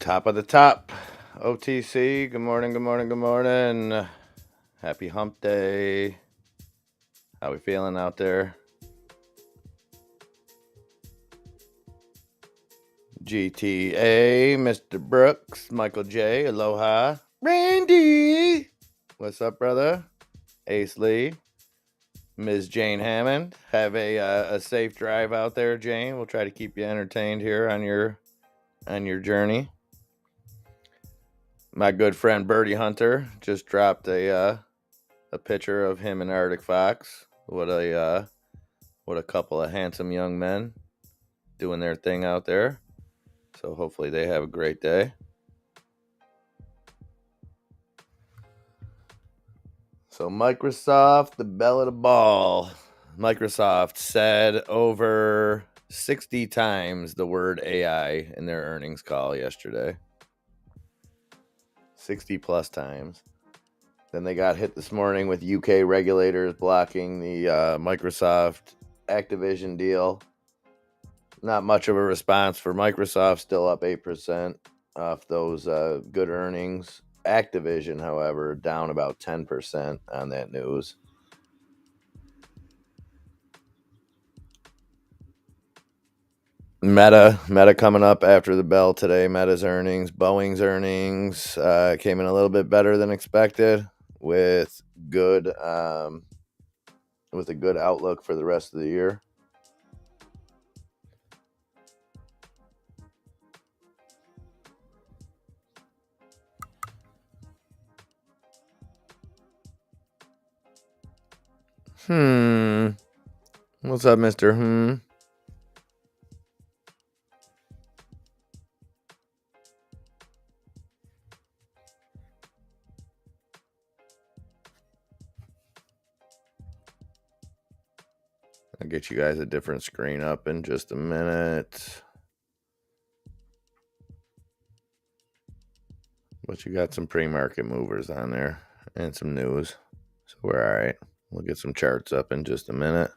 Top of the top. OTC. Good morning, good morning, good morning. Happy hump day. How we feeling out there? GTA, Mr. Brooks, Michael J, aloha. Randy. What's up, brother? Ace Lee. Ms. Jane Hammond. Have a safe drive out there, Jane. We'll try to keep you entertained here on your journey. My good friend Birdie Hunter just dropped a picture of him and Arctic Fox. What a couple of handsome young men doing their thing out there. So hopefully they have a great day. So Microsoft, the belle of the ball. Microsoft said over 60 times the word AI in their earnings call yesterday. 60 plus times. Then they got hit this morning with UK regulators blocking the Microsoft Activision deal. Not much of a response for Microsoft, still up 8% off those good earnings. Activision, however, down about 10% on that news. Meta coming up after the bell today. Meta's earnings, Boeing's earnings came in a little bit better than expected with a good outlook for the rest of the year. What's up, Mr. I'll get you guys a different screen up in just a minute. But you got some pre-market movers on there and some news. So we're all right. We'll get some charts up in just a minute.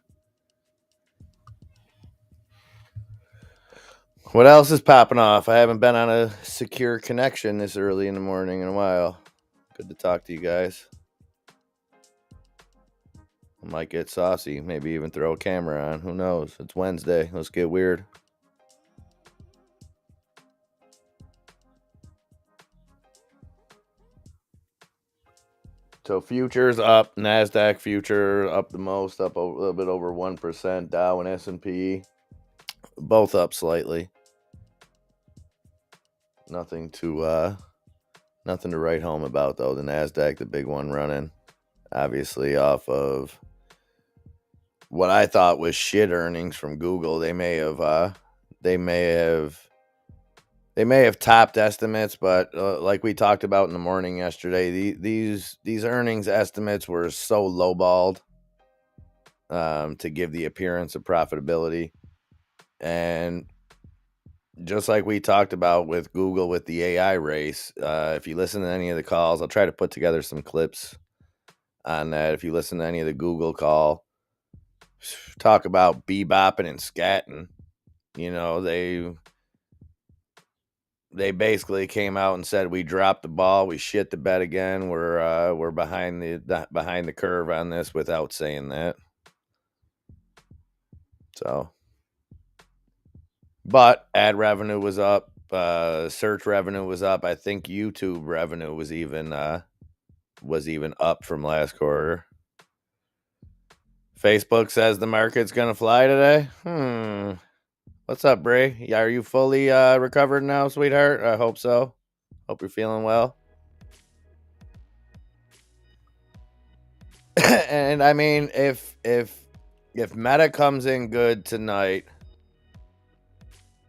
What else is popping off? I haven't been on a secure connection this early in the morning in a while. Good to talk to you guys. I might get saucy, maybe even throw a camera on. Who knows? It's Wednesday. Let's get weird. So futures up, NASDAQ future up the most, up a little bit over 1%. Dow and S&P both up slightly. Nothing to write home about though. The NASDAQ, the big one running, obviously off of what I thought was shit earnings from Google. They may have topped estimates, but like we talked about in the morning yesterday, these earnings estimates were so lowballed to give the appearance of profitability. And just like we talked about with Google with the AI race, if you listen to any of the calls, I'll try to put together some clips on that. If you listen to any of the Google call, talk about bebopping and scatting. You know, they basically came out and said we dropped the ball, we shit the bed again. We're behind the curve on this without saying that. So, but ad revenue was up, search revenue was up. I think YouTube revenue was even up from last quarter. Facebook says the market's gonna fly today. What's up, Bray? Are you fully recovered now, sweetheart? I hope so. Hope you're feeling well. And I mean, if Meta comes in good tonight,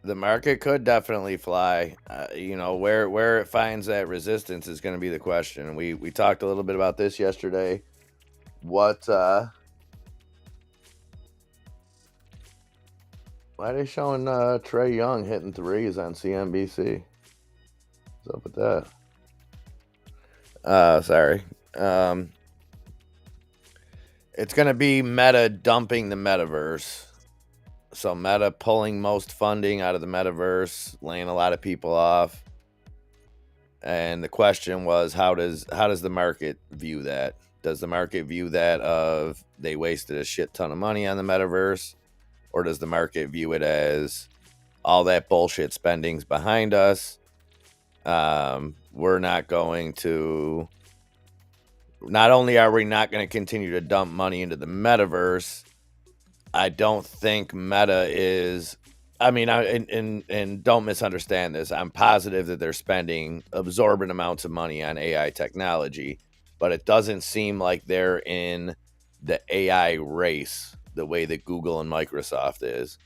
the market could definitely fly. Where it finds that resistance is going to be the question. We talked a little bit about this yesterday. Why are they showing Trae Young hitting threes on CNBC? What's up with that? Sorry. It's going to be Meta dumping the metaverse. So Meta pulling most funding out of the metaverse, laying a lot of people off. And the question was, how does the market view that? Does the market view that of they wasted a shit ton of money on the metaverse, or does the market view it as all that bullshit spending's behind us? We're not going to. Not only are we not going to continue to dump money into the metaverse, I don't think Meta is. I mean, and don't misunderstand this. I'm positive that they're spending absorbent amounts of money on AI technology, but it doesn't seem like they're in the AI race the way that Google and Microsoft is.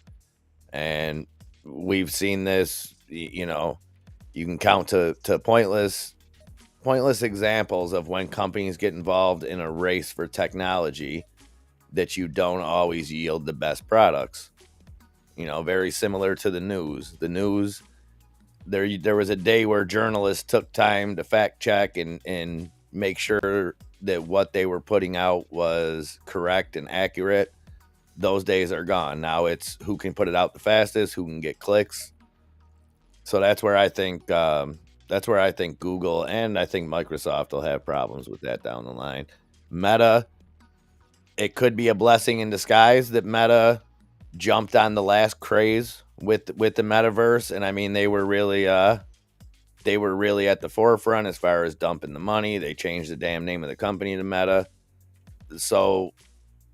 And we've seen this. You can count to pointless examples of when companies get involved in a race for technology that you don't always yield the best products. Very similar to the news. The news, there was a day where journalists took time to fact check and make sure that what they were putting out was correct and accurate. Those days are gone. Now it's who can put it out the fastest, who can get clicks. So that's where I think Google and I think Microsoft will have problems with that down the line. Meta, it could be a blessing in disguise that Meta jumped on the last craze with the metaverse, and I mean they were really at the forefront as far as dumping the money. They changed the damn name of the company to Meta, so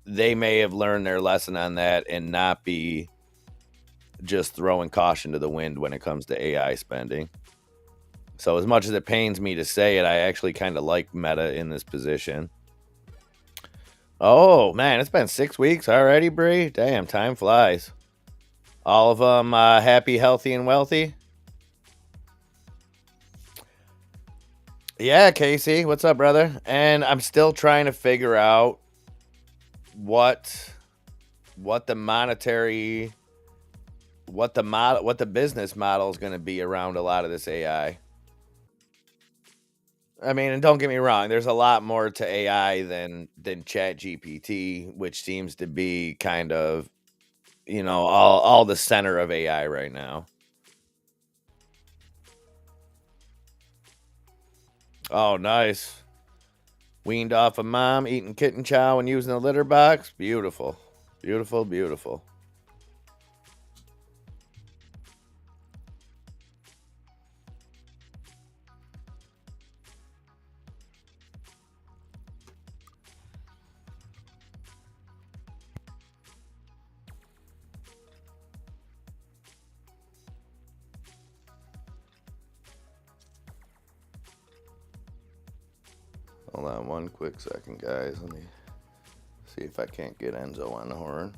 they may have learned their lesson on that and not be just throwing caution to the wind when it comes to AI spending. So as much as it pains me to say it, I actually kind of like Meta in this position. Oh man, it's been 6 weeks already, Bree. Damn, time flies. All of them happy, healthy, and wealthy. Yeah, Casey, what's up, brother? And I'm still trying to figure out what the monetary, what the business model is going to be around a lot of this AI. I mean, and don't get me wrong, there's a lot more to AI than Chat GPT, which seems to be kind of all the center of AI right now. Oh, nice. Weaned off of mom, eating kitten chow and using a litter box. Beautiful. Beautiful, beautiful. Hold on one quick second, guys. Let me see if I can't get Enzo on the horn.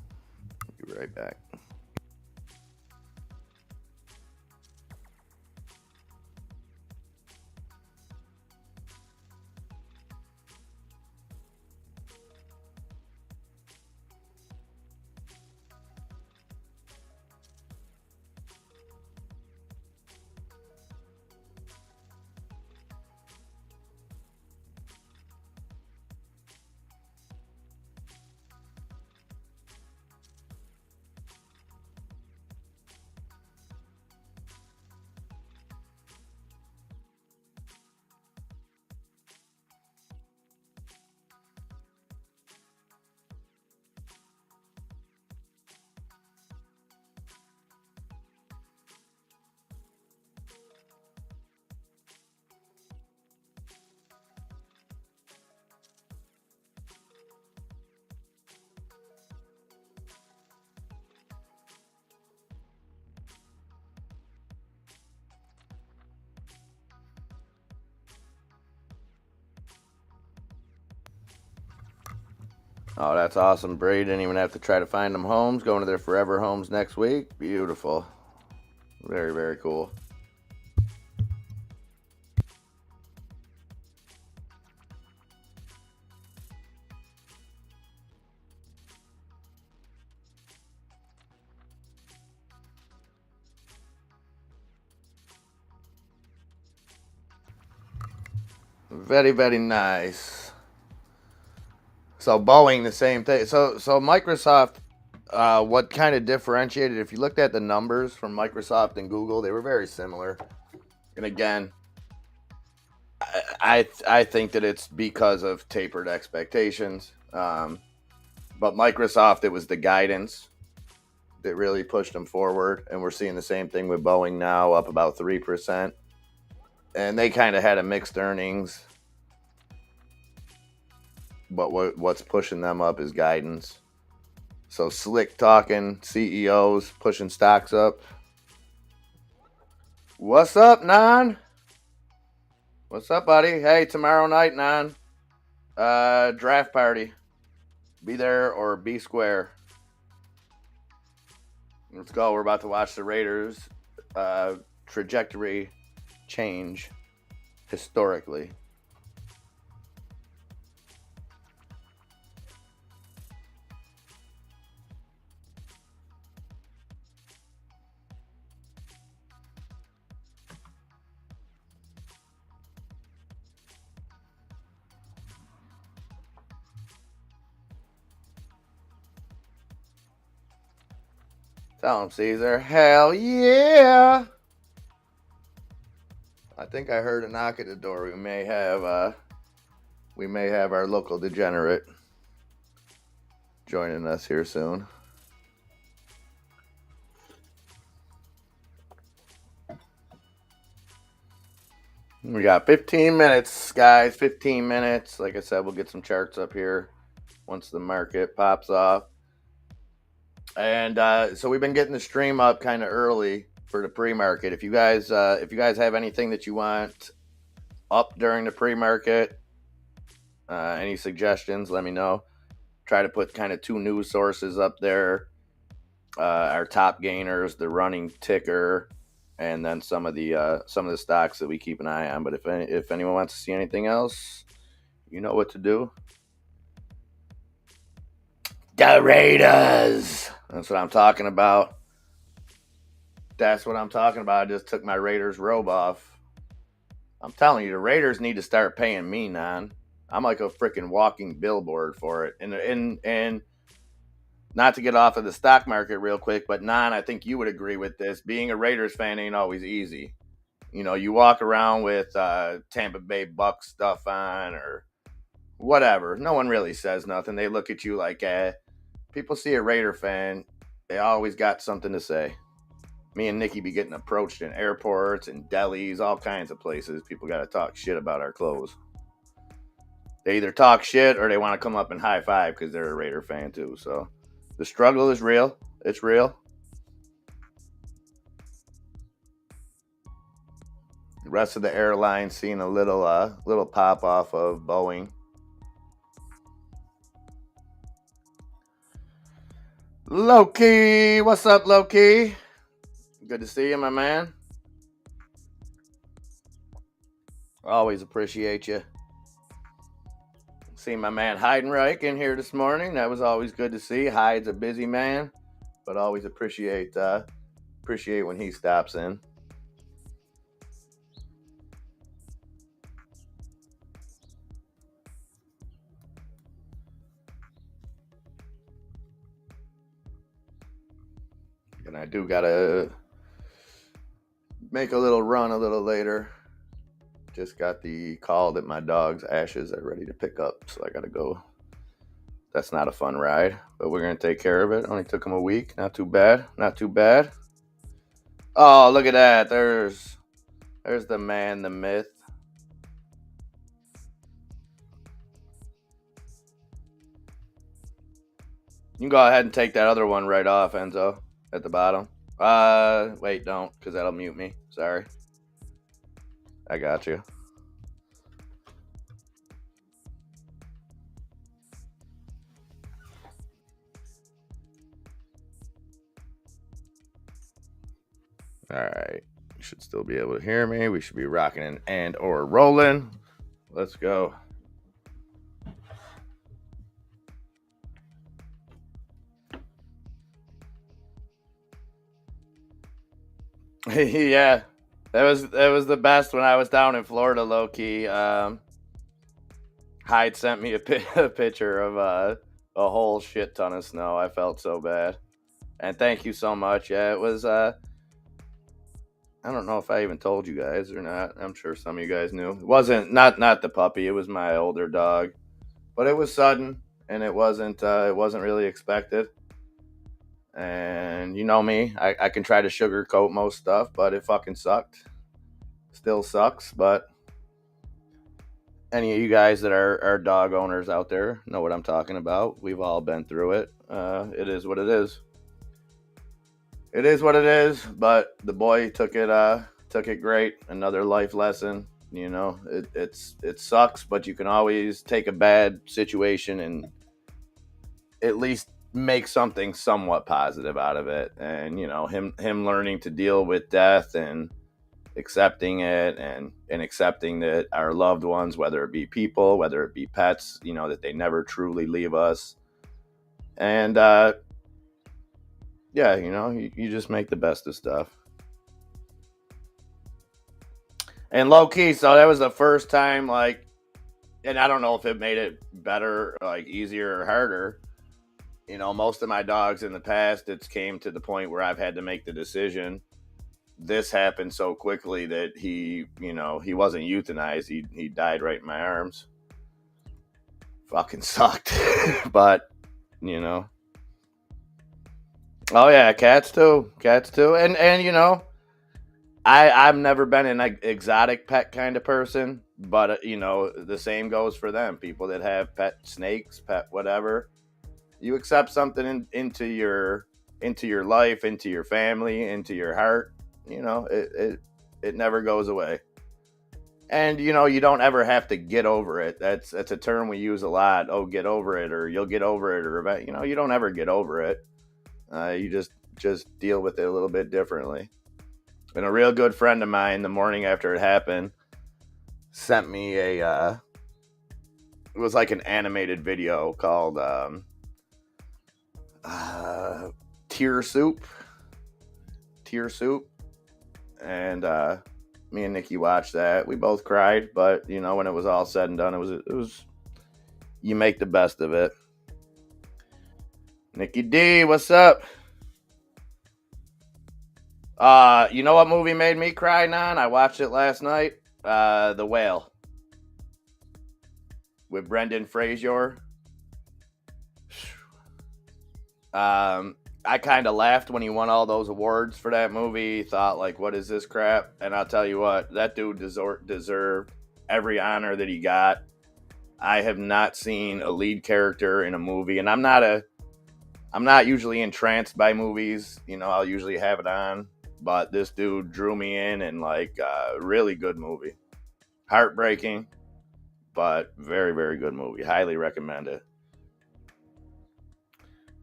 Be right back. Oh, that's awesome, Bree. Didn't even have to try to find them homes. Going to their forever homes next week. Beautiful. Very, very cool. Very, very nice. So Boeing, the same thing. So Microsoft, what kind of differentiated? If you looked at the numbers from Microsoft and Google, they were very similar. And again, I think that it's because of tapered expectations. But Microsoft, it was the guidance that really pushed them forward, and we're seeing the same thing with Boeing now, up about 3%. And they kind of had a mixed earnings, but what's pushing them up is guidance. So slick talking CEOs pushing stocks up. What's up, Nan? What's up, buddy? Hey, tomorrow night, Nan. Draft party. Be there or be square. Let's go. We're about to watch the Raiders trajectory change historically. Tell him, Caesar. Hell yeah! I think I heard a knock at the door. We may have our local degenerate joining us here soon. We got 15 minutes, guys. 15 minutes. Like I said, we'll get some charts up here once the market pops off. And so we've been getting the stream up kind of early for the pre-market. If you guys have anything that you want up during the pre-market, any suggestions, let me know. Try to put kind of two news sources up there. Our top gainers, the running ticker, and then some of the stocks that we keep an eye on. But if anyone wants to see anything else, you know what to do. The Raiders. That's what I'm talking about. That's what I'm talking about. I just took my Raiders robe off. I'm telling you, the Raiders need to start paying me, Nan. I'm like a freaking walking billboard for it. And not to get off of the stock market real quick, but Nan, I think you would agree with this. Being a Raiders fan ain't always easy. You know, you walk around with Tampa Bay Bucks stuff on or whatever. No one really says nothing. They look at you like, people see a Raider fan, they always got something to say. Me and Nikki be getting approached in airports and delis, all kinds of places. People got to talk shit about our clothes. They either talk shit or they want to come up and high five because they're a Raider fan too. So the struggle is real. It's real. The rest of the airlines seeing a little pop off of Boeing. Loki, what's up, Loki? Good to see you, my man. Always appreciate you. See my man Heidenreich in here this morning. That was always good to see. Hyde's a busy man, but always appreciate when he stops in. And I do gotta make a little run a little later. Just got the call that my dog's ashes are ready to pick up, so I gotta go. That's not a fun ride, but we're gonna take care of it. Only took him a week. Not too bad. Not too bad. Oh, look at that. There's the man, the myth. You can go ahead and take that other one right off, Enzo, at the bottom. Wait, don't, because that'll mute me. Sorry. I got you. All right. You should still be able to hear me. We should be rocking and or rolling. Let's go. Yeah. That was the best when I was down in Florida, low key. Hyde sent me a picture of a whole shit ton of snow. I felt so bad, and thank you so much. Yeah, it was I don't know if I even told you guys or not. I'm sure some of you guys knew. It wasn't not the puppy. It was my older dog, but it was sudden and it wasn't really expected. And you know me, I can try to sugarcoat most stuff, but it fucking sucked. Still sucks, but any of you guys that are dog owners out there know what I'm talking about. We've all been through it. It is what it is. It is what it is. But the boy took it great. Another life lesson. You know, it sucks, but you can always take a bad situation and at least make something somewhat positive out of it. And you know, him learning to deal with death and accepting it and accepting that our loved ones, whether it be people, whether it be pets, you know, that they never truly leave us. And yeah, you know, you just make the best of stuff. And low key, so that was the first time, like, and I don't know if it made it better, like easier or harder. You know, most of my dogs in the past, it's came to the point where I've had to make the decision. This happened so quickly that he wasn't euthanized. He died right in my arms. Fucking sucked. But, you know. Oh yeah, cats too. Cats too. And you know, I've never been an exotic pet kind of person, but you know, the same goes for them. People that have pet snakes, pet whatever. You accept something into your life, into your family, into your heart, you know, it never goes away. And you know, you don't ever have to get over it. That's a term we use a lot. Oh, get over it, or you'll get over it, or you know, you don't ever get over it. You just deal with it a little bit differently. And a real good friend of mine, the morning after it happened, sent me it was like an animated video called Tear Soup. Tear Soup. And me and Nikki watched that. We both cried, but you know, when it was all said and done, it was you make the best of it. Nikki D, what's up? You know what movie made me cry, Nan? I watched it last night. The Whale with Brendan Fraser. I kind of laughed when he won all those awards for that movie. Thought like, what is this crap? And I'll tell you what, that dude deserved every honor that he got. I have not seen a lead character in a movie, and I'm not usually entranced by movies. You know, I'll usually have it on, but this dude drew me in, and like, really good movie. Heartbreaking, but very, very good movie. Highly recommend it.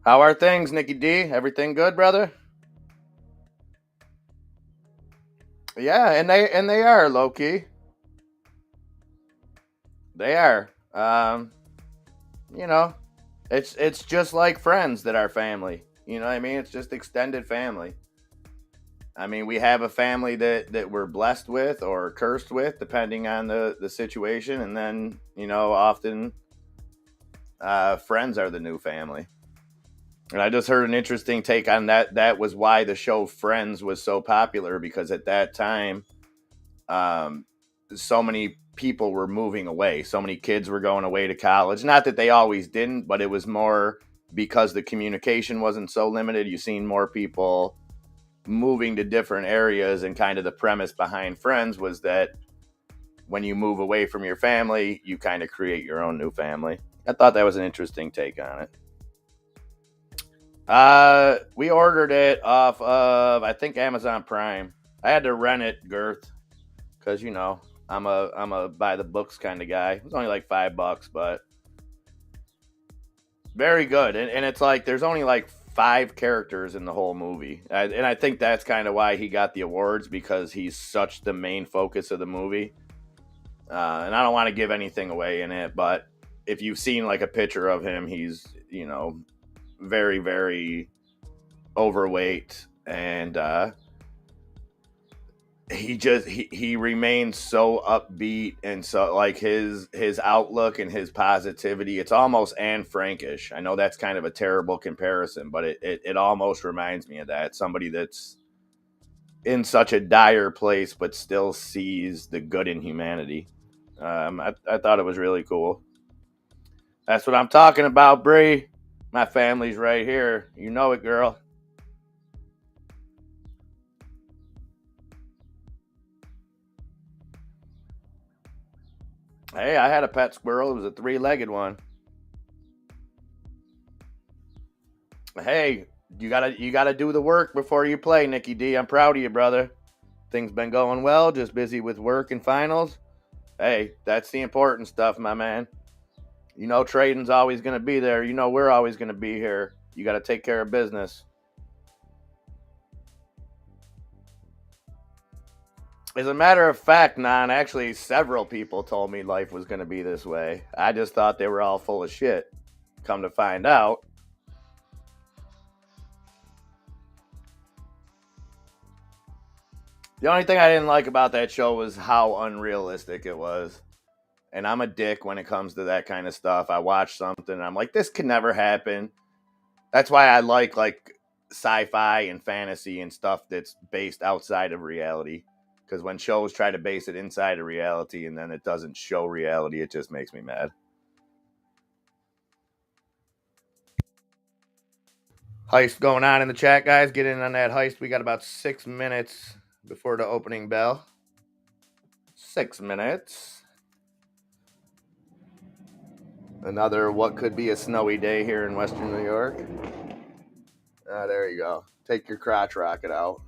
How are things, Nikki D? Everything good, brother? Yeah, and they are low key. They are. You know, it's just like friends that are family. You know what I mean? It's just extended family. I mean, we have a family that we're blessed with or cursed with, depending on the situation, and then you know, often friends are the new family. And I just heard an interesting take on that. That was why the show Friends was so popular, because at that time, um, so many people were moving away. So many kids were going away to college. Not that they always didn't, but it was more because the communication wasn't so limited. You seen more people moving to different areas, and kind of the premise behind Friends was that when you move away from your family, you kind of create your own new family. I thought that was an interesting take on it. We ordered it off of, I think, Amazon Prime. I had to rent it, Girth, because you know I'm a buy the books kind of guy. It was only like $5, but very good. And it's like there's only like 5 characters in the whole movie, and I think that's kind of why he got the awards, because he's such the main focus of the movie. And I don't want to give anything away in it, but if you've seen like a picture of him, he's, you know, very, very overweight, and he remains so upbeat, and so like his outlook and his positivity, it's almost Anne Frankish. I know that's kind of a terrible comparison, but it almost reminds me of that. Somebody that's in such a dire place, but still sees the good in humanity. I thought it was really cool. That's what I'm talking about, Bree. My family's right here. You know it, girl. Hey, I had a pet squirrel. It was a three-legged one. Hey, you gotta do the work before you play, Nikki D. I'm proud of you, brother. Things been going well. Just busy with work and finals. Hey, that's the important stuff, my man. You know, trading's always gonna be there. You know, we're always gonna be here. You got to take care of business. As a matter of fact, Nan, actually, several people told me life was going to be this way. I just thought they were all full of shit. Come to find out, the only thing I didn't like about that show was how unrealistic it was. And I'm a dick when it comes to that kind of stuff. I watch something and I'm like, this could never happen. That's why I like sci-fi and fantasy and stuff that's based outside of reality. Because when shows try to base it inside of reality and then it doesn't show reality, it just makes me mad. Heist going on in the chat, guys. Get in on that heist. We got about 6 minutes before the opening bell. 6 minutes. Another what could be a snowy day here in Western New York. Ah, there you go. Take your crotch rocket out.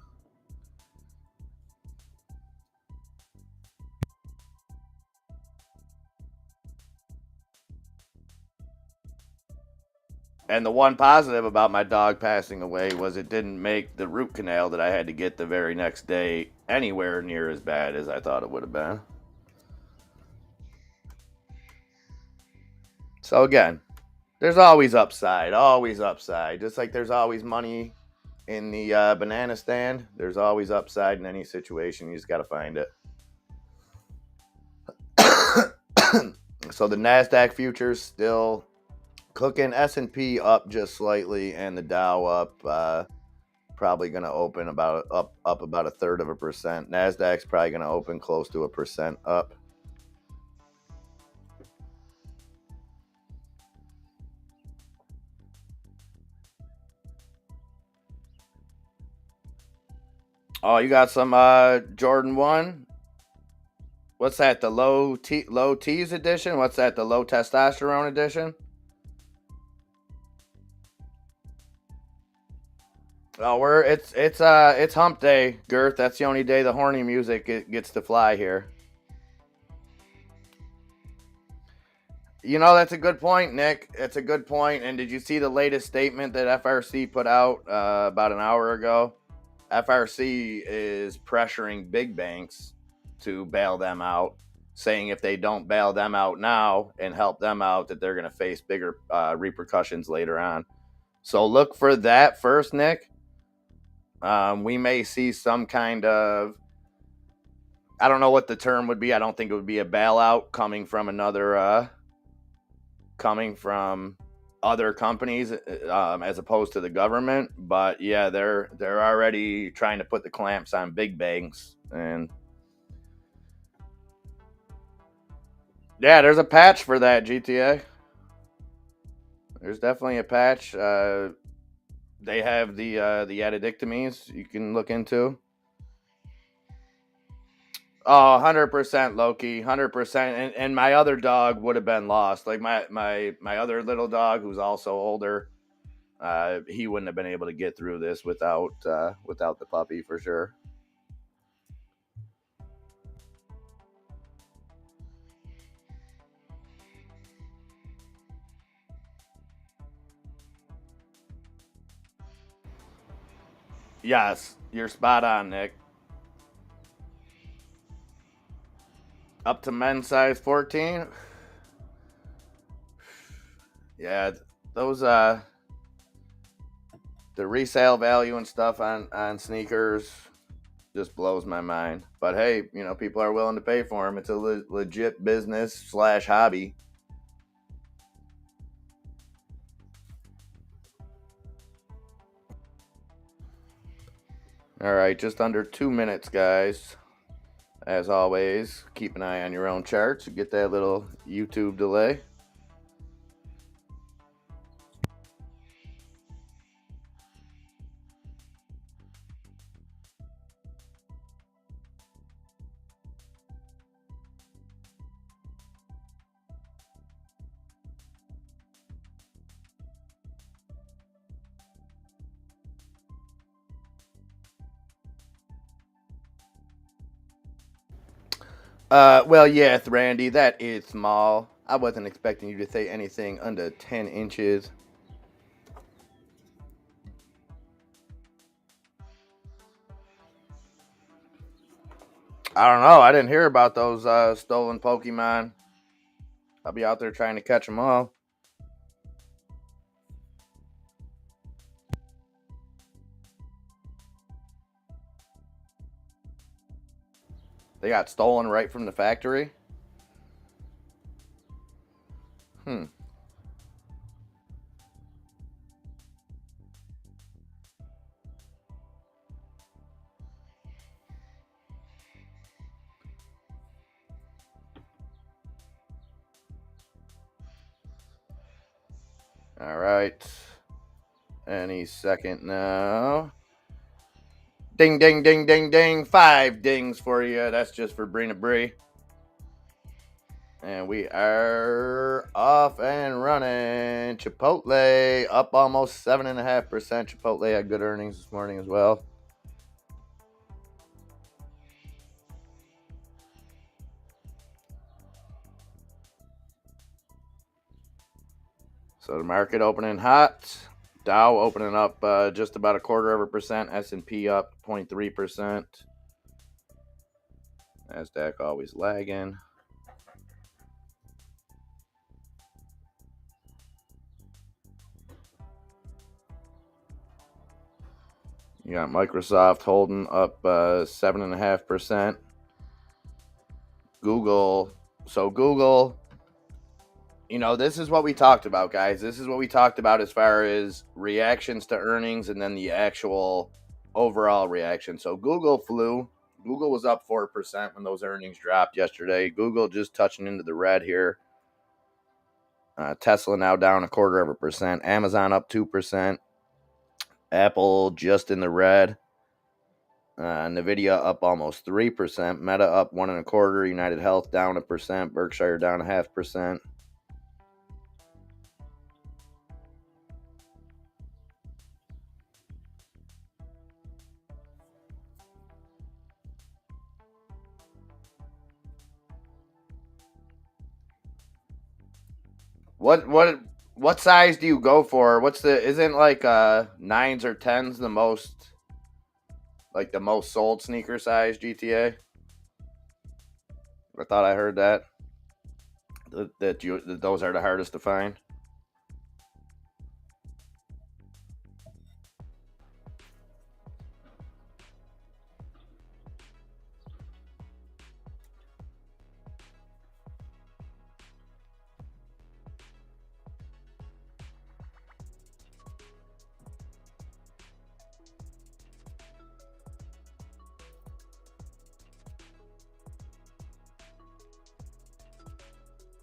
And the one positive about my dog passing away was it didn't make the root canal that I had to get the very next day anywhere near as bad as I thought it would have been. So again, there's always upside, always upside. Just like there's always money in the banana stand, there's always upside in any situation. You just got to find it. So the Nasdaq futures still cooking. S&P up just slightly, and the Dow up. Probably going to open about up about a third of a percent. Nasdaq's probably going to open close to 1% up. Oh, you got some Jordan 1. What's that? The low T's edition? What's that? The low testosterone edition? Oh, it's hump day, Girth. That's the only day the horny music gets to fly here. You know, that's a good point, Nick. It's a good point. And did you see the latest statement that FRC put out about an hour ago? FRC is pressuring big banks to bail them out, saying if they don't bail them out now and help them out, that they're going to face bigger repercussions later on. So look for that first, Nick. We may see some kind of, I don't know what the term would be. I don't think it would be a bailout coming from other companies as opposed to the government. But yeah, they're already trying to put the clamps on big banks. And yeah, there's a patch for that, GTA. There's definitely a patch. They have the addictomies you can look into. Oh, 100% Loki, 100%. And my other dog would have been lost. Like my other little dog, who's also older, he wouldn't have been able to get through this without the puppy for sure. Yes, you're spot on, Nick. Up to men's size 14. Yeah, those the resale value and stuff on sneakers just blows my mind. But hey, you know, people are willing to pay for them. It's a legit business / hobby. All right, just under 2 minutes, guys. As always, keep an eye on your own charts. You get that little YouTube delay. Well, yes, Randy, that is small. I wasn't expecting you to say anything under 10 inches. I don't know. I didn't hear about those stolen Pokemon. I'll be out there trying to catch them all. They got stolen right from the factory. Hmm. All right. Any second now. Ding, ding, ding, ding, ding. 5 dings for you. That's just for Brina Bree. And we are off and running. Chipotle up almost 7.5%. Chipotle had good earnings this morning as well. So the market opening hot. Dow opening up just about 0.25%. S&P up 0.3%. NASDAQ always lagging. You got Microsoft holding up 7.5%. Google. So Google, this is what we talked about, guys. This is what we talked about as far as reactions to earnings and then the actual overall reaction. So Google flew. Google was up 4% when those earnings dropped yesterday. Google just touching into the red here. Tesla now down 0.25%. Amazon up 2%. Apple just in the red. Nvidia up almost 3%. Meta up 1.25%. United Health down 1%. Berkshire down 0.5%. What size do you go for? Isn't like nines or tens the most sold sneaker size GTA? I thought I heard that those are the hardest to find.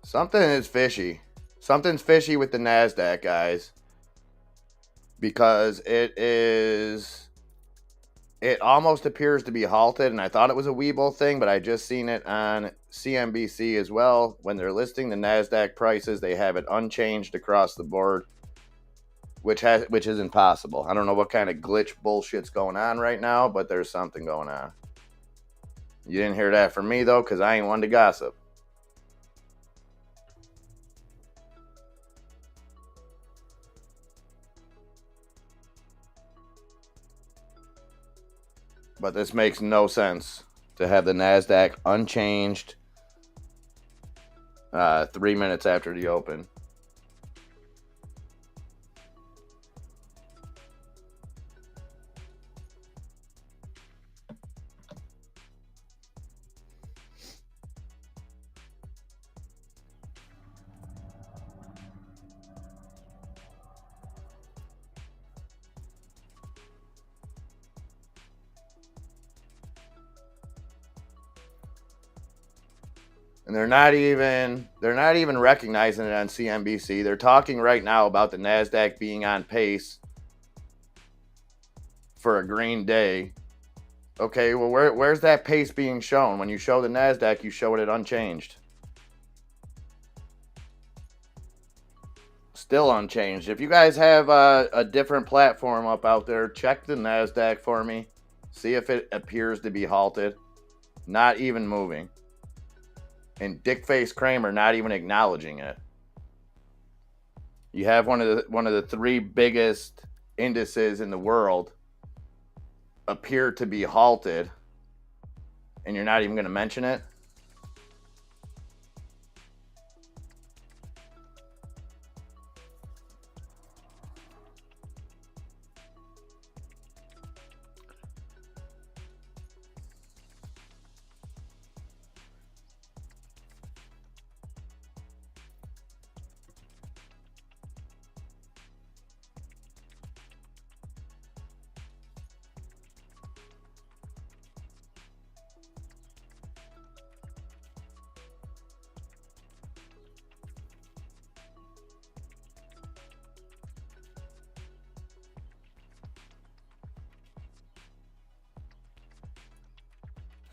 Something is fishy. Something's fishy with the Nasdaq, guys, because it almost appears to be halted, and I thought it was a Webull thing, but I just seen it on CNBC as well. When they're listing the Nasdaq prices, they have it unchanged across the board, which is impossible. I don't know what kind of glitch bullshit's going on right now, but there's something going on. You didn't hear that from me though, because I ain't one to gossip. But this makes no sense to have the Nasdaq unchanged 3 minutes after the open. And they're not even recognizing it on CNBC. They're talking right now about the Nasdaq being on pace for a green day. Okay, well, where's that pace being shown? When you show the Nasdaq, you show it unchanged. Still unchanged. If you guys have a different platform up out there, check the Nasdaq for me. See if it appears to be halted. Not even moving. And Dickface Kramer not even acknowledging it. You have one of the three biggest indices in the world appear to be halted, and you're not even going to mention it.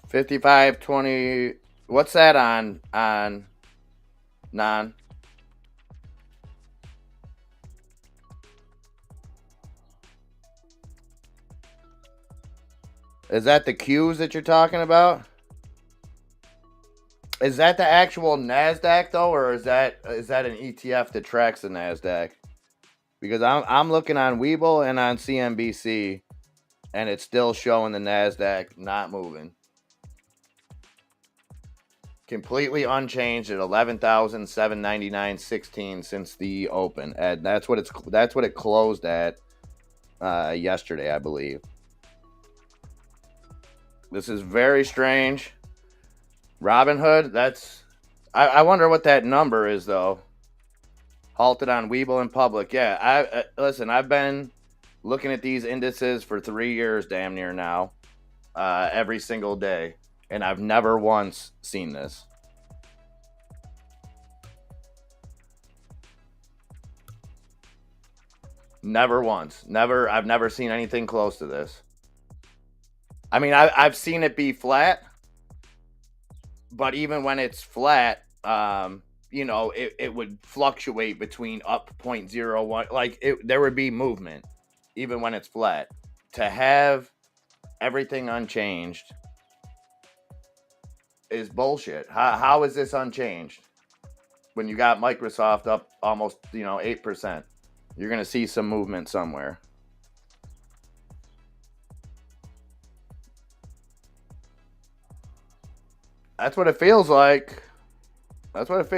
55.20. What's that on non? Is that the Qs that you're talking about? Is that the actual Nasdaq though, or is that an ETF that tracks the Nasdaq? Because I'm looking on Webull and on CNBC, and it's still showing the Nasdaq not moving. Completely unchanged at 11,799.16 since the open, and that's what it closed at yesterday, I believe. This is very strange. Robinhood, I wonder what that number is though. Halted on Webull in public. Yeah, listen. I've been looking at these indices for 3 years, damn near now, every single day, and I've never once seen this. Never once. Never. I've never seen anything close to this. I mean, I've seen it be flat, but even when it's flat, it would fluctuate between up 0.01. Like there would be movement, even when it's flat. To have everything unchanged is bullshit. How is this unchanged? When you got Microsoft up almost 8%, you're gonna see some movement somewhere. That's what it feels like. That's what it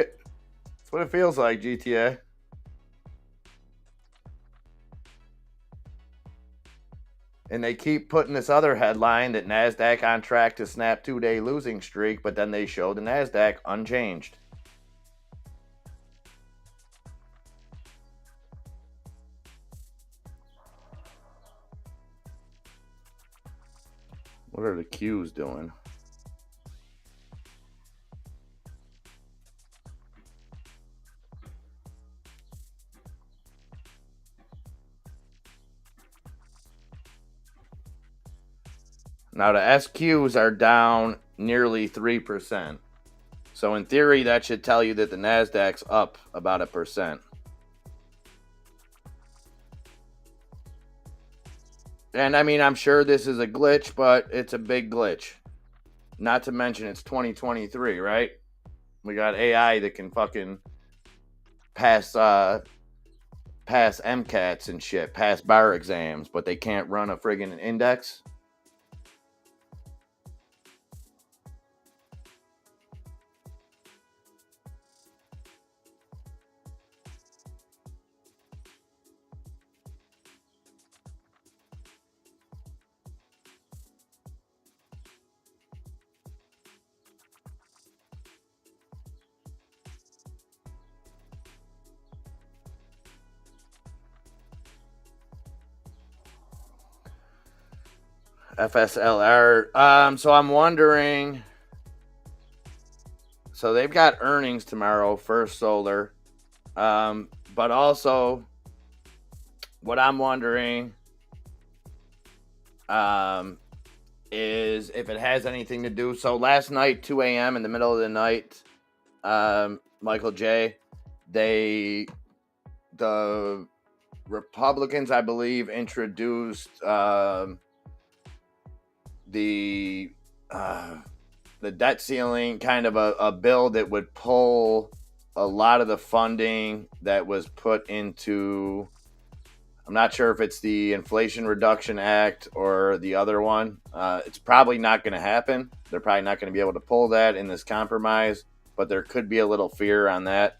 feels like, GTA. And they keep putting this other headline that NASDAQ on track to snap 2-day losing streak, but then they show the NASDAQ unchanged. What are the Qs doing? Now the SQs are down nearly 3%. So in theory, that should tell you that the NASDAQ's up about 1%. And I mean, I'm sure this is a glitch, but it's a big glitch. Not to mention it's 2023, right? We got AI that can fucking pass MCATs and shit, pass bar exams, but they can't run a friggin' index. FSLR. So I'm wondering. So they've got earnings tomorrow, First Solar. But also, what I'm wondering is if it has anything to do. So last night, 2 a.m. in the middle of the night, Michael J. The Republicans, I believe, introduced the debt ceiling, kind of a bill that would pull a lot of the funding that was put into. I'm not sure if it's the Inflation Reduction Act or the other one. It's probably not going to happen. They're probably not going to be able to pull that in this compromise, but there could be a little fear on that.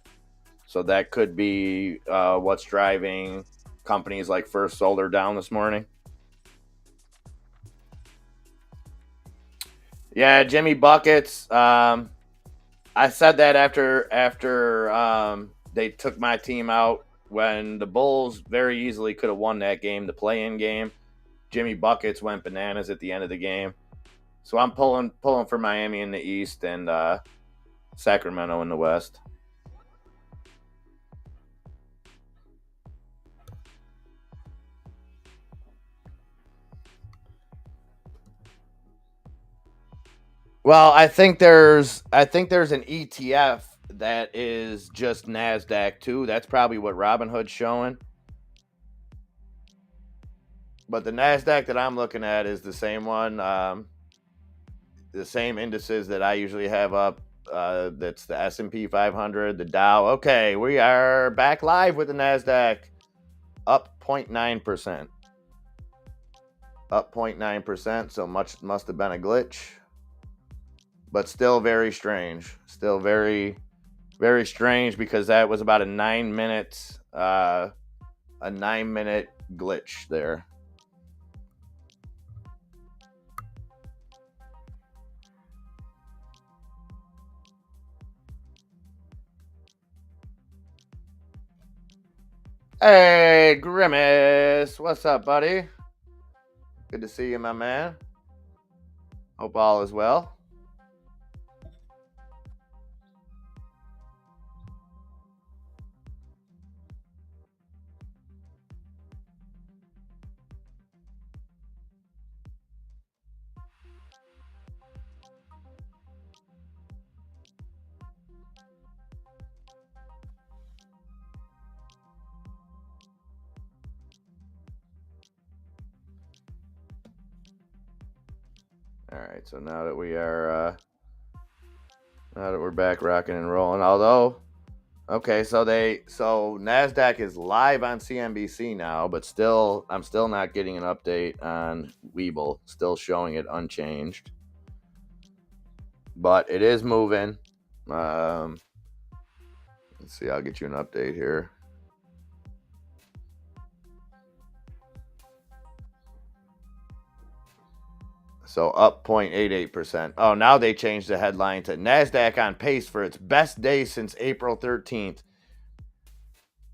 So that could be what's driving companies like First Solar down this morning. Yeah, Jimmy Buckets. I said that after they took my team out when the Bulls very easily could have won that game, the play-in game. Jimmy Buckets went bananas at the end of the game. So I'm pulling for Miami in the East and Sacramento in the West. Well, I think there's an ETF that is just NASDAQ too. That's probably what Robinhood's showing. But the NASDAQ that I'm looking at is the same one, the same indices that I usually have up. That's the S&P 500, the Dow. Okay, we are back live with the NASDAQ, up 0.9%. Up 0.9%, so much must have been a glitch. But still very strange. Still very, very strange because that was about a 9-minute glitch there. Hey, Grimace. What's up, buddy? Good to see you, my man. Hope all is well. All right, so now that we're back rocking and rolling, although okay, so Nasdaq is live on CNBC now, but I'm still not getting an update on Webull. Still showing it unchanged, but it is moving. Let's see, I'll get you an update here. So up 0.88%. Oh, now they changed the headline to NASDAQ on pace for its best day since April 13th.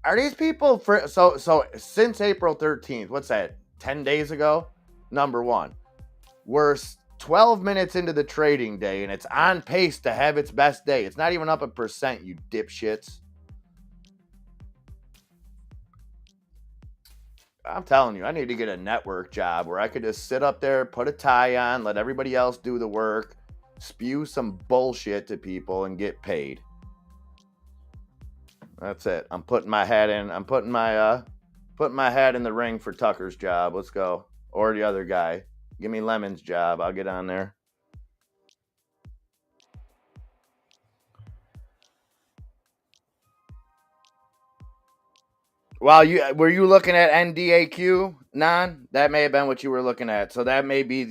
Are these people so since April 13th, what's that? 10 days ago? Number one. We're 12 minutes into the trading day and it's on pace to have its best day. It's not even up 1%, you dipshits. I'm telling you, I need to get a network job where I could just sit up there, put a tie on, let everybody else do the work, spew some bullshit to people, and get paid. That's it. I'm putting my hat in. I'm putting my hat in the ring for Tucker's job. Let's go. Or the other guy. Give me Lemon's job. I'll get on there. Well, were you looking at NDAQ non? That may have been what you were looking at. So that may be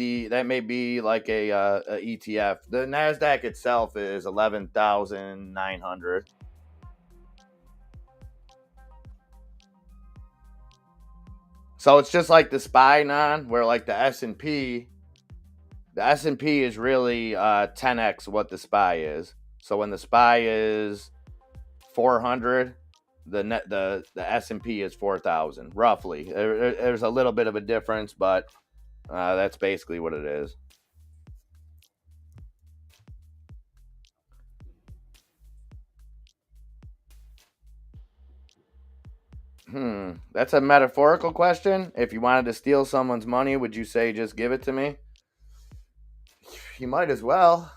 like a ETF. The Nasdaq itself is 11,900. So it's just like the SPY non, where like the S&P is really 10x what the SPY is. So when the SPY is 400, the S&P is 4,000 roughly. There's a little bit of a difference, but that's basically what it is. That's a metaphorical question. If you wanted to steal someone's money, would you say just give it to me? You might as well.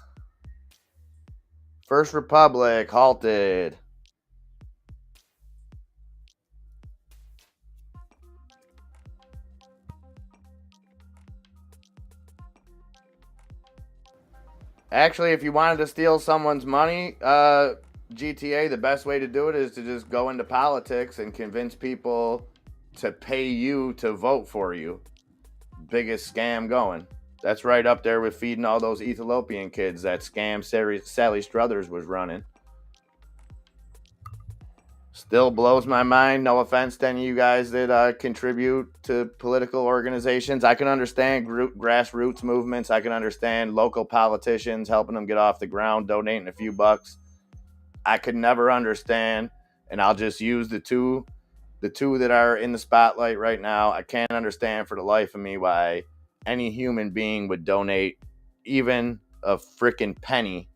First Republic halted. Actually, if you wanted to steal someone's money, GTA, the best way to do it is to just go into politics and convince people to pay you to vote for you. Biggest scam going. That's right up there with feeding all those Ethiopian kids that scam Sally Struthers was running. Still blows my mind. No offense to any of you guys that contribute to political organizations. I can understand grassroots movements. I can understand local politicians helping them get off the ground, donating a few bucks. I could never understand, and I'll just use the two that are in the spotlight right now. I can't understand for the life of me why any human being would donate even a freaking penny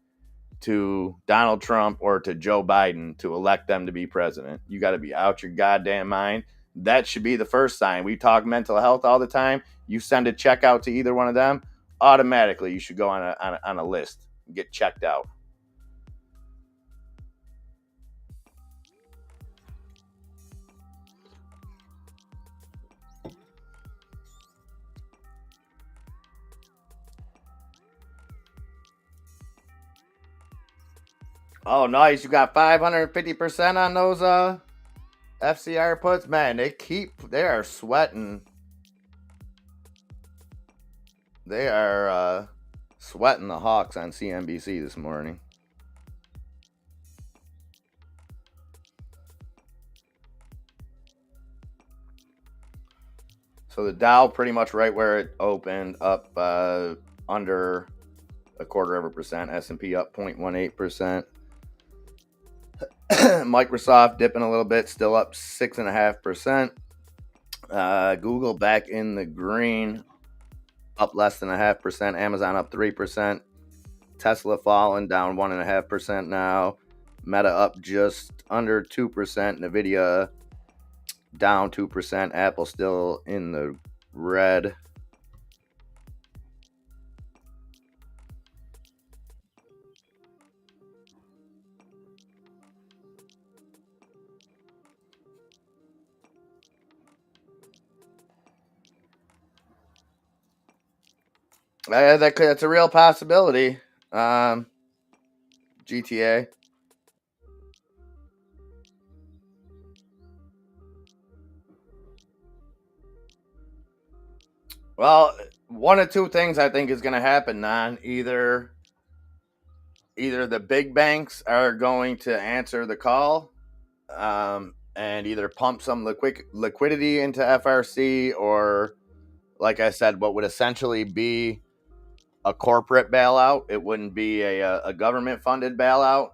to Donald Trump or to Joe Biden to elect them to be president. You got to be out your goddamn mind. That should be the first sign. We talk mental health all the time. You send a check out to either one of them, automatically you should go on a list and get checked out. Oh, nice. You got 550% on those FCR puts. Man, they are sweating. They are sweating the Hawks on CNBC this morning. So the Dow pretty much right where it opened, up under 0.25%. S&P up 0.18%. Microsoft dipping a little bit, still up 6.5%. Google back in the green, up less than 0.5%. Amazon up 3%. Tesla falling, down 1.5% now. Meta up just under 2%. Nvidia down 2%. Apple still in the red. That's a real possibility. GTA. Well, one of two things I think is going to happen, Nan. Either the big banks are going to answer the call and either pump some liquidity into FRC, or, like I said, what would essentially be a corporate bailout. It wouldn't be a government funded bailout.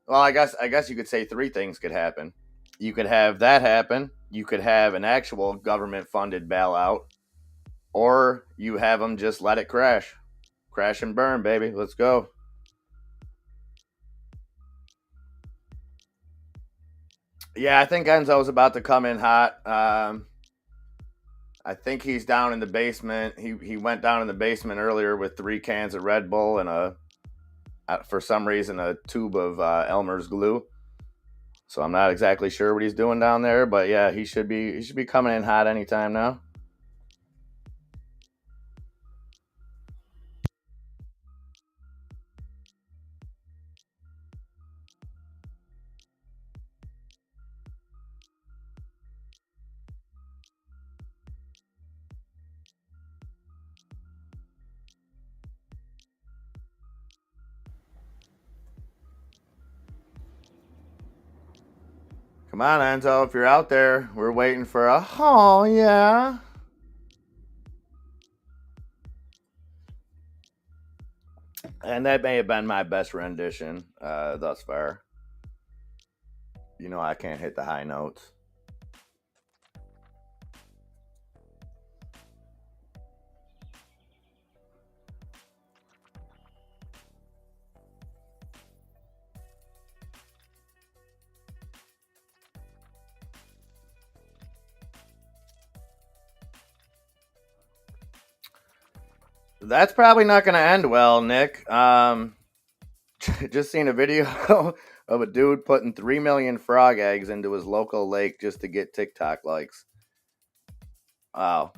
Well, I guess you could say three things could happen. You could have that happen. You could have an actual government funded bailout, or you have them just let it crash and burn, baby. Let's go. Yeah, I think Enzo's about to come in hot. I think he's down in the basement. He went down in the basement earlier with 3 cans of Red Bull and for some reason, a tube of Elmer's glue. So I'm not exactly sure what he's doing down there, but yeah, he should be coming in hot anytime now. Come on, Enzo, if you're out there, we're waiting for a oh yeah. And that may have been my best rendition thus far. You know I can't hit the high notes. That's probably not going to end well, Nick. Just seen a video of a dude putting 3 million frog eggs into his local lake just to get TikTok likes. Wow.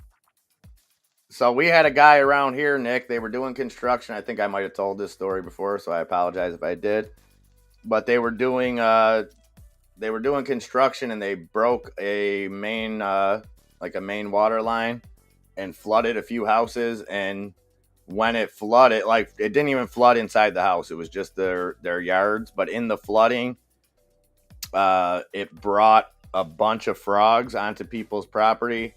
So we had a guy around here, Nick. They were doing construction. I think I might have told this story before, so I apologize if I did. But they were doing construction and they broke a main like a main water line and flooded a few houses. And when it flooded, like it didn't even flood inside the house, it was just their yards. But in the flooding, it brought a bunch of frogs onto people's property.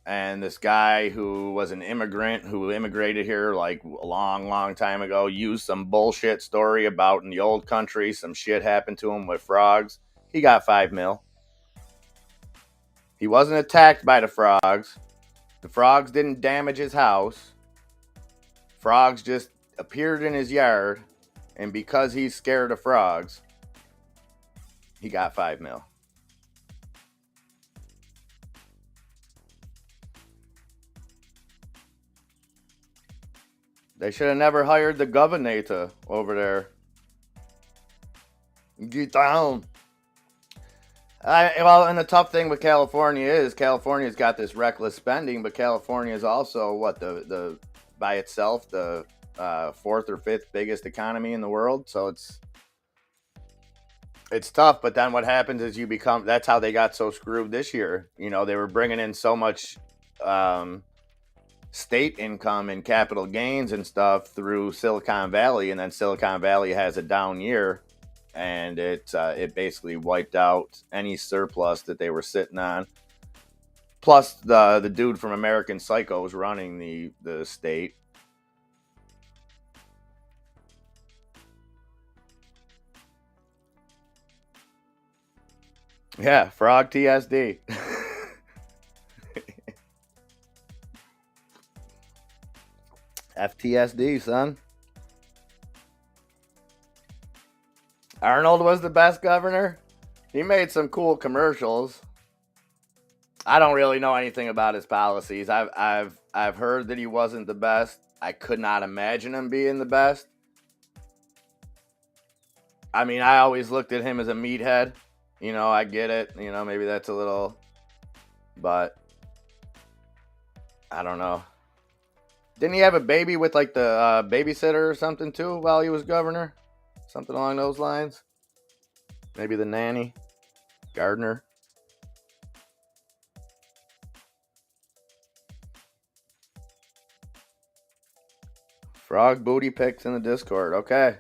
And this guy who was an immigrant who immigrated here like a long time ago used some bullshit story about in the old country some shit happened to him with frogs. He got 5 mil. He wasn't attacked by the frogs. The frogs didn't damage his house. Frogs just appeared in his yard, and because he's scared of frogs, he got 5 mil. They should have never hired the governor over there. Get down. Well, and the tough thing with California is California's got this reckless spending, but California is also what the by itself the fourth or fifth biggest economy in the world. So it's tough. But then what happens is you become. That's how they got so screwed this year. You know, they were bringing in so much state income and capital gains and stuff through Silicon Valley, and then Silicon Valley has a down year. And it basically wiped out any surplus that they were sitting on. Plus, the dude from American Psycho was running the state. Yeah, frog TSD. FTSD, son. Arnold was the best governor. He made some cool commercials. I don't really know anything about his policies. I've heard that he wasn't the best. I could not imagine him being the best. I mean, I always looked at him as a meathead. You know, I get it. You know, maybe that's a little, but I don't know. Didn't he have a baby with like the babysitter or something too while he was governor? Something along those lines. Maybe the nanny, gardener. Frog booty pics in the Discord. Okay.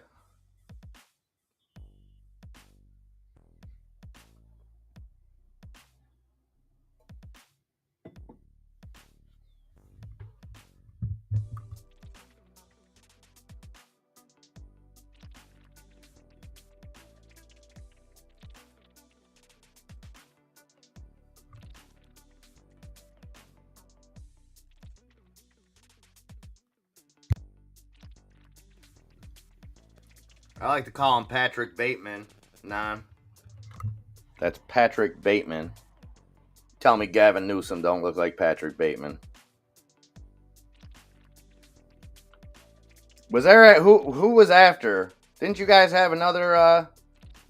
I like to call him Patrick Bateman. Nah. That's Patrick Bateman. Tell me Gavin Newsom don't look like Patrick Bateman. Was there who was after? Didn't you guys have another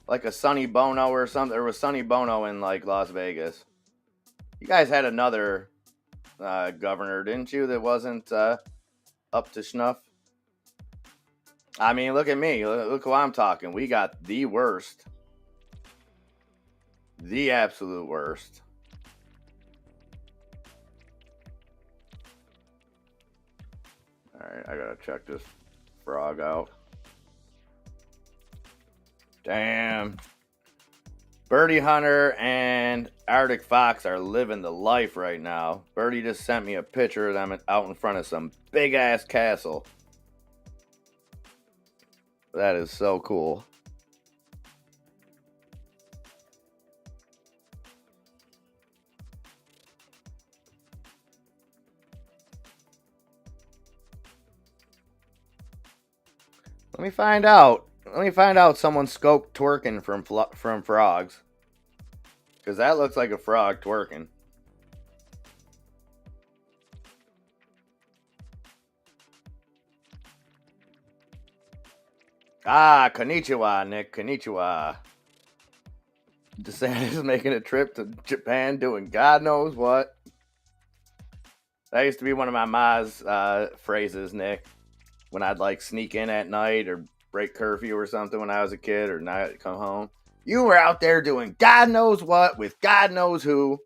like a Sonny Bono or something? There was Sonny Bono in like Las Vegas. You guys had another governor, didn't you? That wasn't up to snuff. I mean, look at me. Look who I'm talking. We got the worst. The absolute worst. Alright, I gotta check this frog out. Damn. Birdie Hunter and Arctic Fox are living the life right now. Birdie just sent me a picture of them out in front of some big ass castle. That is so cool. Let me find out. Someone scoped twerking from frogs. Because that looks like a frog twerking. Konnichiwa, Nick. Konnichiwa. DeSantis making a trip to Japan doing God knows what. That used to be one of my ma's phrases, Nick, when I'd like sneak in at night or break curfew or something when I was a kid or not come home. You were out there doing God knows what with God knows who.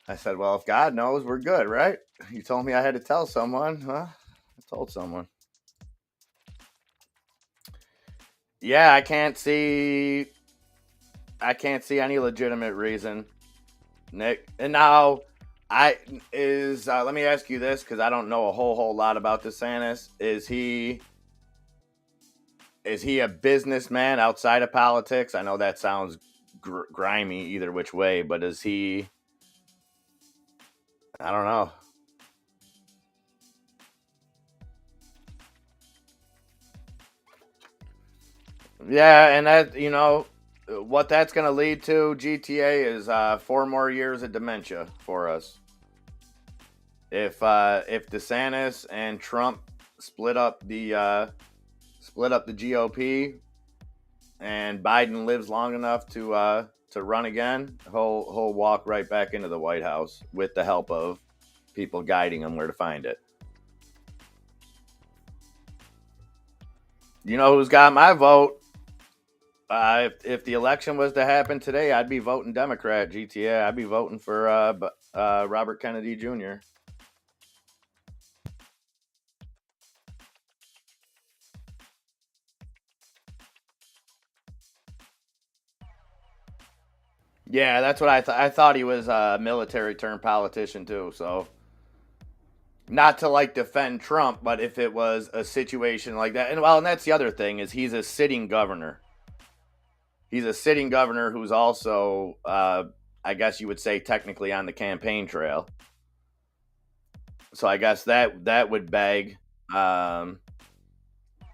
I said, well, if God knows, we're good, right? You told me I had to tell someone. Huh? I told someone. Yeah, I can't see any legitimate reason, Nick. And now let me ask you this because I don't know a whole lot about DeSantis. Is he a businessman outside of politics? I know that sounds grimy either which way, but is he? I don't know. Yeah, and that what that's going to lead to GTA is 4 more years of dementia for us. If DeSantis and Trump split up the GOP and Biden lives long enough to run again, he'll walk right back into the White House with the help of people guiding him where to find it. You know who's got my vote? If the election was to happen today, I'd be voting Democrat. GTA. I'd be voting for Robert Kennedy Jr. Yeah, that's what I thought. I thought he was a military turned politician too. So not to like defend Trump, but if it was a situation like that, and that's the other thing is he's a sitting governor. He's a sitting governor who's also, I guess you would say, technically on the campaign trail. So I guess that would beg, um,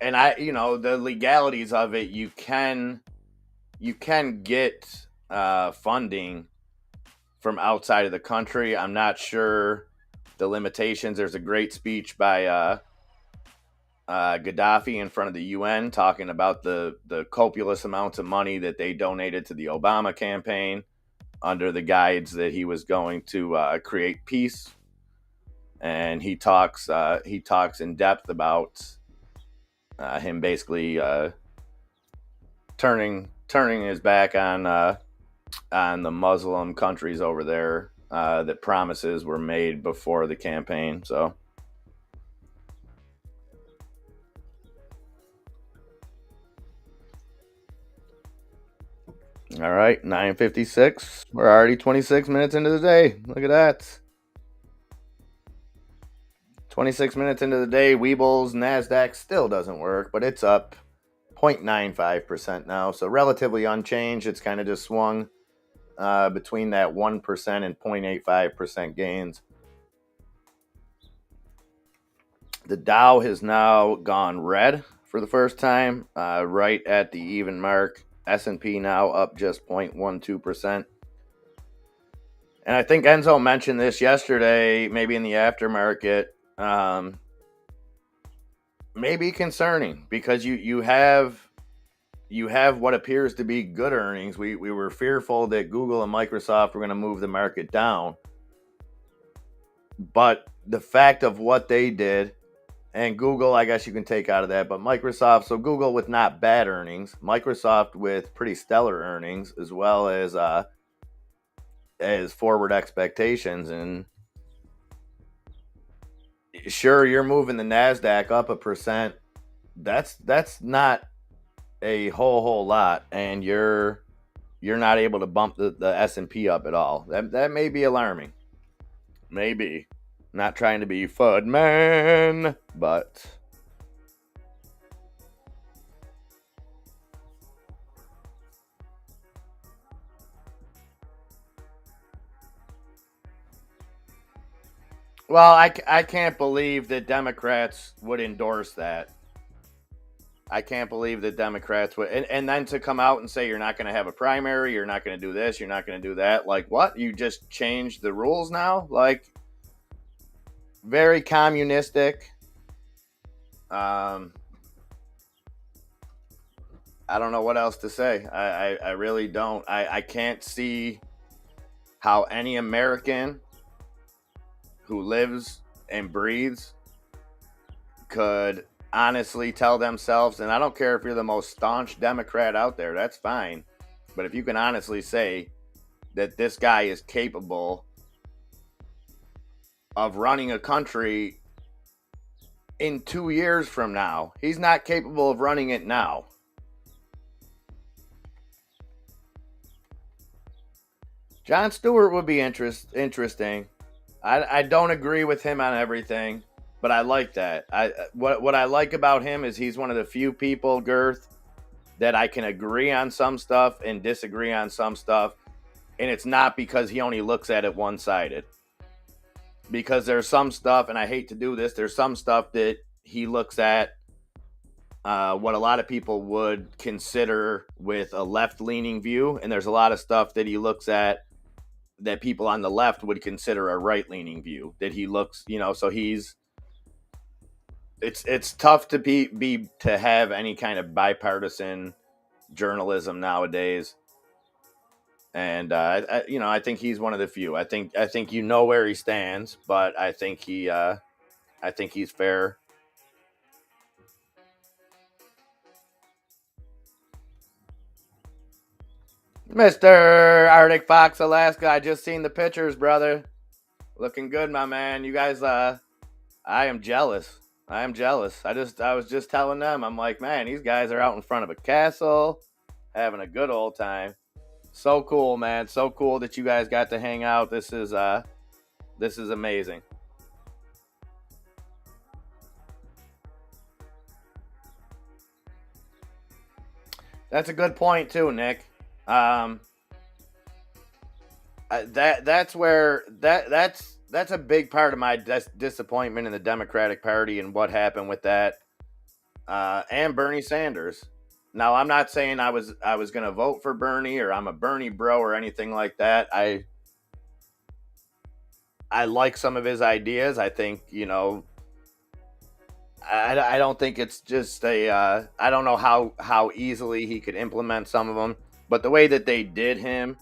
and the legalities of it. You can get funding from outside of the country. I'm not sure the limitations. There's a great speech by Gaddafi in front of the UN talking about the copious amounts of money that they donated to the Obama campaign under the guides that he was going to create peace. And he talks in depth about him basically turning his back on the Muslim countries over there that promises were made before the campaign. So, all right, 9:56. We're already 26 minutes into the day. Look at that. 26 minutes into the day, Weeble's NASDAQ still doesn't work, but it's up 0.95% now. So relatively unchanged. It's kind of just swung between that 1% and 0.85% gains. The Dow has now gone red for the first time, right at the even mark. S&P now up just 0.12%. And I think Enzo mentioned this yesterday, maybe in the aftermarket. Maybe concerning because you have what appears to be good earnings. We were fearful that Google and Microsoft were going to move the market down, but the fact of what they did, and Google, I guess you can take out of that, but Microsoft, so Google with not bad earnings, Microsoft with pretty stellar earnings, as well as forward expectations. And sure, you're moving the Nasdaq up 1%. That's not a whole lot, and you're not able to bump the S&P up at all. That may be alarming. Maybe. Not trying to be FUD man, but well, I can't believe that Democrats would endorse that. I can't believe that Democrats would, and then to come out and say you're not going to have a primary, you're not going to do this, you're not going to do that. Like, what? You just changed the rules now? Like, very communistic. Um, I don't know what else to say. I really don't. I can't see how any American who lives and breathes could honestly tell themselves, and I don't care if you're the most staunch Democrat out there, that's fine. But if you can honestly say that this guy is capable of running a country in 2 years from now, he's not capable of running it now. Jon Stewart would be interesting. I don't agree with him on everything, but I like that. What I like about him is he's one of the few people, Girth, that I can agree on some stuff and disagree on some stuff, and it's not because he only looks at it one sided. Because there's some stuff, and I hate to do this, there's some stuff that he looks at what a lot of people would consider with a left leaning view, and there's a lot of stuff that he looks at that people on the left would consider a right leaning view. That he looks, so it's tough to be to have any kind of bipartisan journalism nowadays. And I think he's one of the few. I think where he stands, but I think he's fair. Mr. Arctic Fox Alaska, I just seen the pictures, brother. Looking good, my man. You guys, I am jealous. I am jealous. I was just telling them, I'm like, man, these guys are out in front of a castle, having a good old time. So cool, man. So cool that you guys got to hang out. This is amazing. That's a good point too, Nick. Um, that's where that's a big part of my disappointment in the Democratic Party and what happened with that, and Bernie Sanders. Now, I'm not saying I was going to vote for Bernie or I'm a Bernie bro or anything like that. I like some of his ideas. I think I don't think it's just a I don't know how easily he could implement some of them, but the way that they did him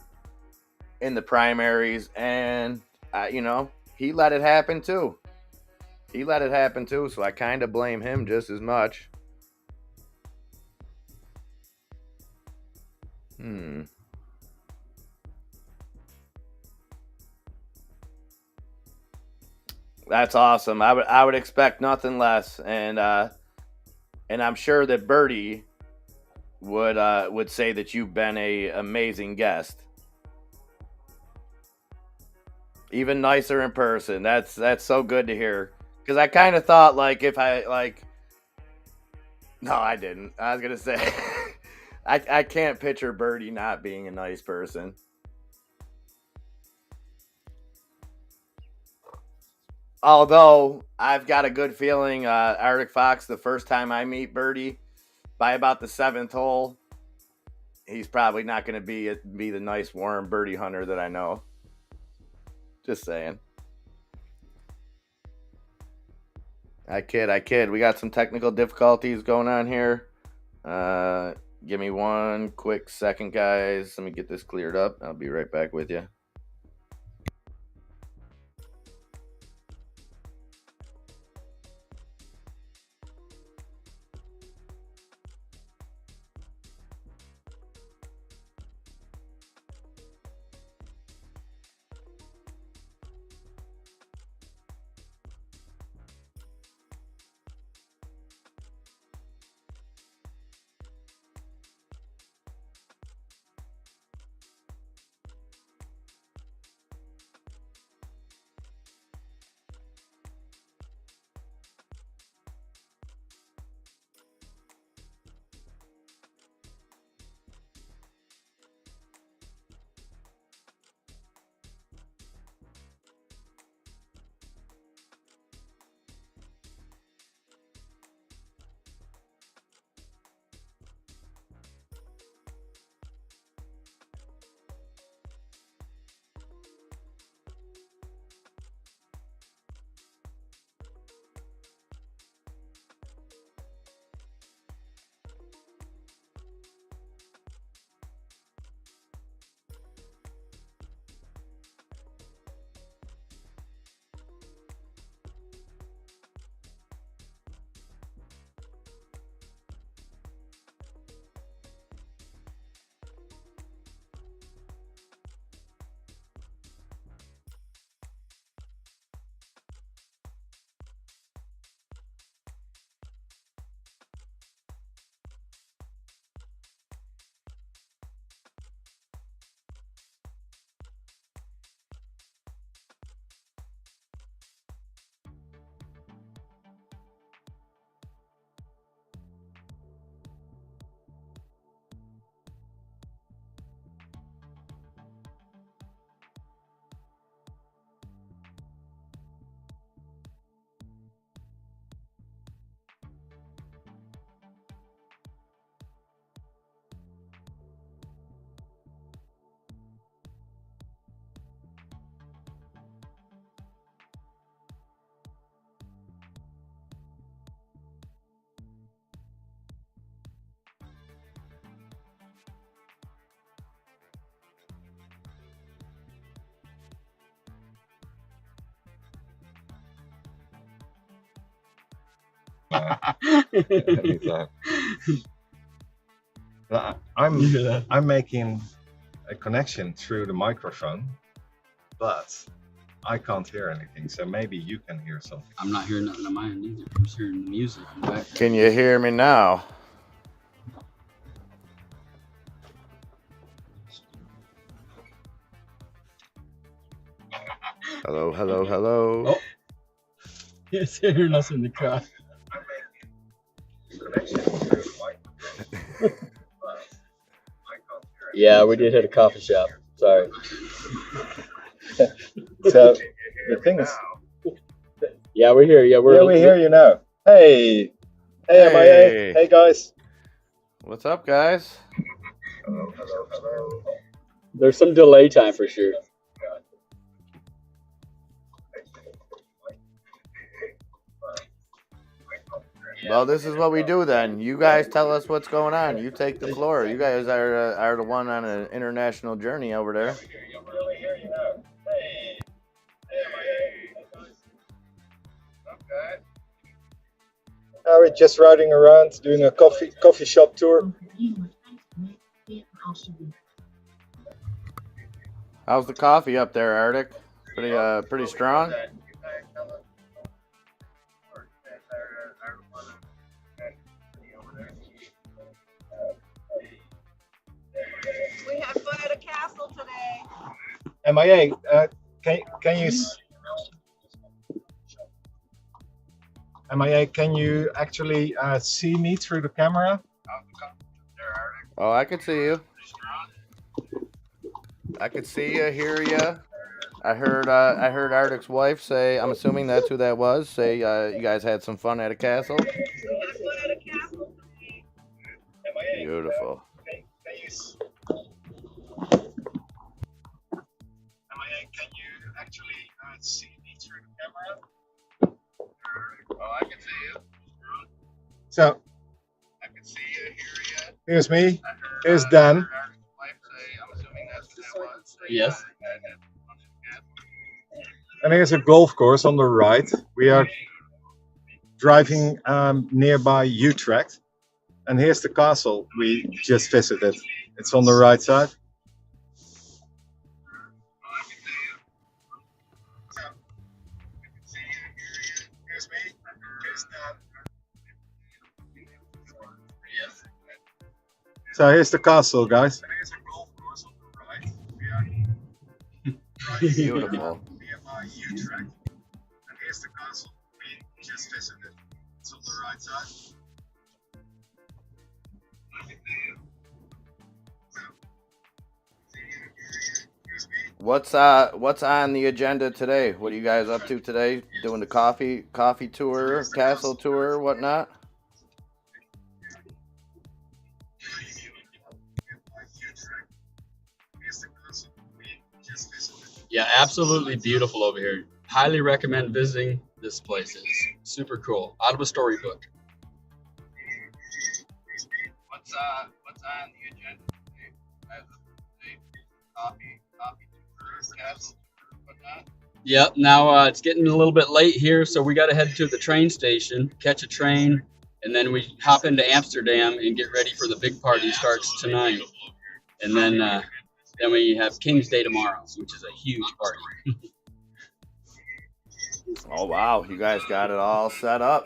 in the primaries, and he let it happen too. He let it happen too, so I kind of blame him just as much. Hmm. That's awesome. I would expect nothing less, and I'm sure that Birdie would say that you've been a amazing guest. Even nicer in person. That's so good to hear. Because I kind of thought like if I like, no, I didn't. I was gonna say, I can't picture Birdie not being a nice person. Although I've got a good feeling, Arctic Fox, the first time I meet Birdie, by about the seventh hole, he's probably not going to be the nice warm birdie hunter that I know. Just saying. I kid, I kid. We got some technical difficulties going on here. Uh, Give me one quick second, guys. Let me get this cleared up. I'll be right back with you. Anytime. I'm making a connection through the microphone, but I can't hear anything. So maybe you can hear something. I'm not hearing nothing on my end either. I'm just hearing the music in the background. Can you hear me now? Hello, hello, hello. Oh. He's hearing us in the car. I'm making a connection through the microphone, but I can't hear anything. Yeah, we did hit a coffee shop. Sorry. So the thing is, yeah, we're here. Yeah, we hear you now. Hey, MIA. Hey guys. What's up, guys? Hello, hello, hello. There's some delay time for sure. Well, this is what we do then. You guys tell us what's going on. You take the floor. You guys are the one on an international journey over there. We're just riding around doing a coffee shop tour. How's the coffee up there, Arctic? Pretty strong. We had fun at a castle today. MIA, can you? MIA, can you actually see me through the camera? Oh, I can see you. I could see you, hear you. I heard Arctic's wife say. I'm assuming that's who that was. Say you guys had some fun at a castle. We had fun at a castle today. Beautiful. Can you actually see me through the camera? Oh, I can see you. So, I can see you, hear you. Here's me. Here's Dan. Yes. And here's a golf course on the right. We are driving nearby Utrecht. And here's the castle we just visited. It's on the right side. So here's the castle, guys. Beautiful. What's on the agenda today? What are you guys up to today? Doing the coffee tour, castle tour, whatnot? Yeah, absolutely beautiful over here. Highly recommend visiting this place. It's super cool. Out of a storybook. What's on the agenda today? Coffee tour, castle tour, whatnot? Yep. Now it's getting a little bit late here, so we got to head to the train station, catch a train, and then we hop into Amsterdam and get ready for the big party. Starts tonight, and then we have King's Day tomorrow, which is a huge party. Oh wow, you guys got it all set up.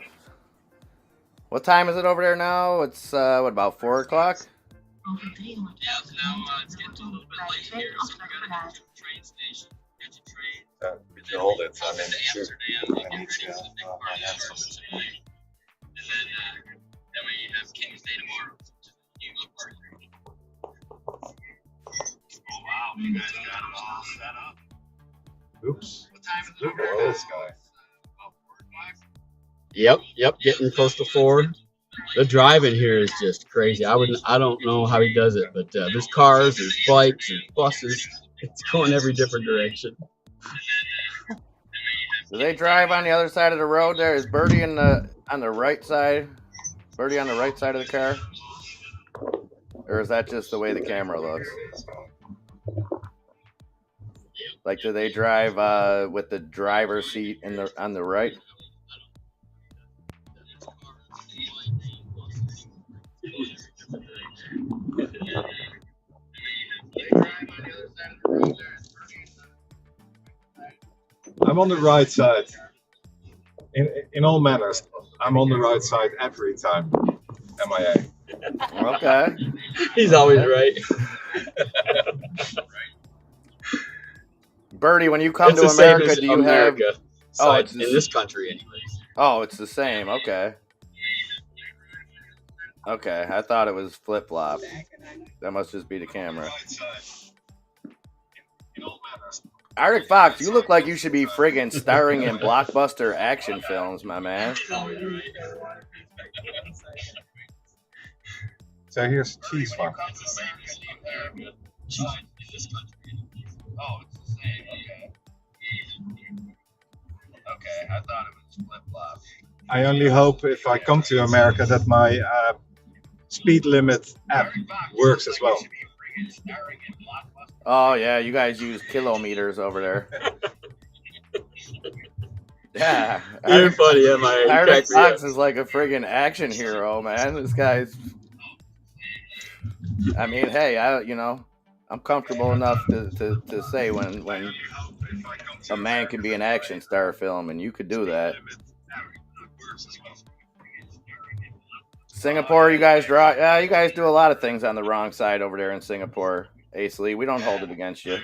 What time is it over there now? It's what, about 4 o'clock? Yeah, now it's getting a little bit late here, so we gotta head to the train station, catch a train. Could you hold it? Hop into Amsterdam and get ready for the big party. Starts tonight, and then we have King's Day tomorrow, which is a huge party. Oh wow, you guys got it all set up. Oops. What time is it Look over at there? this guy. About 4 o'clock? Yep, getting close to 4. The driving here is just crazy. I don't know how he does it, but there's cars, there's bikes, there's buses. It's going every different direction. Do they drive on the other side of the road there? Is Birdie on the right side? Birdie on the right side of the car? Or is that just the way the camera looks? Like, do they drive with the driver's seat on the right? I'm on the right side. In all manners, I'm on the right side every time. MIA. Okay. He's always right. Bertie, when you come It's to the same America, as do you America have? side it's in this country, anyways. Oh, it's the same. Okay. Okay, I thought it was flip flop. That must just be the camera. Arctic Fox, you look like you should be friggin' starring in blockbuster action films, my man. So here's cheese farm. Oh, it's the same. Okay. Okay, I thought it was flip flop. I only hope if I come to America that my speed limit app works as well. Oh yeah, you guys use kilometers over there. Yeah, You're funny, MIA. Arctic Fox is like a friggin' action hero, man. This guy's. I mean, hey, I'm comfortable enough to say when a man can be an action star film, and you could do that. Singapore, you guys draw. Yeah, you guys do a lot of things on the wrong side over there in Singapore. Ace Lee, we don't hold it against you.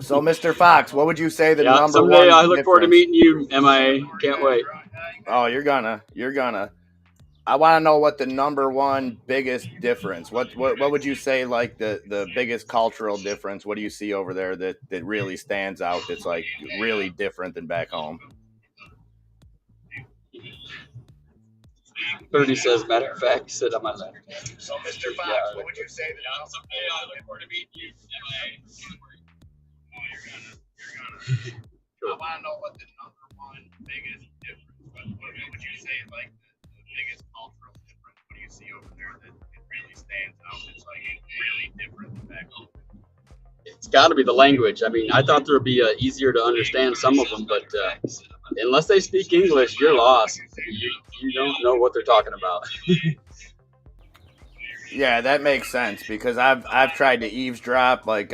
So, Mr. Fox, what would you say the number someday one I look forward to difference- meeting you, MIA. Can't wait. Oh, you're gonna. I want to know what the number one biggest difference. What would you say like the biggest cultural difference? What do you see over there that really stands out? That's like really different than back home. 30 says, matter of fact, sit on my lap. So, Mr. Fox, what would you say the someday I look forward to meeting you, MIA? Oh, you're gonna. I want to know what the number one biggest difference. What would you say like the biggest cultural difference? What do you see over there that it really stands out? It's like really different than back home. It's got to be the language. I mean, I thought there would be easier to understand some of them, but unless they speak English, you're lost. You don't know what they're talking about. Yeah, that makes sense because I've tried to eavesdrop. Like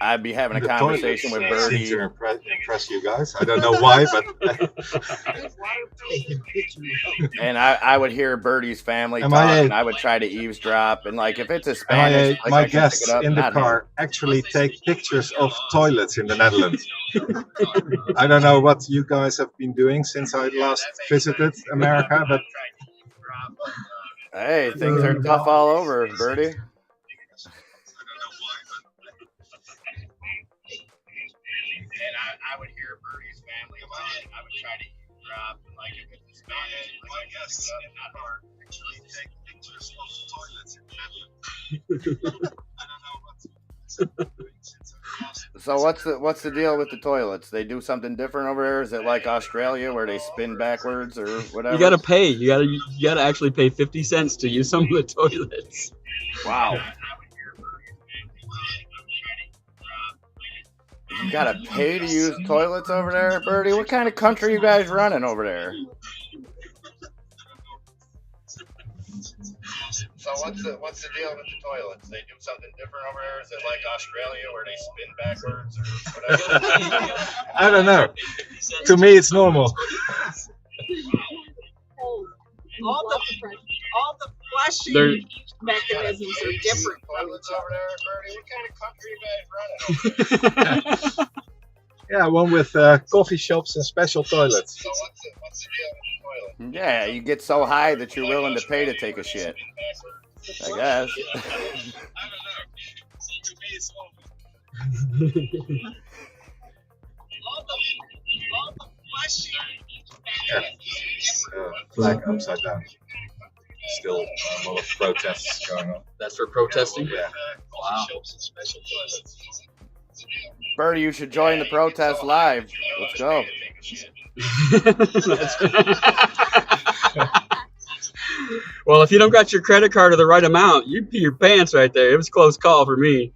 I'd be having a The conversation with toilets Bertie. seem to impress you guys. I don't know why, but And I would hear Bertie's family talk, MIA. and I would try to eavesdrop. And like if it's a Spanish, like, I my can pick guests it up, in the not him. car actually take pictures of toilets in the Netherlands. I don't know what you guys have been doing since I last visited America, but Hey, things are tough all over, Bertie. And I would hear Bertie's family talk. I would try to eavesdrop, and like if it's a Spanish, like I guess not hard. Actually, take pictures of toilets in Netherlands. I don't know what's doing since I last. So what's the deal with the toilets? They do something different over there? Is it like Australia where they spin backwards or whatever? You got to pay. You got to actually pay 50 cents to use some of the toilets. Wow. You gotta pay to use toilets over there, Bertie? What kind of country are you guys running over there? So what's the deal with the toilets? They do something different over there? Is it like Australia where they spin backwards or whatever? I don't know. To me, it's normal. All the flushing They're- mechanisms are different from each Toilets over there, Bertie? What kind of country are you guys running? Yeah, one with coffee shops and special toilets. So what's the deal with the toilet? Yeah, you get so high that you're willing to pay to take a shit. I guess. Yeah. Flag upside down. Still a lot of protests going on. That's for protesting? Yeah. Wow. Bertie, you should join the protest live. Let's go. Well, if you don't got your credit card of the right amount, you pee your pants right there. It was a close call for me.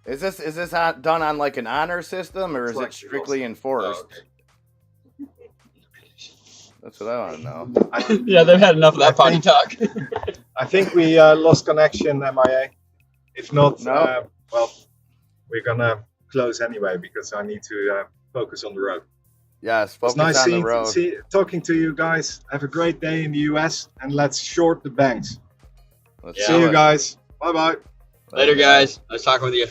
Is this done on like an honor system, or is it strictly enforced? Oh, okay. That's what I want to know. Yeah, they've had enough of that potty talk. I think we lost connection, MIA. If not, No. well, we're gonna close anyway because I need to focus on the road. Yes, It was focus nice on the road. talking to you guys. Have a great day in the US, and let's short the banks. Let's See do you it. guys. Bye bye. Later, guys. Nice talking with you.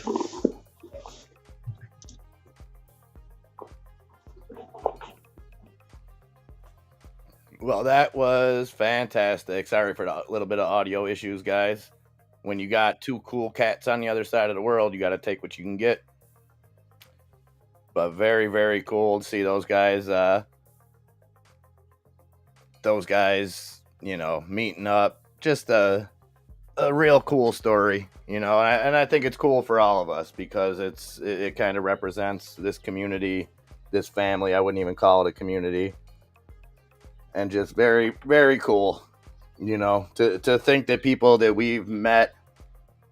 Well, that was fantastic. Sorry for the little bit of audio issues, guys. When you got two cool cats on the other side of the world, you got to take what you can get. But very, very cool to see those guys. Meeting up. Just a real cool story, and I think it's cool for all of us because it kind of represents this community, this family. I wouldn't even call it a community. And just very, very cool, to think that people that we've met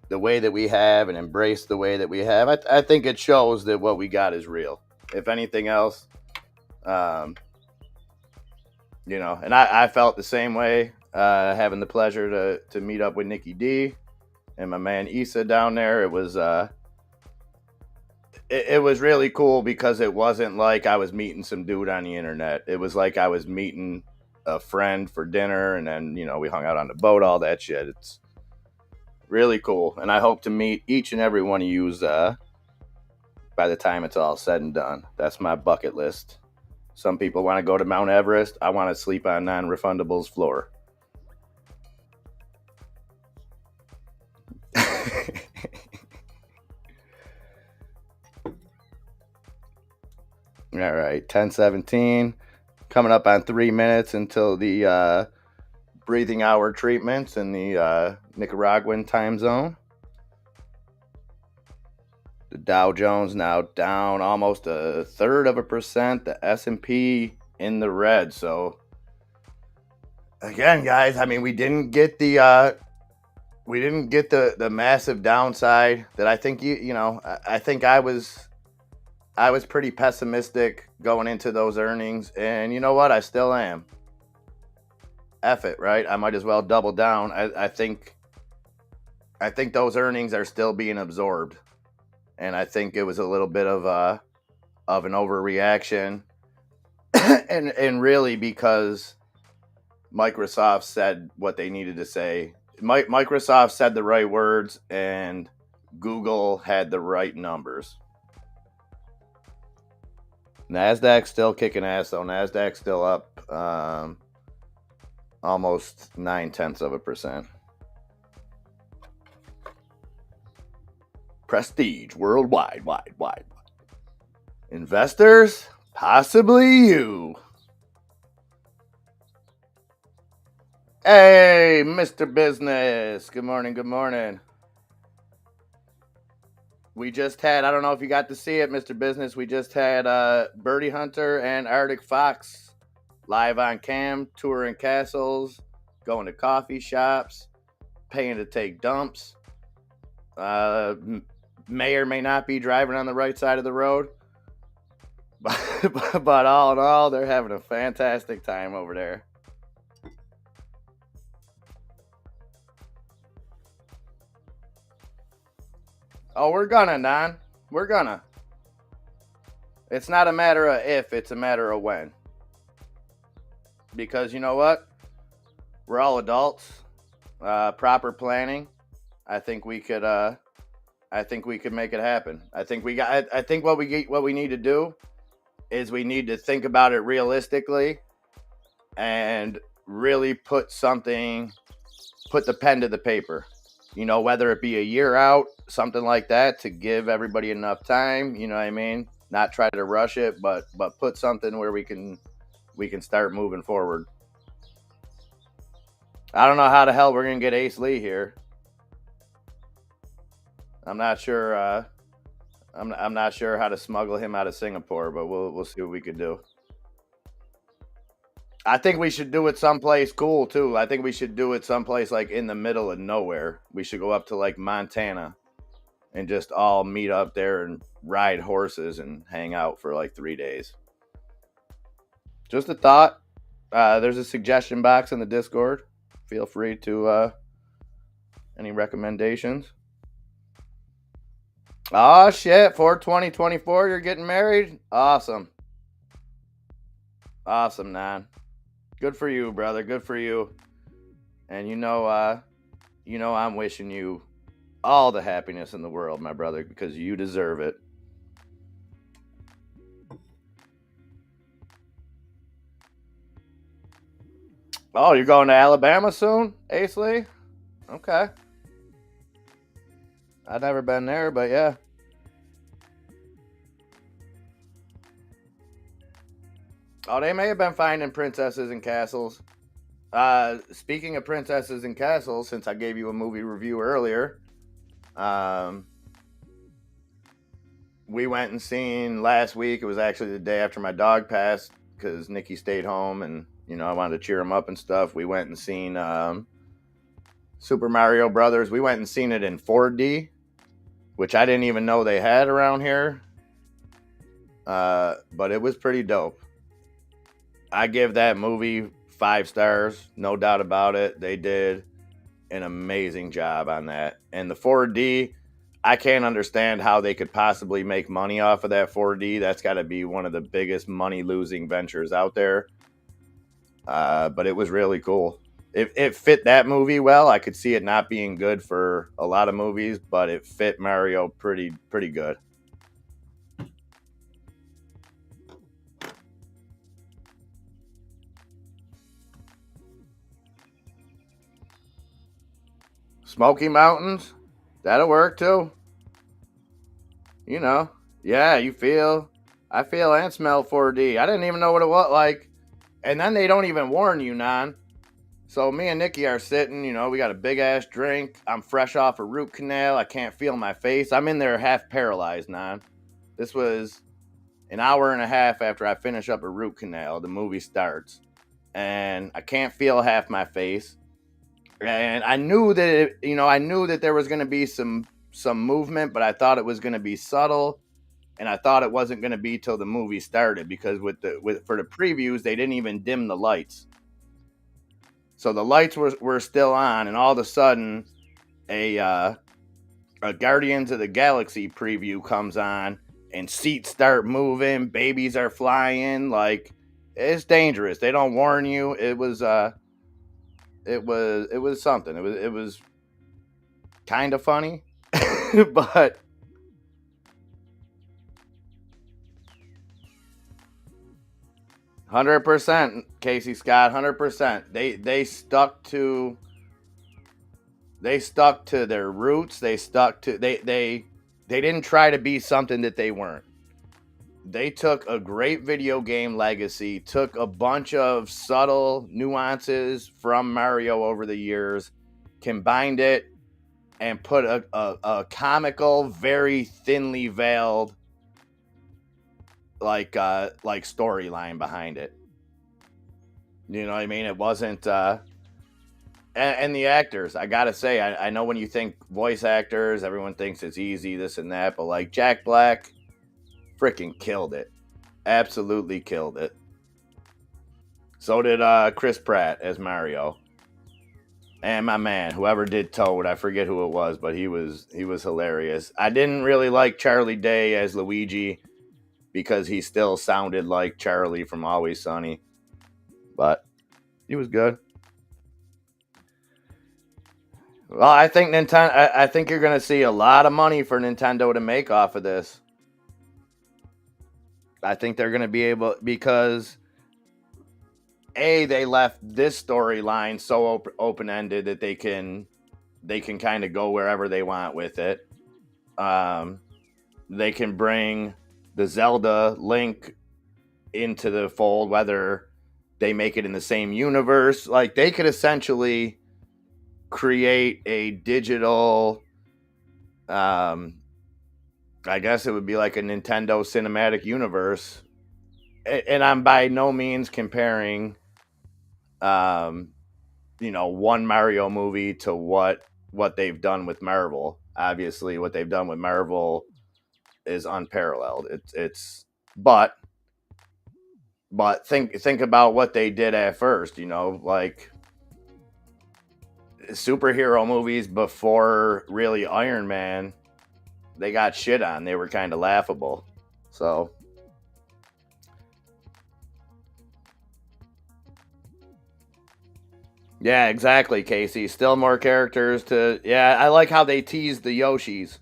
the way that we have and embraced the way that we have. I think it shows that what we got is real. If anything else, and I felt the same way, having the pleasure to meet up with Nikki D and my man Issa down there. It was it was really cool because it wasn't like I was meeting some dude on the internet. It was like I was meeting a friend for dinner, and then we hung out on the boat, all that shit. It's really cool, and I hope to meet each and every one of you by the time it's all said and done. That's my bucket list. Some people want to go to Mount Everest. I want to sleep on non-refundable's floor. All right, 10:17. Coming up on 3 minutes until the breathing hour treatments in the Nicaraguan time zone. The Dow Jones now down almost 1/3%. The S&P in the red. So again, guys, I mean, we didn't get the massive downside that I think I think I was pretty pessimistic going into those earnings, and you know what? I still am. F it, right? I might as well double down. I think those earnings are still being absorbed, and I think it was a little bit of an overreaction, and really because Microsoft said what they needed to say. Microsoft said the right words, and Google had the right numbers. NASDAQ still kicking ass, though. NASDAQ still up almost 0.9%. Prestige worldwide, wide. Investors, possibly you. Hey, Mr. Business. Good morning. We just had, I don't know if you got to see it, Mr. Business. We just had Birdie Hunter and Arctic Fox live on cam, touring castles, going to coffee shops, paying to take dumps. May or may not be driving on the right side of the road. But all in all, they're having a fantastic time over there. Oh, we're gonna, Don. We're gonna. It's not a matter of if, it's a matter of when. Because you know what? We're all adults. Proper planning. I think we could make it happen. I think what we need to do is we need to think about it realistically and really put the pen to the paper. Whether it be a year out, something like that, to give everybody enough time, you know what I mean? Not try to rush it, but put something where we can start moving forward. I don't know how the hell we're going to get Ace Lee here. I'm not sure I'm not sure how to smuggle him out of Singapore, but we'll see what we can do. I think we should do it someplace cool too. I think we should do it someplace like in the middle of nowhere. We should go up to like Montana and just all meet up there and ride horses and hang out for like 3 days. Just a thought. There's a suggestion box in the Discord. Feel free to any recommendations. Oh shit, for 2024 you're getting married? Awesome. Awesome, Nan. Good for you, brother. Good for you. And you know I'm wishing you all the happiness in the world, my brother, because you deserve it. Oh, you're going to Alabama soon, Aisley? Okay. I've never been there, but yeah. Oh, they may have been finding princesses and castles. Speaking of princesses and castles, since I gave you a movie review earlier, we went and seen last week. It was actually the day after my dog passed because Nikki stayed home, and I wanted to cheer him up and stuff. We went and seen Super Mario Brothers. We went and seen it in 4D, which I didn't even know they had around here. But it was pretty dope. I give that movie 5 stars, no doubt about it. They did an amazing job on that. And the 4D, I can't understand how they could possibly make money off of that 4D. That's got to be one of the biggest money-losing ventures out there. But it was really cool. It fit that movie well. I could see it not being good for a lot of movies, but it fit Mario pretty good. Smoky Mountains, that'll work too. Yeah, I feel and smell 4D. I didn't even know what it was like. And then they don't even warn you, Nan. So me and Nikki are sitting, we got a big ass drink. I'm fresh off a root canal. I can't feel my face. I'm in there half paralyzed, Nan. This was an hour and a half after I finish up a root canal. The movie starts. And I can't feel half my face. And I knew that there was going to be some movement, but I thought it was going to be subtle, and I thought it wasn't going to be till the movie started because for the previews they didn't even dim the lights, so the lights were still on, and all of a sudden a Guardians of the Galaxy preview comes on, and seats start moving, babies are flying, like it's dangerous. They don't warn you. It was something. It was kind of funny, but 100%, Casey Scott, 100%. They stuck to their roots. They didn't try to be something that they weren't. They took a great video game legacy, took a bunch of subtle nuances from Mario over the years, combined it, and put a comical, very thinly veiled like storyline behind it. You know what I mean? It wasn't and the actors, I gotta say, I know when you think voice actors, everyone thinks it's easy, this and that, but like Jack Black freaking killed it. Absolutely killed it. So did Chris Pratt as Mario. And my man, whoever did Toad, I forget who it was, but he was hilarious. I didn't really like Charlie Day as Luigi because he still sounded like Charlie from Always Sunny. But he was good. Well, I think I think you're going to see a lot of money for Nintendo to make off of this. I think they're going to be able, because they left this storyline so open-ended that they can kind of go wherever they want with it. They can bring the Zelda Link into the fold, whether they make it in the same universe. Like, they could essentially create a digital, I guess it would be like a Nintendo cinematic universe. And I'm by no means comparing, one Mario movie to what they've done with Marvel. Obviously, what they've done with Marvel is unparalleled. But think about what they did at first. Like superhero movies before really Iron Man, they got shit on. They were kind of laughable. So yeah, exactly, Casey. Still more characters to. Yeah, I like how they teased the Yoshis.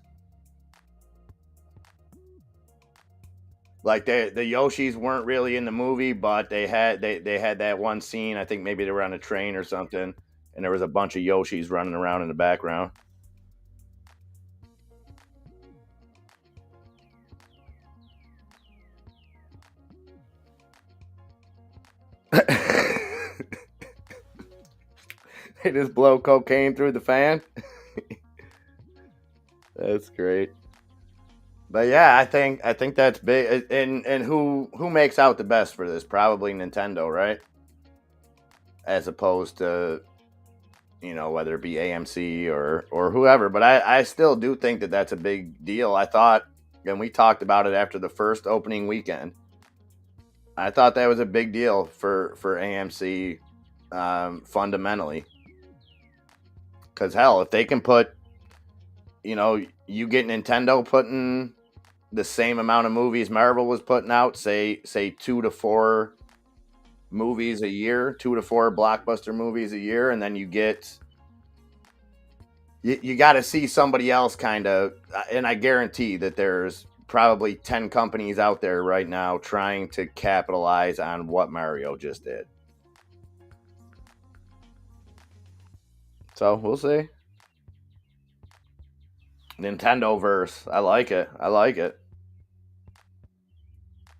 Like the Yoshis weren't really in the movie, but they had that one scene. I think maybe they were on a train or something, and there was a bunch of Yoshis running around in the background. They just blow cocaine through the fan. That's great. But yeah, I think that's big. And who makes out the best for this? Probably Nintendo, right? As opposed to whether it be AMC or whoever. But I still do think that that's a big deal. I thought, and we talked about it after the first opening weekend. I thought that was a big deal for AMC, fundamentally. Because hell, if they can put, you get Nintendo putting the same amount of movies Marvel was putting out, say 2 to 4 movies a year, 2 to 4 blockbuster movies a year, and then you got to see somebody else kind of, and I guarantee that there's probably 10 companies out there right now trying to capitalize on what Mario just did. So we'll see. Nintendo verse. I like it.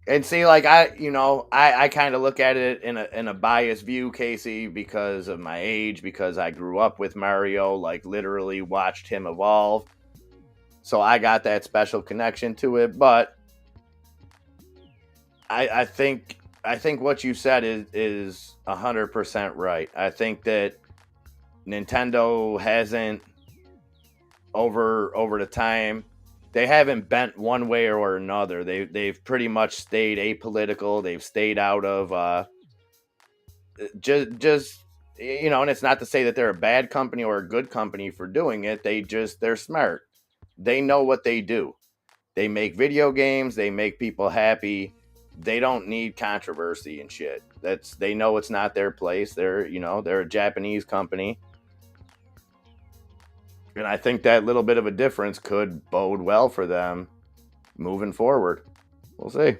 And see, like I kind of look at it in a biased view, Casey, because of my age, because I grew up with Mario, like literally watched him evolve. So I got that special connection to it. But I think what you said is 100% right. I think that Nintendo hasn't over the time, they haven't bent one way or another. They've pretty much stayed apolitical. They've stayed out of just and it's not to say that they're a bad company or a good company for doing it. They're smart. They know what they do. They make video games. They make people happy. They don't need controversy and shit. They know it's not their place. They're a Japanese company. And I think that little bit of a difference could bode well for them moving forward. We'll see.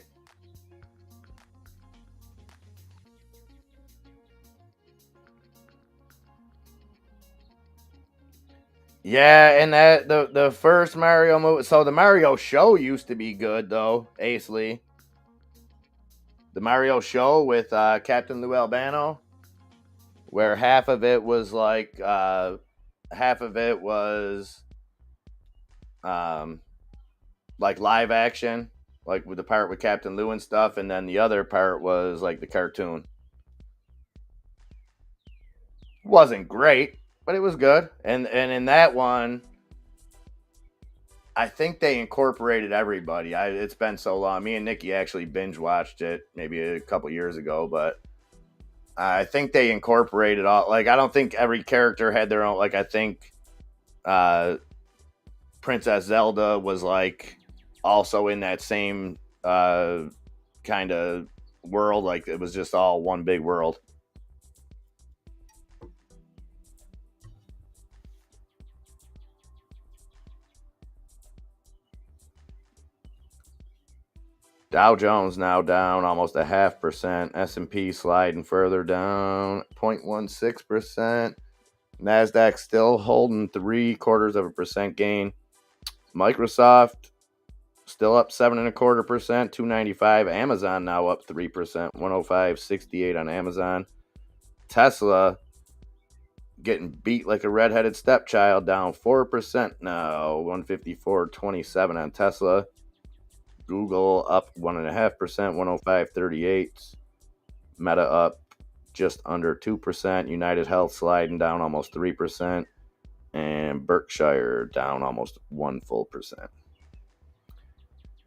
Yeah, and that the first Mario movie. So the Mario show used to be good though, Ace Lee. The Mario show with Captain Lou Albano, where half of it was like live action, like with the part with Captain Lou and stuff, and then the other part was like the cartoon. Wasn't great, but it was good. And in that one, I think they incorporated everybody. It's been so long. Me and Nikki actually binge watched it maybe a couple years ago, but I think they incorporated all. Like I don't think every character had their own. Like I think Princess Zelda was like also in that same kind of world. Like it was just all one big world. Dow Jones now down almost 0.5%. S&P sliding further down 0.16%. NASDAQ still holding 0.75% gain. Microsoft still up 7.25%, 295. Amazon now up 3%, 105.68 on Amazon. Tesla getting beat like a redheaded stepchild, down 4% now, 154.27 on Tesla. Google up 1.5%, 105.38. Meta up just under 2%. United Health sliding down almost 3%. and Berkshire down almost 1%.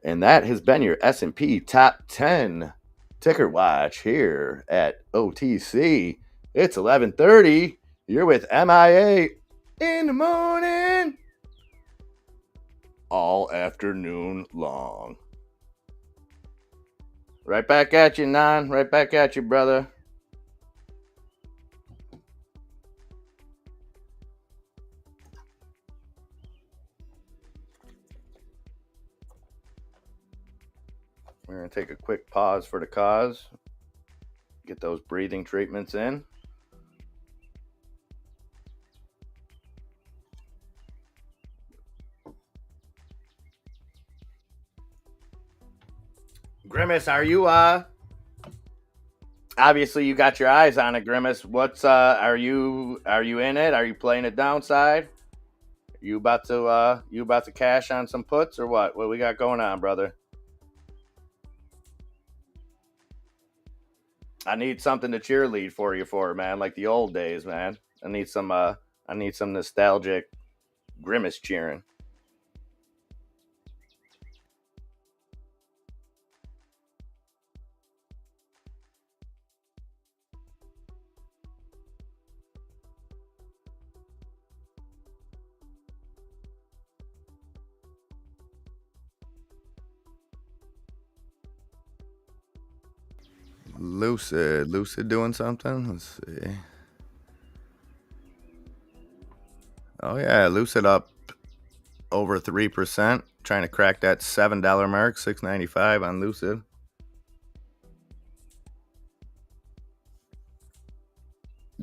And that has been your S&P Top 10 ticker watch here at OTC. It's 11:30. You're with MIA in the morning, all afternoon long. Right back at you, Nan. Right back at you, brother. We're going to take a quick pause for the cause. Get those breathing treatments in. Grimace, are you obviously you got your eyes on it, Grimace. What's are you in it? Are you playing it downside? You about to cash on some puts or what? What we got going on, brother? I need something to cheerlead for you for, man, like the old days, man. I need some nostalgic Grimace cheering. Lucid doing something. Let's see. Oh yeah, Lucid up over 3%, trying to crack that $7 mark, $6.95 on Lucid.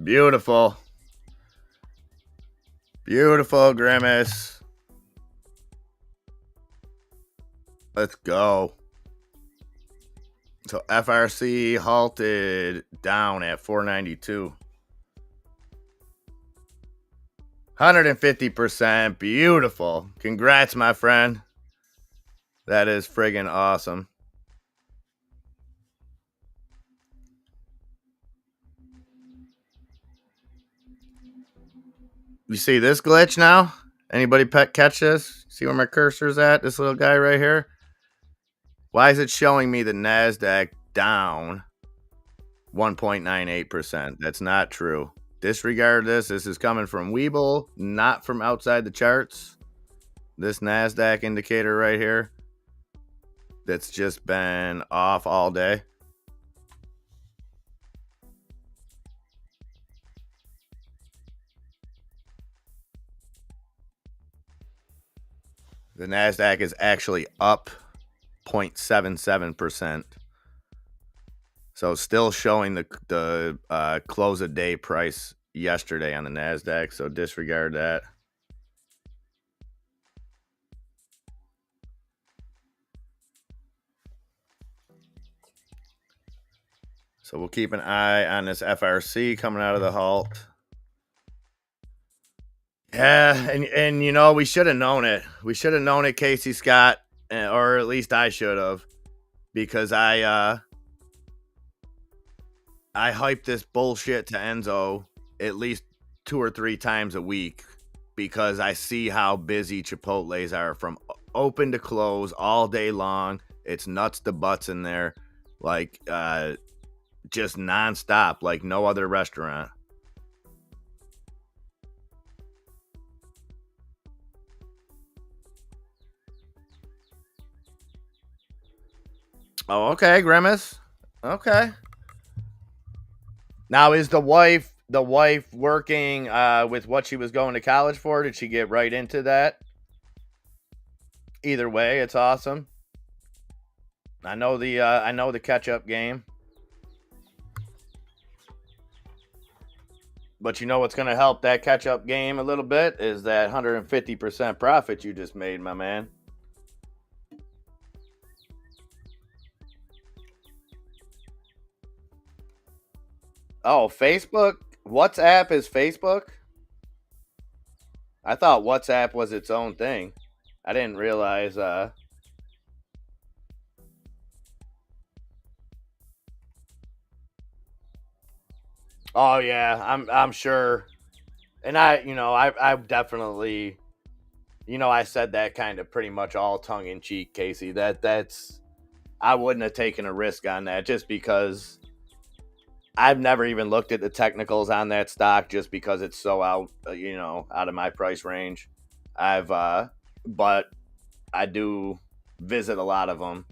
Beautiful, beautiful, Grimace. Let's go. So FRC halted down at 492. 150%. Beautiful. Congrats, my friend. That is friggin' awesome. You see this glitch now? Anybody catch this? See where my cursor's at? This little guy right here? Why is it showing me the NASDAQ down 1.98%? That's not true. Disregard this. This is coming from Webull, not from outside the charts. This NASDAQ indicator right here that's just been off all day. The NASDAQ is actually up 0.77%. So still showing the close of day price yesterday on the NASDAQ. So disregard that. So we'll keep an eye on this FRC coming out of the halt. Yeah, and you know, we should have known it. We should have known it, Casey Scott, or at least I should have, because I hype this bullshit to Enzo at least 2 or 3 times a week because I see how busy Chipotle's are from open to close all day long. It's nuts to butts in there, like just nonstop, like no other restaurant. Oh, okay, Grimace. Okay. Now, is the wife working with what she was going to college for? Did she get right into that? Either way, it's awesome. I know the catch-up game. But you know what's going to help that catch-up game a little bit is that 150% profit you just made, my man. Oh, Facebook? WhatsApp is Facebook? I thought WhatsApp was its own thing. I didn't realize Oh yeah, I'm sure. And I've definitely, I said that kind of pretty much all tongue in cheek, Casey. That's I wouldn't have taken a risk on that just because I've never even looked at the technicals on that stock just because it's so out, out of my price range. But I do visit a lot of them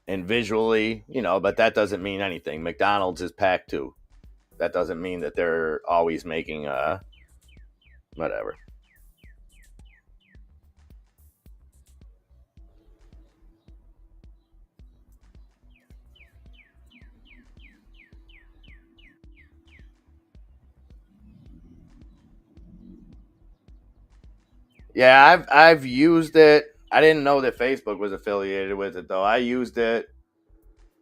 and visually, but that doesn't mean anything. McDonald's is packed too. That doesn't mean that they're always making whatever. Yeah, I've used it. I didn't know that Facebook was affiliated with it though. I used it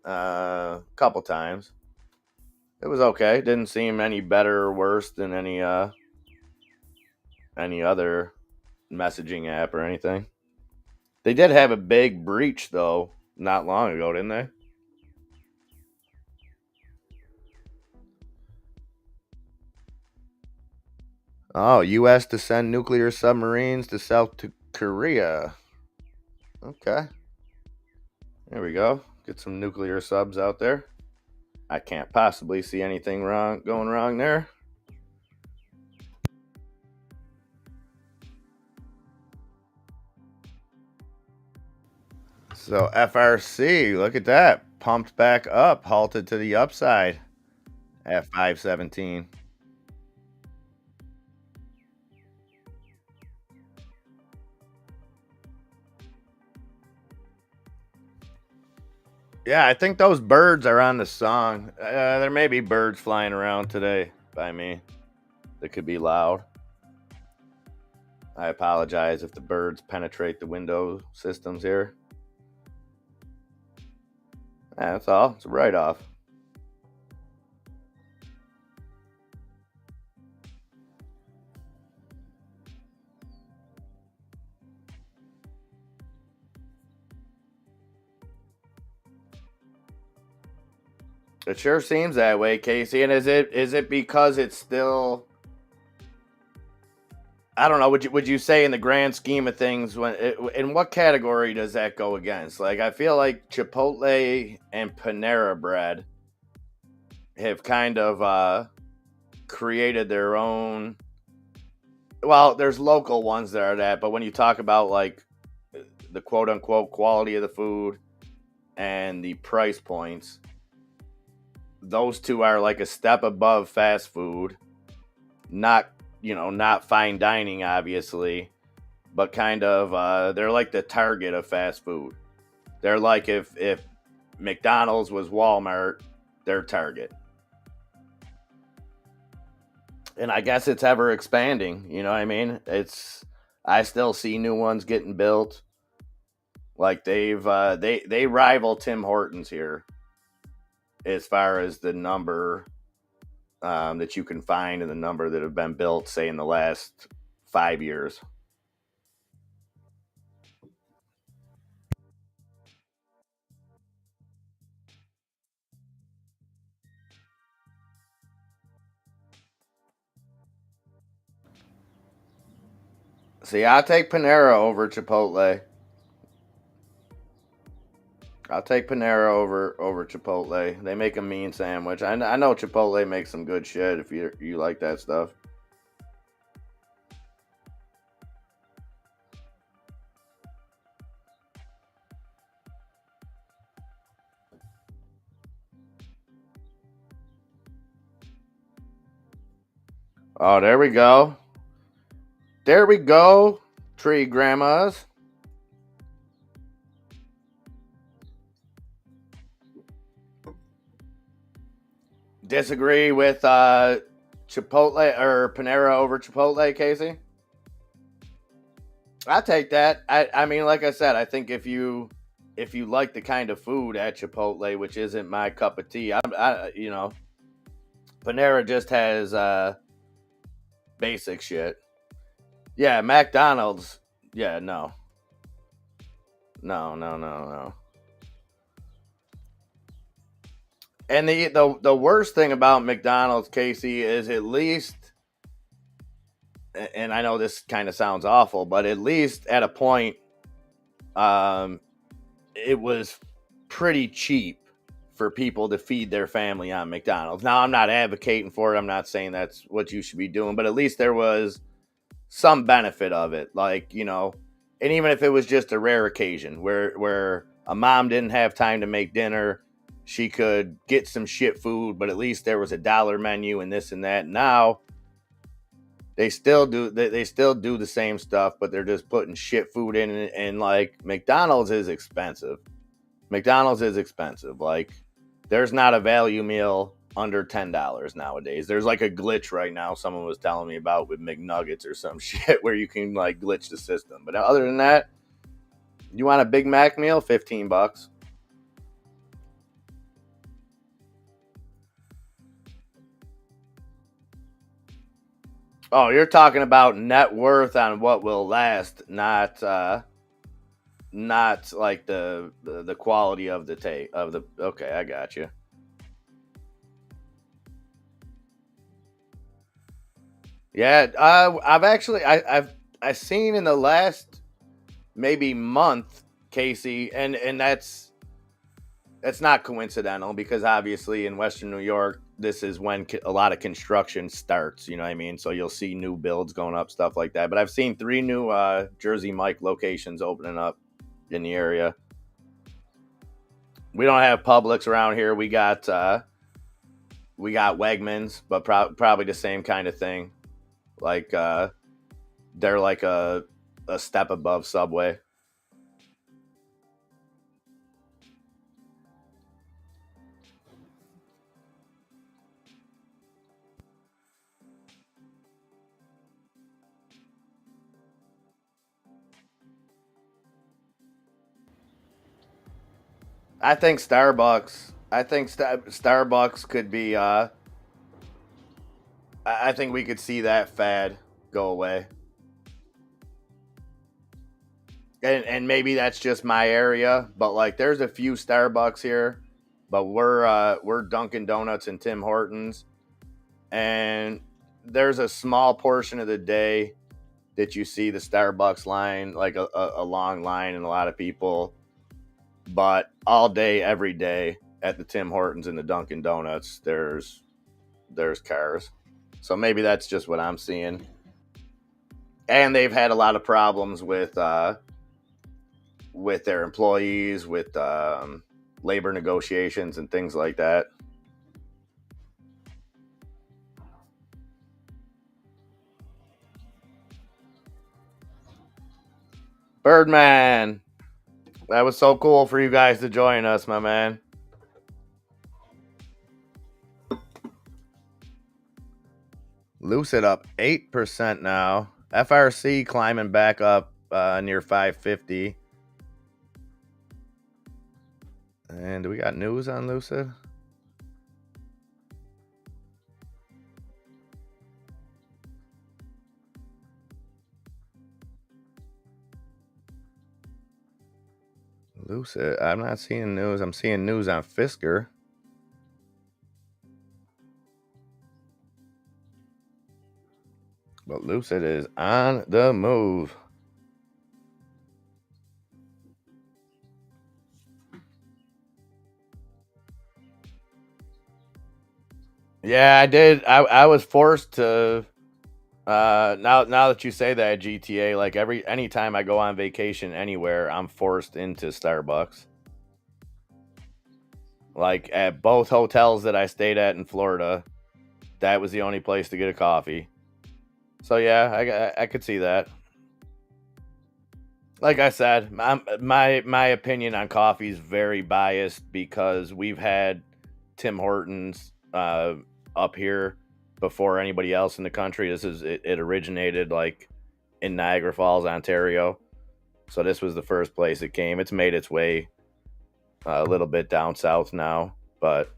a couple times. It was okay. It didn't seem any better or worse than any other messaging app or anything. They did have a big breach though, not long ago, didn't they? Oh, U.S. to send nuclear submarines to South Korea. Okay. There we go. Get some nuclear subs out there. I can't possibly see anything going wrong there. So FRC, look at that. Pumped back up, halted to the upside at 517. Yeah, I think those birds are on the song. There may be birds flying around today by me that could be loud. I apologize if the birds penetrate the window systems here. That's all. It's a write-off. It sure seems that way, Casey. And is it because it's still? I don't know. Would you say in the grand scheme of things, in what category does that go against? Like, I feel like Chipotle and Panera Bread have kind of created their own. Well, there's local ones that are that, but when you talk about like the quote unquote quality of the food and the price points, those two are like a step above fast food. Not fine dining, obviously, but kind of they're like the Target of fast food. They're like if McDonald's was Walmart, they're Target. And I guess it's ever expanding, you know what I mean? I still see new ones getting built. Like they rival Tim Hortons here as far as the number that you can find and the number that have been built, say, in the last 5 years. See, I'll take Panera over Chipotle. I'll take Panera over Chipotle. They make a mean sandwich. I know Chipotle makes some good shit if you like that stuff. Oh, there we go. There we go, tree grandmas. Disagree with Chipotle or Panera over Chipotle, Casey? I take that. I mean, like I said, I think if you like the kind of food at Chipotle, which isn't my cup of tea, Panera just has basic shit. Yeah, McDonald's. Yeah, no. No. And the worst thing about McDonald's, Casey, is at least and I know this kind of sounds awful, but at least at a point, it was pretty cheap for people to feed their family on McDonald's. Now, I'm not advocating for it. I'm not saying that's what you should be doing, but at least there was some benefit of it. Like, you know, and even if it was just a rare occasion where a mom didn't have time to make dinner, she could get some shit food, but at least there was a dollar menu and this and that. Now they still do the same stuff, but they're just putting shit food in, and like McDonald's is expensive. Like, there's not a value meal under $10 nowadays. There's like a glitch right now someone was telling me about with McNuggets or some shit where you can like glitch the system. But other than that, you want a Big Mac meal, $15. Oh, you're talking about net worth on what will last, not like the quality of the take of the. Okay, I got you. Yeah, I've seen in the last maybe month, Casey, and that's not coincidental because obviously in Western New York, this is when a lot of construction starts. You know what I mean? So you'll see new builds going up, stuff like that. But I've seen 3 new Jersey Mike locations opening up in the area. We don't have Publix around here. We got Wegmans, but probably the same kind of thing. Like they're like a step above Subway. I think Starbucks. I think Starbucks could be. I think we could see that fad go away. And maybe that's just my area, but like there's a few Starbucks here, but we're Dunkin' Donuts and Tim Hortons, and there's a small portion of the day that you see the Starbucks line, like a long line and a lot of people, but all day, every day at the Tim Hortons and the Dunkin' Donuts, there's cars. So maybe that's just what I'm seeing. And they've had a lot of problems with their employees, with labor negotiations and things like that. Birdman, that was so cool for you guys to join us, my man. Lucid up 8% now. FRC climbing back up near 550. And do we got news on Lucid? Lucid, I'm not seeing news. I'm seeing news on Fisker. But Lucid is on the move. Yeah, I did. I was forced to. Now that you say that, GTA, like anytime I go on vacation anywhere, I'm forced into Starbucks. Like at both hotels that I stayed at in Florida, that was the only place to get a coffee. So yeah, I could see that. Like I said, my opinion on coffee is very biased because we've had Tim Hortons up here before anybody else in the country. It originated like in Niagara Falls, Ontario. So this was the first place it came. It's made its way a little bit down south now, but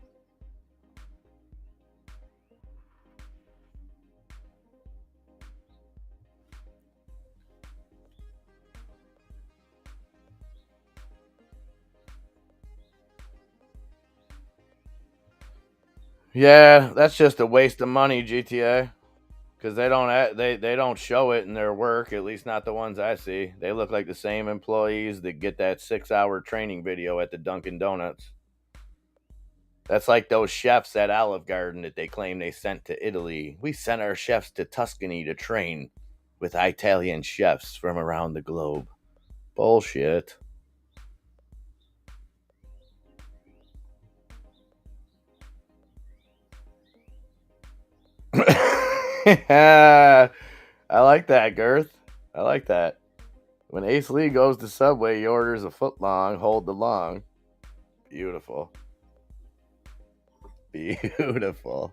yeah, that's just a waste of money, GTA. because they don't show it in their work. At least not the ones I see. They look like the same employees that get that 6-hour training video at the Dunkin' Donuts. That's like those chefs at Olive Garden that they claim they sent to Italy. We sent our chefs to Tuscany to train with Italian chefs from around the globe. Bullshit. I like that, Girth. I like that. When Ace Lee goes to Subway, he orders a foot long, hold the long. Beautiful. Beautiful.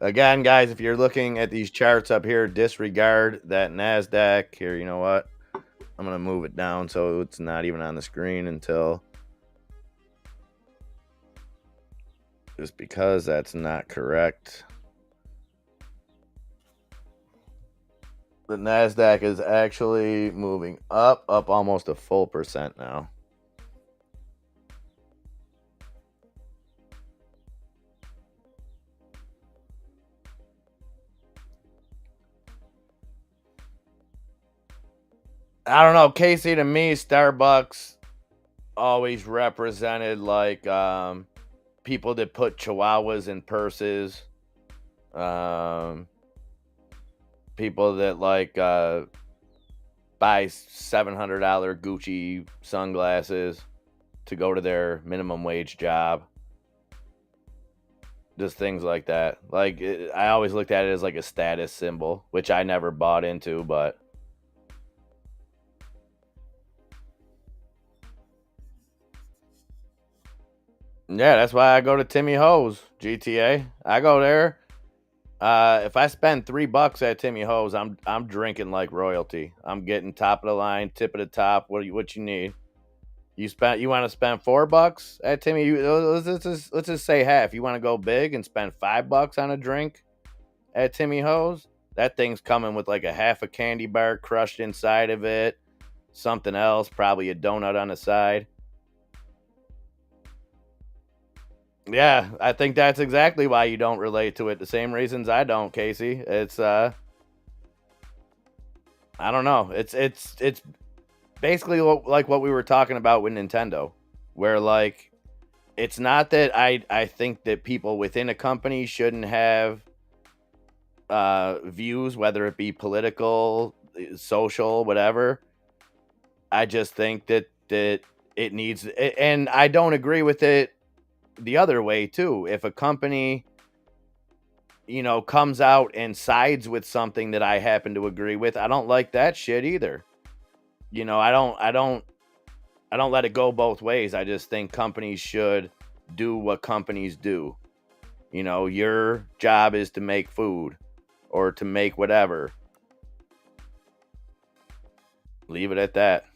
Again, guys, if you're looking at these charts up here, disregard that NASDAQ. Here, you know what? I'm going to move it down so it's not even on the screen until... Just because that's not correct. The NASDAQ is actually moving up almost a full percent now. I don't know, Casey, to me, Starbucks always represented like people that put chihuahuas in purses. People that like buy $700 Gucci sunglasses to go to their minimum wage job. Just things like that. Like I always looked at it as like a status symbol, which I never bought into, but yeah, that's why I go to Timmy Ho's GTA. I go there. If I spend $3 at Timmy Ho's, I'm drinking like royalty. I'm getting top of the line, tip of the top. What you need? You want to spend $4 at Timmy? Let's just say half. You want to go big and spend $5 on a drink at Timmy Ho's? That thing's coming with like a half a candy bar crushed inside of it, something else, probably a donut on the side. Yeah, I think that's exactly why you don't relate to it. The same reasons I don't, Casey. It's I don't know. It's basically like what we were talking about with Nintendo, where like it's not that I think that people within a company shouldn't have views, whether it be political, social, whatever. I just think that it needs, and I don't agree with it the other way too. If a company, comes out and sides with something that I happen to agree with, I don't like that shit either. I don't let it go both ways. I just think companies should do what companies do. Your job is to make food or to make whatever. Leave it at that.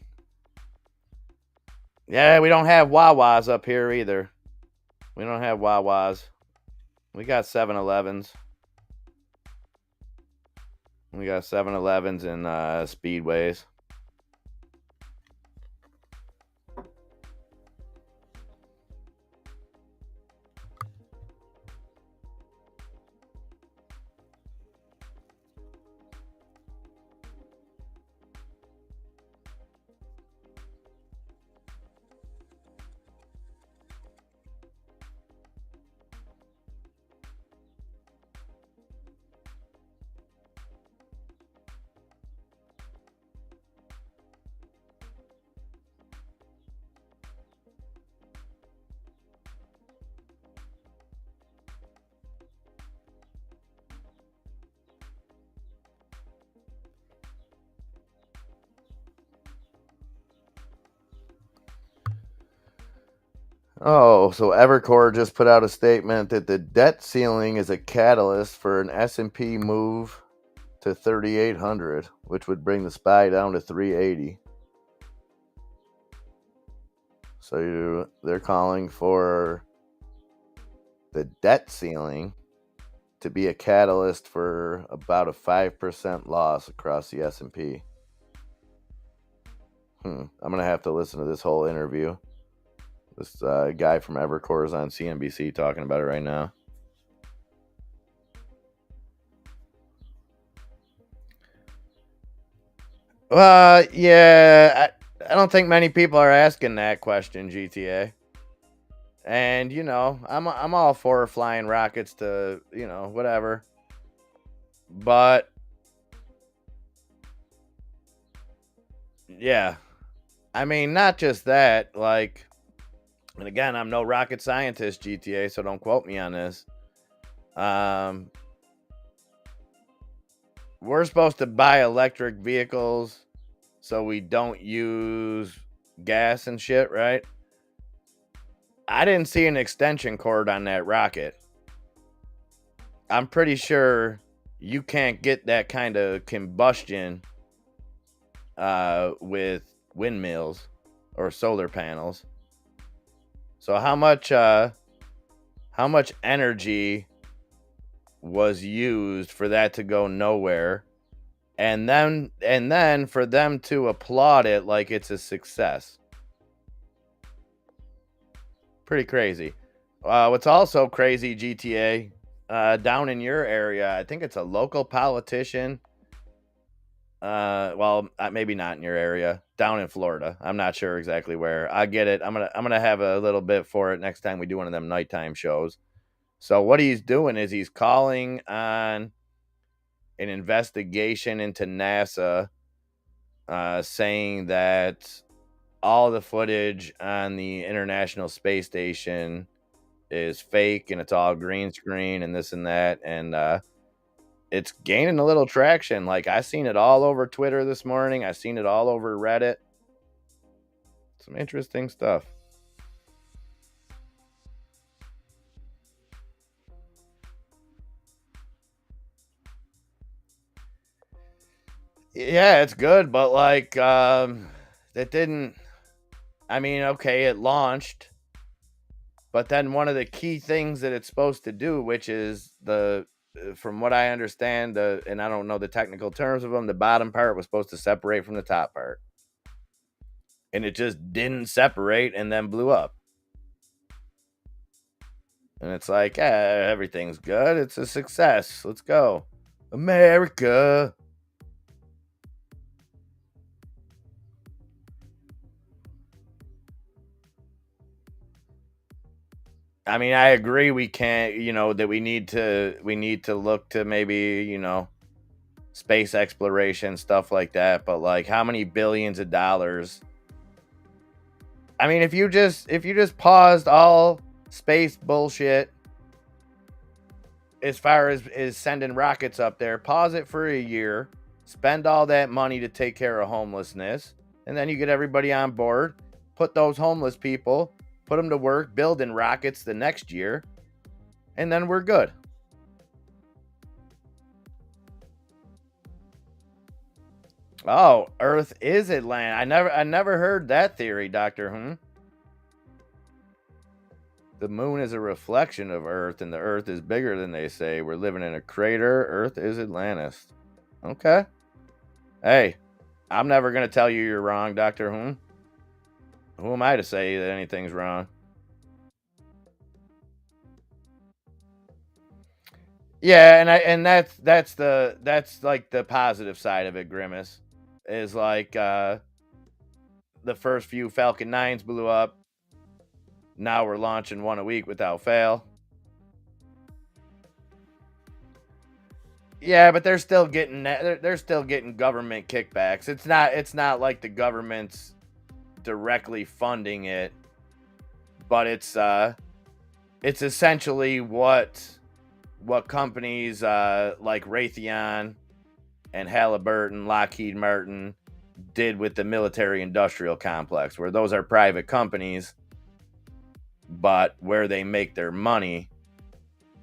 Yeah, we don't have Wawas up here either. We don't have Wawas. We got 7-Elevens. We got 7-Elevens and Speedways. Oh, so Evercore just put out a statement that the debt ceiling is a catalyst for an S&P move to 3,800, which would bring the SPY down to 380. So they're calling for the debt ceiling to be a catalyst for about a 5% loss across the S&P. I'm going to have to listen to this whole interview. This guy from Evercore is on CNBC talking about it right now. Yeah, I don't think many people are asking that question, GTA. And I'm all for flying rockets to whatever. But yeah, I mean, not just that. Like, and again, I'm no rocket scientist, GTA, so don't quote me on this. Um, we're supposed to buy electric vehicles so we don't use gas and shit, right? I didn't see an extension cord on that rocket. I'm pretty sure you can't get that kind of combustion with windmills or solar panels. So how much energy was used for that to go nowhere, and then for them to applaud it like it's a success? Pretty crazy. What's also crazy, GTA, down in your area, I think it's a local politician. Well, maybe not in your area, down in Florida. I'm not sure exactly where. I get it. I'm gonna have a little bit for it next time we do one of them nighttime shows. So what he's doing is he's calling on an investigation into NASA, saying that all the footage on the International Space Station is fake and it's all green screen and this and that, and it's gaining a little traction. Like, I seen it all over Twitter this morning. I seen it all over Reddit. Some interesting stuff. Yeah, it's good, but like, it didn't. I mean, okay, it launched, but then one of the key things that it's supposed to do, which is from what I understand, and I don't know the technical terms of them, the bottom part was supposed to separate from the top part, and it just didn't separate, and then blew up. And it's like, everything's good. It's a success. Let's go, America. I mean, I agree. We can't, that we need to look to maybe, space exploration, stuff like that. But like, how many billions of dollars? I mean, if you just paused all space bullshit as far as sending rockets up there, pause it for a year, spend all that money to take care of homelessness, and then you get everybody on board, put those homeless people, put them to work building rockets the next year, and then we're good. Oh, Earth is Atlantis. I never heard that theory, Doctor. The moon is a reflection of Earth, and the Earth is bigger than they say. We're living in a crater. Earth is Atlantis. Okay. Hey, I'm never gonna tell you you're wrong, Doctor Who am I to say that anything's wrong? Yeah, and that's like the positive side of it, Grimace. Is like the first few Falcon 9s blew up. Now we're launching one a week without fail. Yeah, but they're still getting government kickbacks. It's not like the government's directly funding it, but it's essentially what companies like Raytheon and Halliburton, Lockheed Martin did with the military industrial complex, where those are private companies, but where they make their money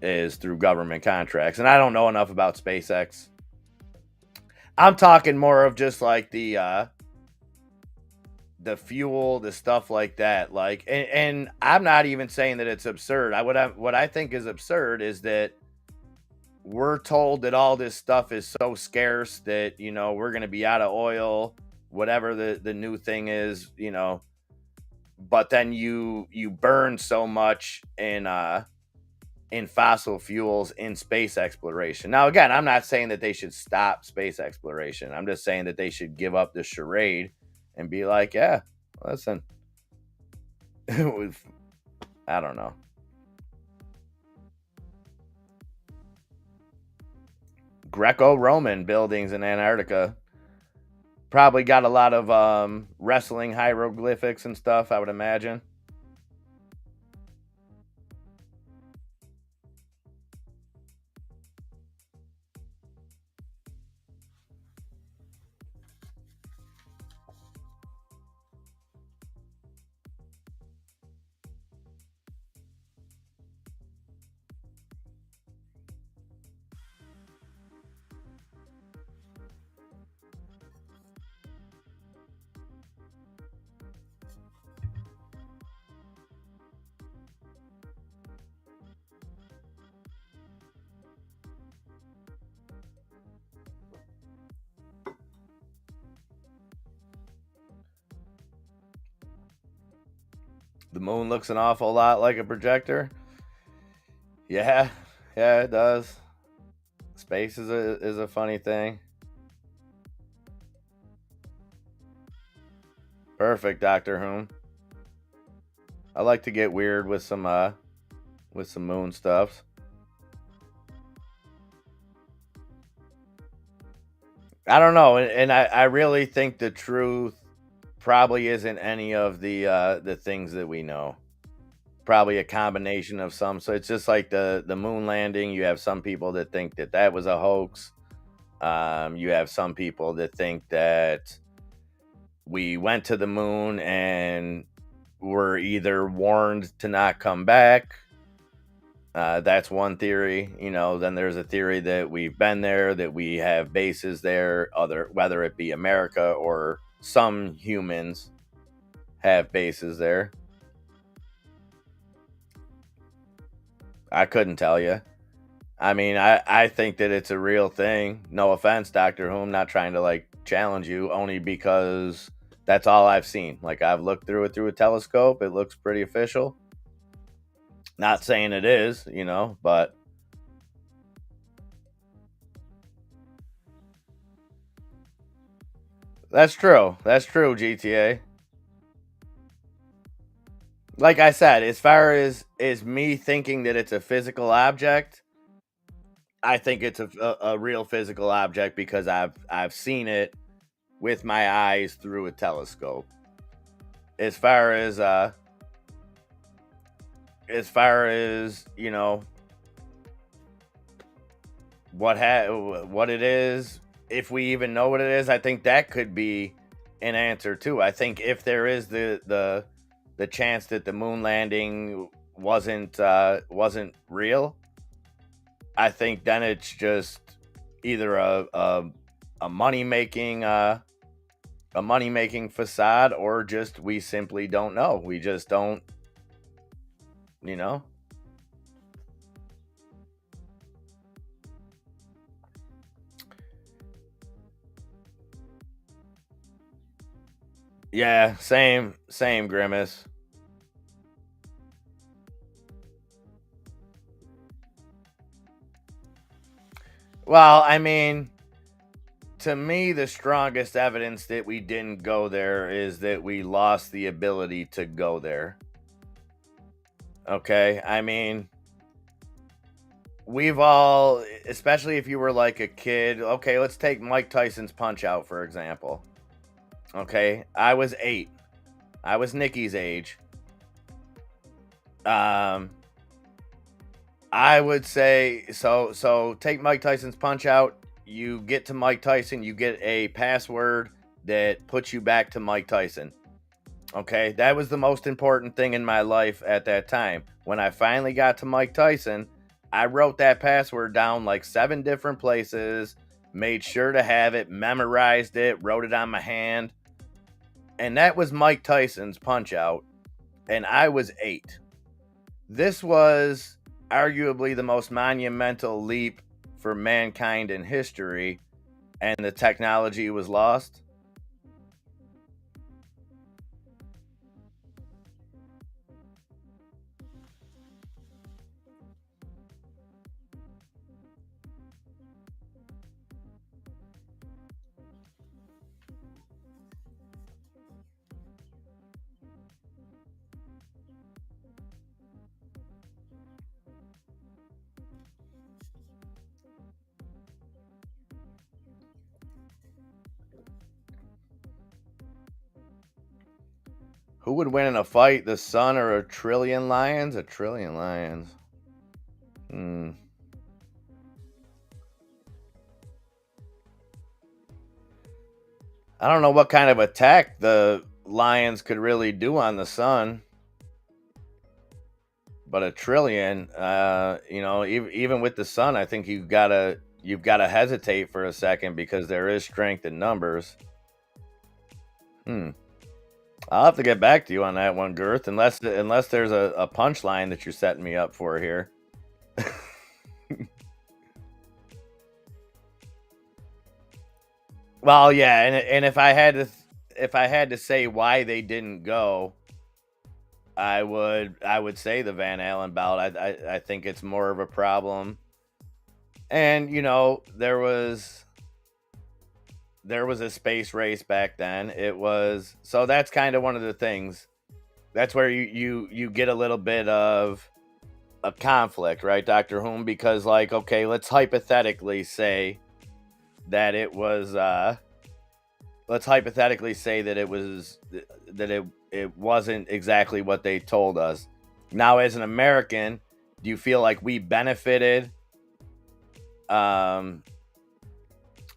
is through government contracts. And I don't know enough about SpaceX. I'm talking more of just like the fuel, the stuff like that. Like, and I'm not even saying that it's absurd. What I think is absurd is that we're told that all this stuff is so scarce that we're going to be out of oil, whatever the new thing is, but then you burn so much in in fossil fuels in space exploration. Now, again, I'm not saying that they should stop space exploration. I'm just saying that they should give up the charade and be like, yeah, listen, I don't know. Greco-Roman buildings in Antarctica probably got a lot of wrestling hieroglyphics and stuff, I would imagine. The moon looks an awful lot like a projector. Yeah, it does. Space is a funny thing. Perfect, Doctor Whom. I like to get weird with some moon stuff. I don't know, and I really think the truth probably isn't any of the things that we know. Probably a combination of some. So it's just like the moon landing. You have some people that think that was a hoax. You have some people that think that we went to the moon and were either warned to not come back. That's one theory. Then there's a theory that we've been there, that we have bases there, whether it be America or some humans have bases there. I couldn't tell you. I mean, I think that it's a real thing. No offense, Doctor Who. I'm not trying to challenge you, only because that's all I've seen. I've looked through it through a telescope. It looks pretty official. Not saying it is, but that's true. That's true, GTA. Like I said, as far as me thinking that it's a physical object, I think it's a real physical object because I've seen it with my eyes through a telescope. As far as what it is, if we even know what it is, I think that could be an answer too. I think if there is the chance that the moon landing wasn't real, I think then it's just either a money making facade, or just we simply don't know. We just don't, Yeah, same Grimace. Well, I mean, to me, the strongest evidence that we didn't go there is that we lost the ability to go there. Okay, I mean, we've all, especially if you were like a kid. Okay, let's take Mike Tyson's Punch Out, for example. Okay, I was 8. I was Nikki's age. I would say so take Mike Tyson's Punch Out. You get to Mike Tyson, you get a password that puts you back to Mike Tyson. Okay, that was the most important thing in my life at that time. When I finally got to Mike Tyson, I wrote that password down 7 different places, made sure to have it, memorized it, wrote it on my hand. And that was Mike Tyson's Punch Out. And I was 8. This was arguably the most monumental leap for mankind in history, and the technology was lost. Who would win in a fight, the sun or a trillion lions? A trillion lions. I don't know what kind of attack the lions could really do on the sun. But a trillion, even with the sun, I think you've gotta hesitate for a second because there is strength in numbers. I'll have to get back to you on that one, Girth, unless there's a punchline that you're setting me up for here. Well, yeah, and if I had to say why they didn't go, I would say the Van Allen bout. I think it's more of a problem. And there was a space race back then. So that's kind of one of the things. That's where you get a little bit of a conflict, right, Dr. Hume? Because, like, okay, let's hypothetically say that it was it wasn't exactly what they told us. Now, as an American, do you feel like we benefited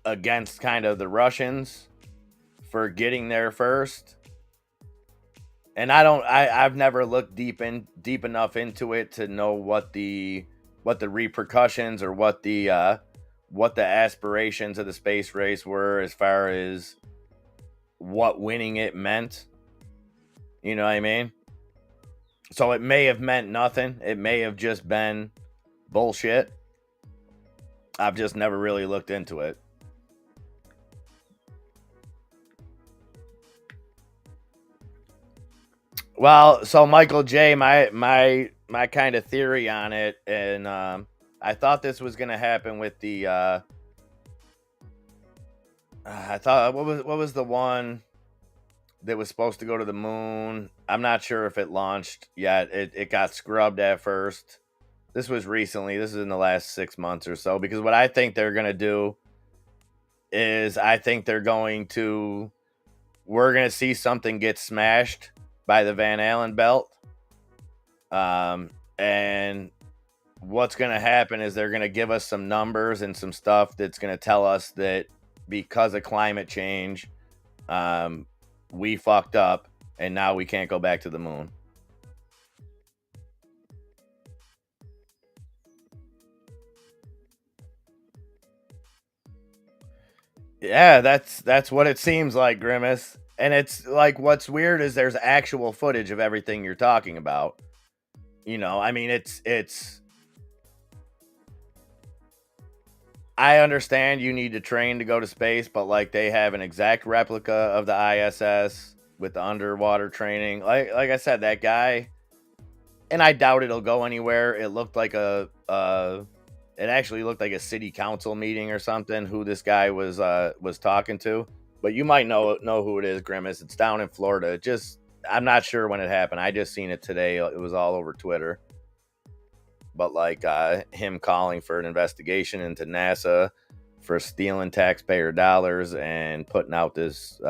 against kind of the Russians for getting there first? And I've never looked deep enough into it to know what the repercussions or what the aspirations of the space race were as far as what winning it meant. You know what I mean? So it may have meant nothing. It may have just been bullshit. I've just never really looked into it. Well, so Michael J, my kind of theory on it, and I thought this was going to happen with the I thought what was the one that was supposed to go to the moon? I'm not sure if it launched yet. It got scrubbed at first. This was recently. This is in the last 6 months or so. Because what I think they're going to do is we're going to see something get smashed by the Van Allen belt. And what's going to happen is they're going to give us some numbers and some stuff that's going to tell us that because of climate change, we fucked up and now we can't go back to the moon. Yeah, that's what it seems like, Grimace. And it's like, what's weird is there's actual footage of everything you're talking about. I mean, it's I understand you need to train to go to space, but like they have an exact replica of the ISS with the underwater training. Like I said, that guy, and I doubt it'll go anywhere. It looked like it actually looked like a city council meeting or something. Who this guy was talking to, but you might know who it is, Grimace. It's down in Florida. I'm not sure when it happened. I just seen it today. It was all over Twitter. But like him calling for an investigation into NASA for stealing taxpayer dollars and putting out this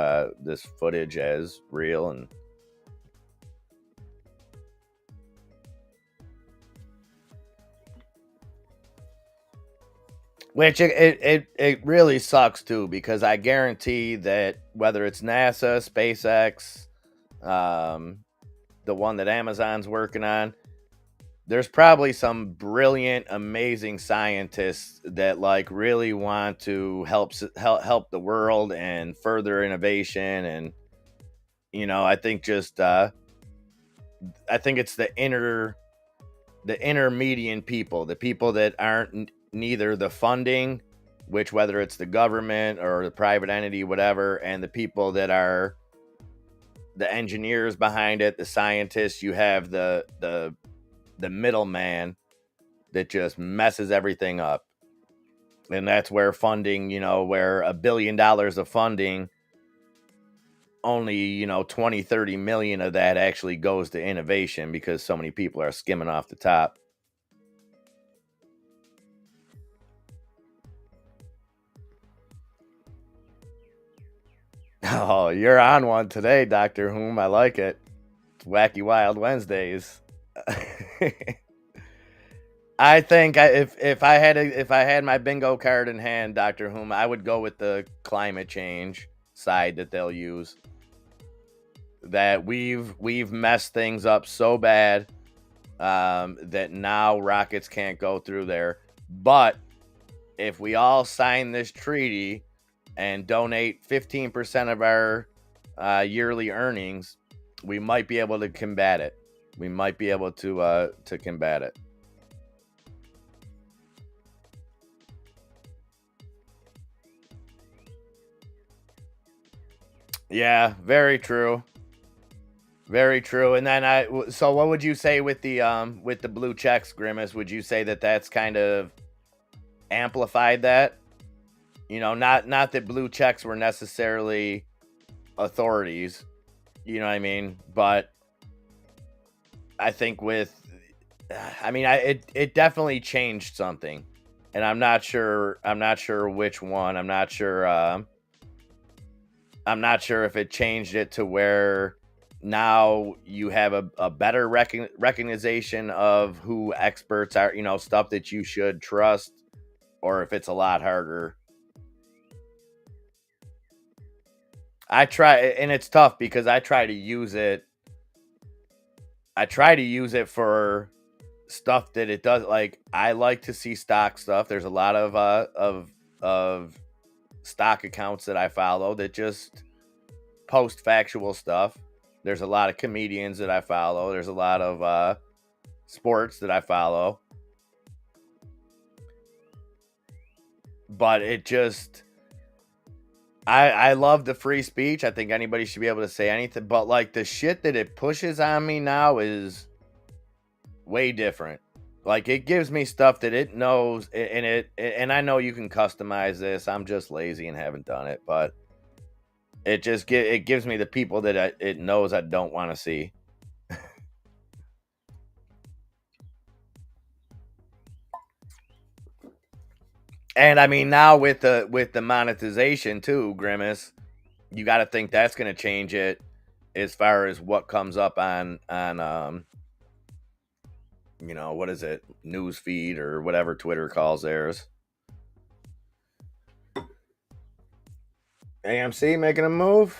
footage as real, and which it really sucks too, because I guarantee that whether it's NASA, SpaceX, the one that Amazon's working on, there's probably some brilliant, amazing scientists that like really want to help the world and further innovation. And I think it's the intermediate people, the people that aren't neither the funding, which whether it's the government or the private entity, whatever, and the people that are the engineers behind it, the scientists. You have the middleman that just messes everything up. And that's where funding, where $1 billion of funding, only, 20, 30 million of that actually goes to innovation because so many people are skimming off the top. Oh, you're on one today, Dr. Hume. I like it. Wacky Wild Wednesdays. I think if I had my bingo card in hand, Doctor Whom, I would go with the climate change side that they'll use. That we've messed things up so bad that now rockets can't go through there. But if we all sign this treaty and donate 15% of our yearly earnings, we might be able to combat it. We might be able to combat it. Yeah, very true. Very true. And then so what would you say with the blue checks, Grimace? Would you say that that's kind of amplified that? You know, not that blue checks were necessarily authorities, you know what I mean? But I think it definitely changed something. And I'm not sure which one. I'm not sure if it changed it to where now you have a better recognition of who experts are, you know, stuff that you should trust, or if it's a lot harder. I try, and it's tough because I try to use it for stuff that it does. Like, I like to see stock stuff. There's a lot of stock accounts that I follow that just post factual stuff. There's a lot of comedians that I follow. There's a lot of sports that I follow. But it just, I love the free speech. I think anybody should be able to say anything. But like the shit that it pushes on me now is way different. Like, it gives me stuff that it knows, and I know you can customize this. I'm just lazy and haven't done it, but it just it gives me the people that it knows I don't want to see. And I mean, now with the monetization too, Grimace, you got to think that's going to change it as far as what comes up on you know, what is it, news feed or whatever Twitter calls theirs. AMC making a move.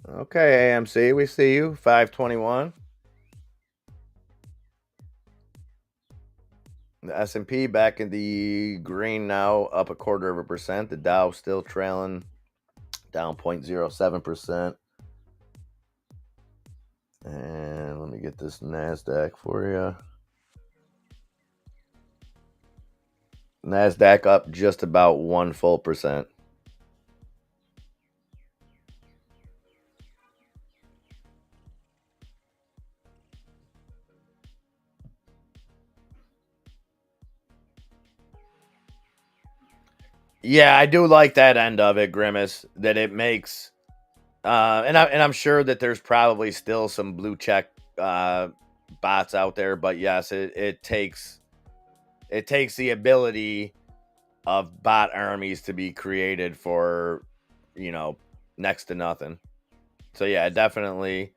Okay, AMC, we see you. 521. The S&P back in the green now, up 0.25%. The Dow still trailing, down 0.07%. And let me get this NASDAQ for you. NASDAQ up just about 1 full percent. Yeah, I do like that end of it, Grimace, that it makes and I'm sure that there's probably still some blue check bots out there, but yes, it takes the ability of bot armies to be created for, you know, next to nothing. So yeah, definitely.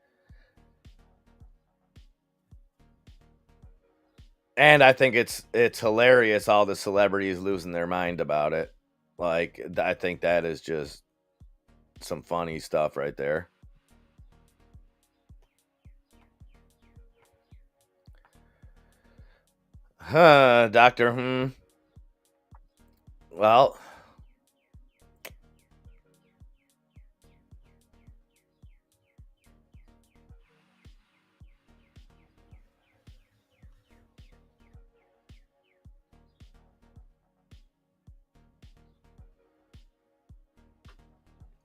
And I think it's hilarious, all the celebrities losing their mind about it. Like, I think that is just some funny stuff right there. Huh, Doctor. Well,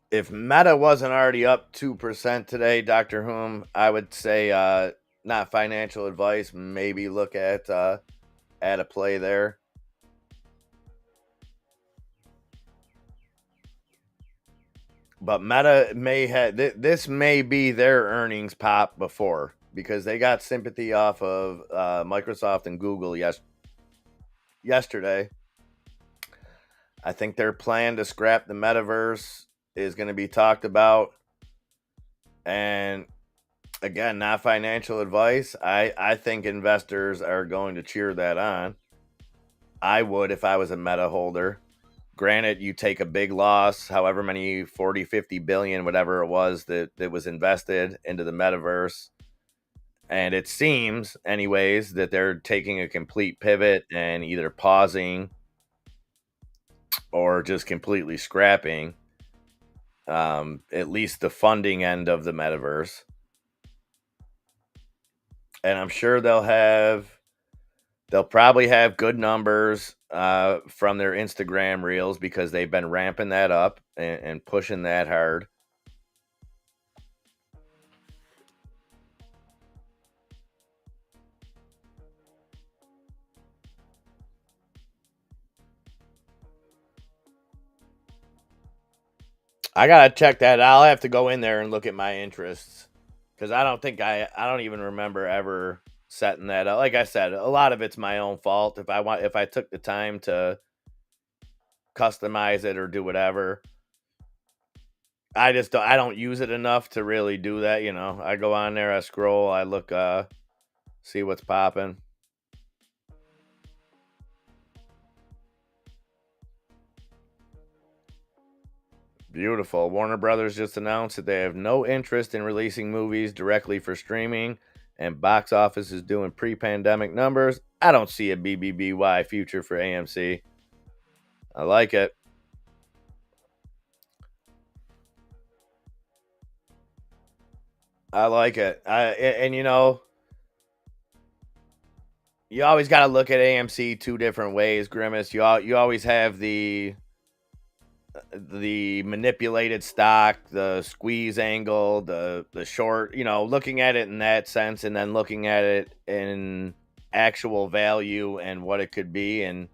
if Meta wasn't already up 2% today, Dr. Whom, I would say not financial advice, maybe look at a play there. But Meta may have this may be their earnings pop before, because they got sympathy off of Microsoft and Google yesterday. I think their plan to scrap the metaverse is going to be talked about. And again, not financial advice. I think investors are going to cheer that on. I would if I was a Meta holder. Granted, you take a big loss, however many 40, 50 billion, whatever it was that was invested into the metaverse. And it seems, anyways, that they're taking a complete pivot and either pausing or just completely scrapping at least the funding end of the metaverse. And I'm sure they'll probably have good numbers from their Instagram reels because they've been ramping that up and pushing that hard. I gotta check that. I'll have to go in there and look at my interests because I don't even remember ever setting that up. Like I said, a lot of it's my own fault. If I took the time to customize it or do whatever, I don't use it enough to really do that. I go on there, I scroll, I look, see what's popping. Beautiful. Warner Brothers just announced that they have no interest in releasing movies directly for streaming, and box office is doing pre-pandemic numbers. I don't see a BBBY future for AMC. I like it. I like it. And you always got to look at AMC two different ways, Grimace. You always have the manipulated stock, the squeeze angle, the short, looking at it in that sense, and then looking at it in actual value and what it could be. And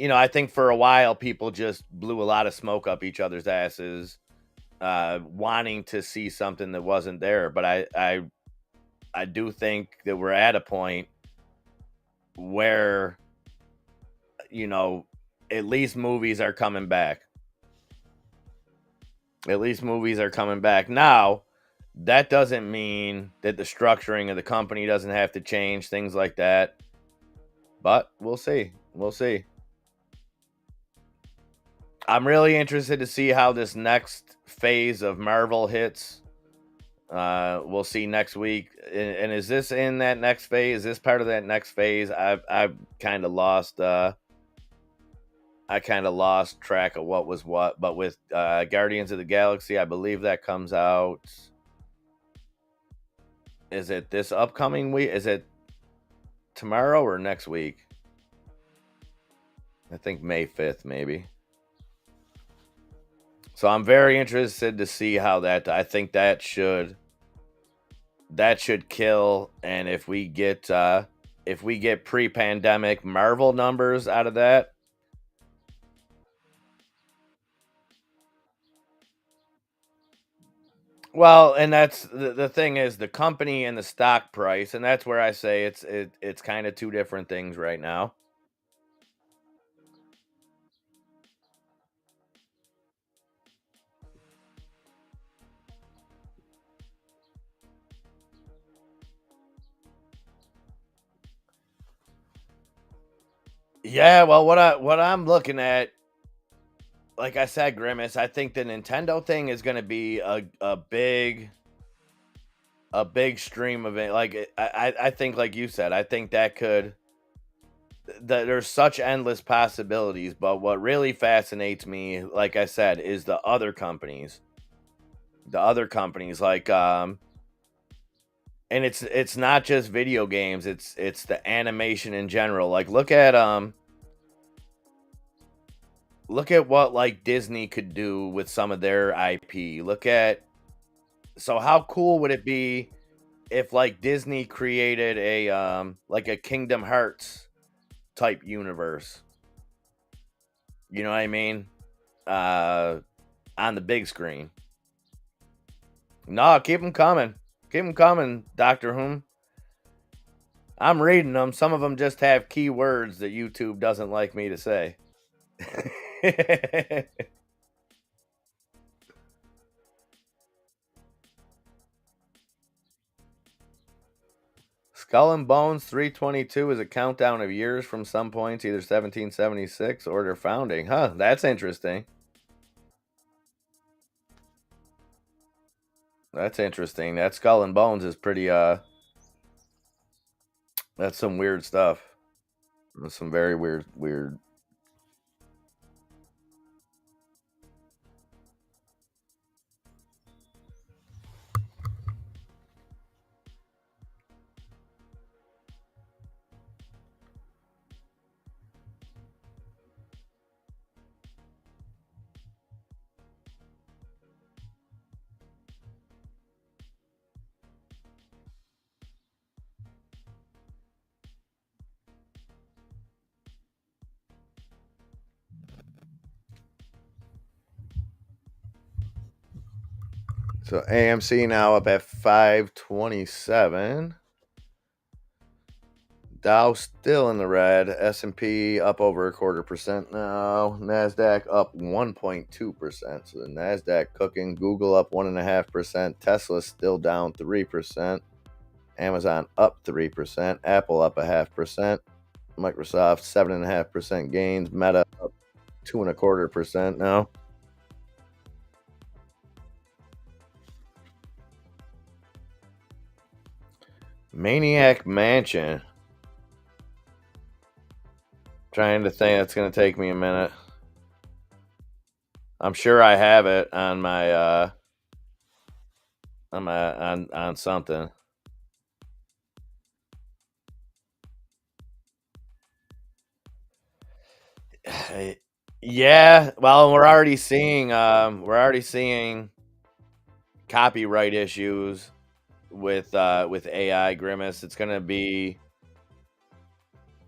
I think for a while people just blew a lot of smoke up each other's asses, wanting to see something that wasn't there. But I do think that we're at a point where at least movies are coming back. At least movies are coming back. Now, that doesn't mean that the structuring of the company doesn't have to change, things like that. But we'll see. We'll see. I'm really interested to see how this next phase of Marvel hits. We'll see next week. And is this in that next phase? Is this part of that next phase? I've kind of lost track of what was what. But with Guardians of the Galaxy, I believe that comes out. Is it this upcoming week? Is it tomorrow or next week? I think May 5th, maybe. So I'm very interested to see how that. I think that should kill. And if we get pre-pandemic Marvel numbers out of that, well, and that's the thing is the company and the stock price, and that's where I say it's kind of two different things right now. Yeah, well, what I'm looking at, like I said, Grimace, I think the Nintendo thing is going to be a big stream of it. Like I think, like you said, I think that there's such endless possibilities. But what really fascinates me, like I said, is the other companies. The other companies, like and it's not just video games. It's the animation in general. Like look at what like Disney could do with some of their IP. So how cool would it be if like Disney created a like a Kingdom Hearts type universe? You know what I mean? On the big screen. No, keep them coming. Keep them coming, Doctor Whom. I'm reading them. Some of them just have keywords that YouTube doesn't like me to say. Skull and Bones 322 is a countdown of years from some points, either 1776 or their founding. Huh, that's interesting. That's interesting. That Skull and Bones is pretty that's some weird stuff. That's some very weird. So AMC now up at 527. Dow still in the red. S&P up over 0.25% now. Nasdaq up 1.2%. So the Nasdaq cooking. Google up 1.5%. Tesla still down 3%. Amazon up 3%. Apple up 0.5%. Microsoft 7.5% gains. Meta up 2.25% now. Maniac Mansion. Trying to think. That's going to take me a minute. I'm sure I have it on my on something. Yeah, well, we're already seeing copyright issues with AI Grimace. It's going to be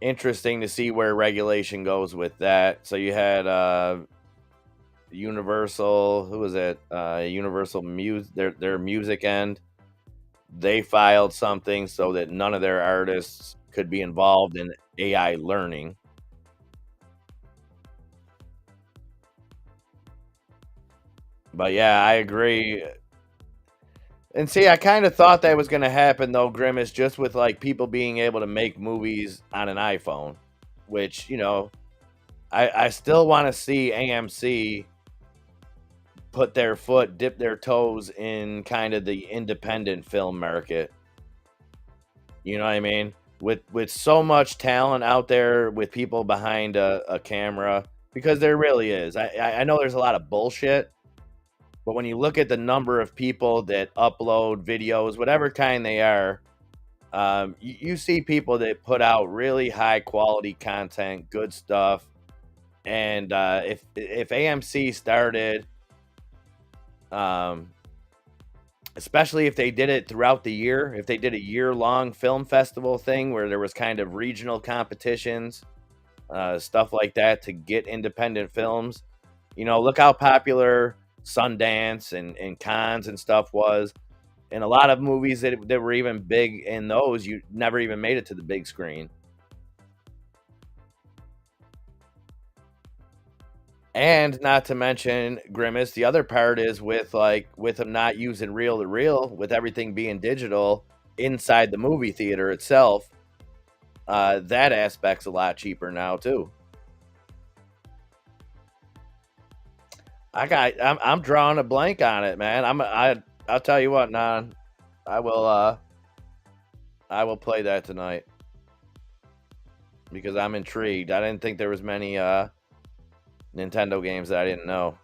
interesting to see where regulation goes with that. So you had Universal, who was it? Universal Music, their music end. They filed something so that none of their artists could be involved in AI learning. But yeah, I agree. And see, I kind of thought that was going to happen though, Grimace, just with like people being able to make movies on an iPhone, which, I still want to see AMC dip their toes in kind of the independent film market. You know what I mean? With so much talent out there, with people behind a camera, because there really is. I know there's a lot of bullshit, but when you look at the number of people that upload videos, whatever kind they are, you see people that put out really high quality content, good stuff. And if AMC started, especially if they did it throughout the year, if they did a year-long film festival thing where there was kind of regional competitions, stuff like that to get independent films. Look how popular Sundance and Cannes and stuff was. And a lot of movies that were even big in those, you never even made it to the big screen. And not to mention, Grimace, the other part is with them not using reel to reel, with everything being digital inside the movie theater itself, that aspect's a lot cheaper now too. I'm drawing a blank on it, man. I'll tell you what, Nan. I will play that tonight because I'm intrigued. I didn't think there was many Nintendo games that I didn't know.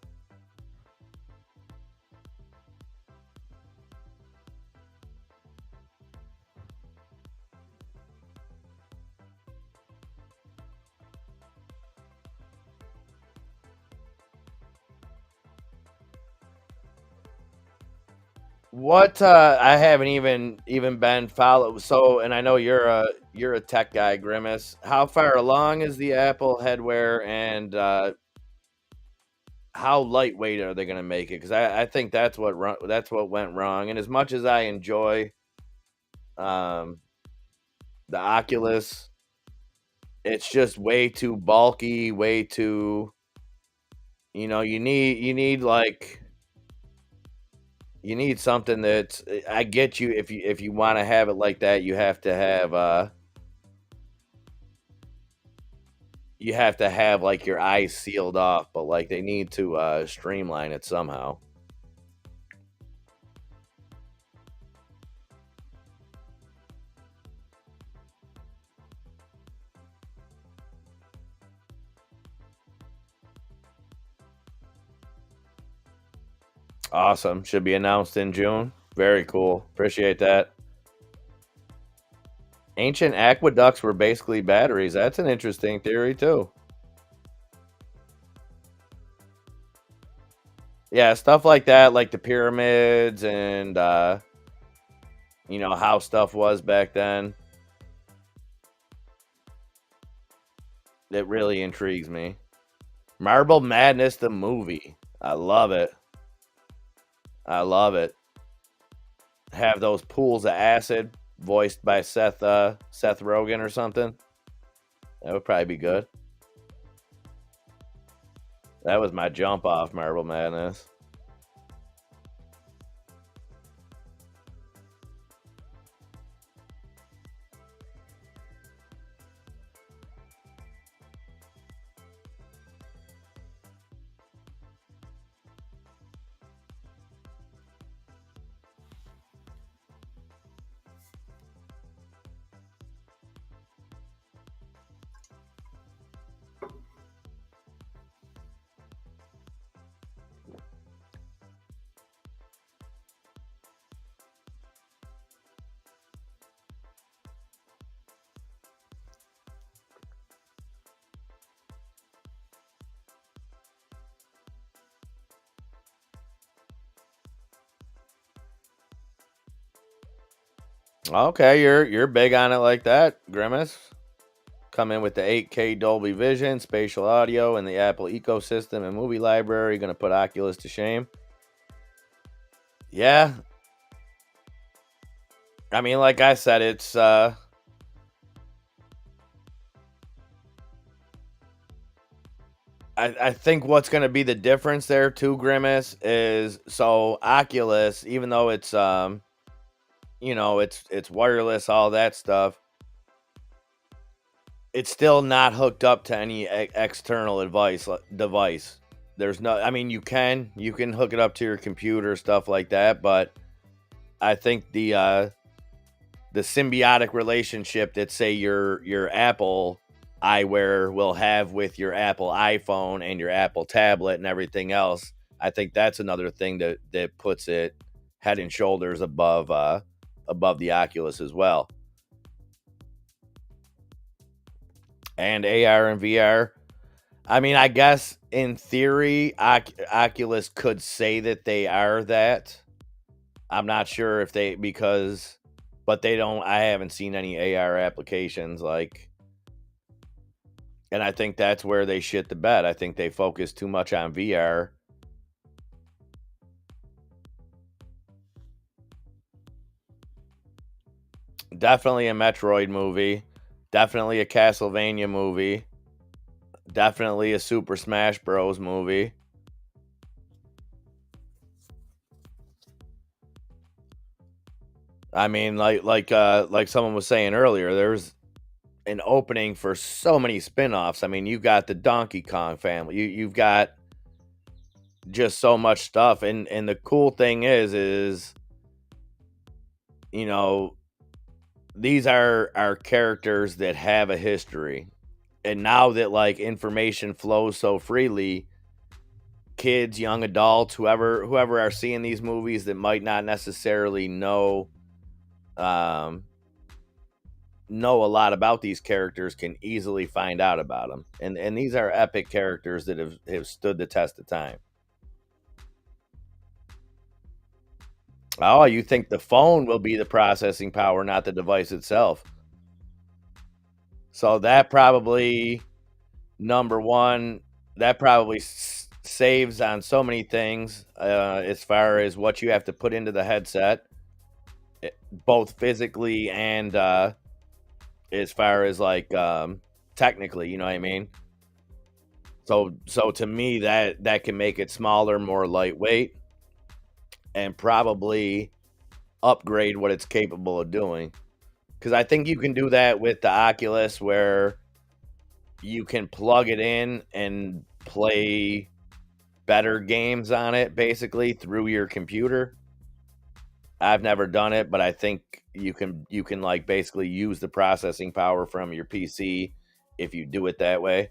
What I haven't even been followed. So, and I know you're a tech guy, Grimace. How far along is the Apple headwear, and how lightweight are they going to make it? Because I think that's what went wrong. And as much as I enjoy the Oculus, it's just way too bulky, way too. You need like You need something that's I get you if you wanna have it like that, you have to have, like, your eyes sealed off, but, like, they need to, streamline it somehow. Awesome. Should be announced in June. Very cool. Appreciate that. Ancient aqueducts were basically batteries. That's an interesting theory too. Yeah, stuff like that, like the pyramids and how stuff was back then. It really intrigues me. Marble Madness the movie. I love it. I love it. Have those pools of acid voiced by Seth Rogen or something. That would probably be good. That was my jump off Marble Madness. Okay, you're big on it like that, Grimace. Come in with the 8K Dolby Vision, spatial audio, and the Apple ecosystem and movie library. Going to put Oculus to shame. Yeah. I mean, like I said, it's I think what's going to be the difference there too, Grimace, is so Oculus, even though it's it's wireless, all that stuff, it's still not hooked up to any external device. There's no, I mean, you can hook it up to your computer, stuff like that, but I think the symbiotic relationship that say your Apple eyewear will have with your Apple iPhone and your Apple tablet and everything else, I think that's another thing that puts it head and shoulders above the Oculus as well. And AR and VR. I mean, I guess in theory, Oculus could say that they are that. I'm not sure if but they don't. I haven't seen any AR applications and I think that's where they shit the bed. I think they focus too much on VR. Definitely a Metroid movie. Definitely a Castlevania movie. Definitely a Super Smash Bros. Movie. I mean, like someone was saying earlier, there's an opening for so many spin-offs. I mean, you've got the Donkey Kong family. You've got just so much stuff. And the cool thing is these are characters that have a history. And now that like information flows so freely, kids, young adults, whoever are seeing these movies that might not necessarily know a lot about these characters can easily find out about them. And these are epic characters that have stood the test of time. Oh, you think the phone will be the processing power, not the device itself. So that probably, number one, that probably saves on so many things as far as what you have to put into the headset, both physically and as far as like technically, you know what I mean? So to me that can make it smaller, more lightweight. and probably upgrade what it's capable of doing. Because I think you can do that with the Oculus, where you can plug it in and play better games on it, basically through your computer. I've never done it, but I think you can like basically use the processing power from your PC if you do it that way.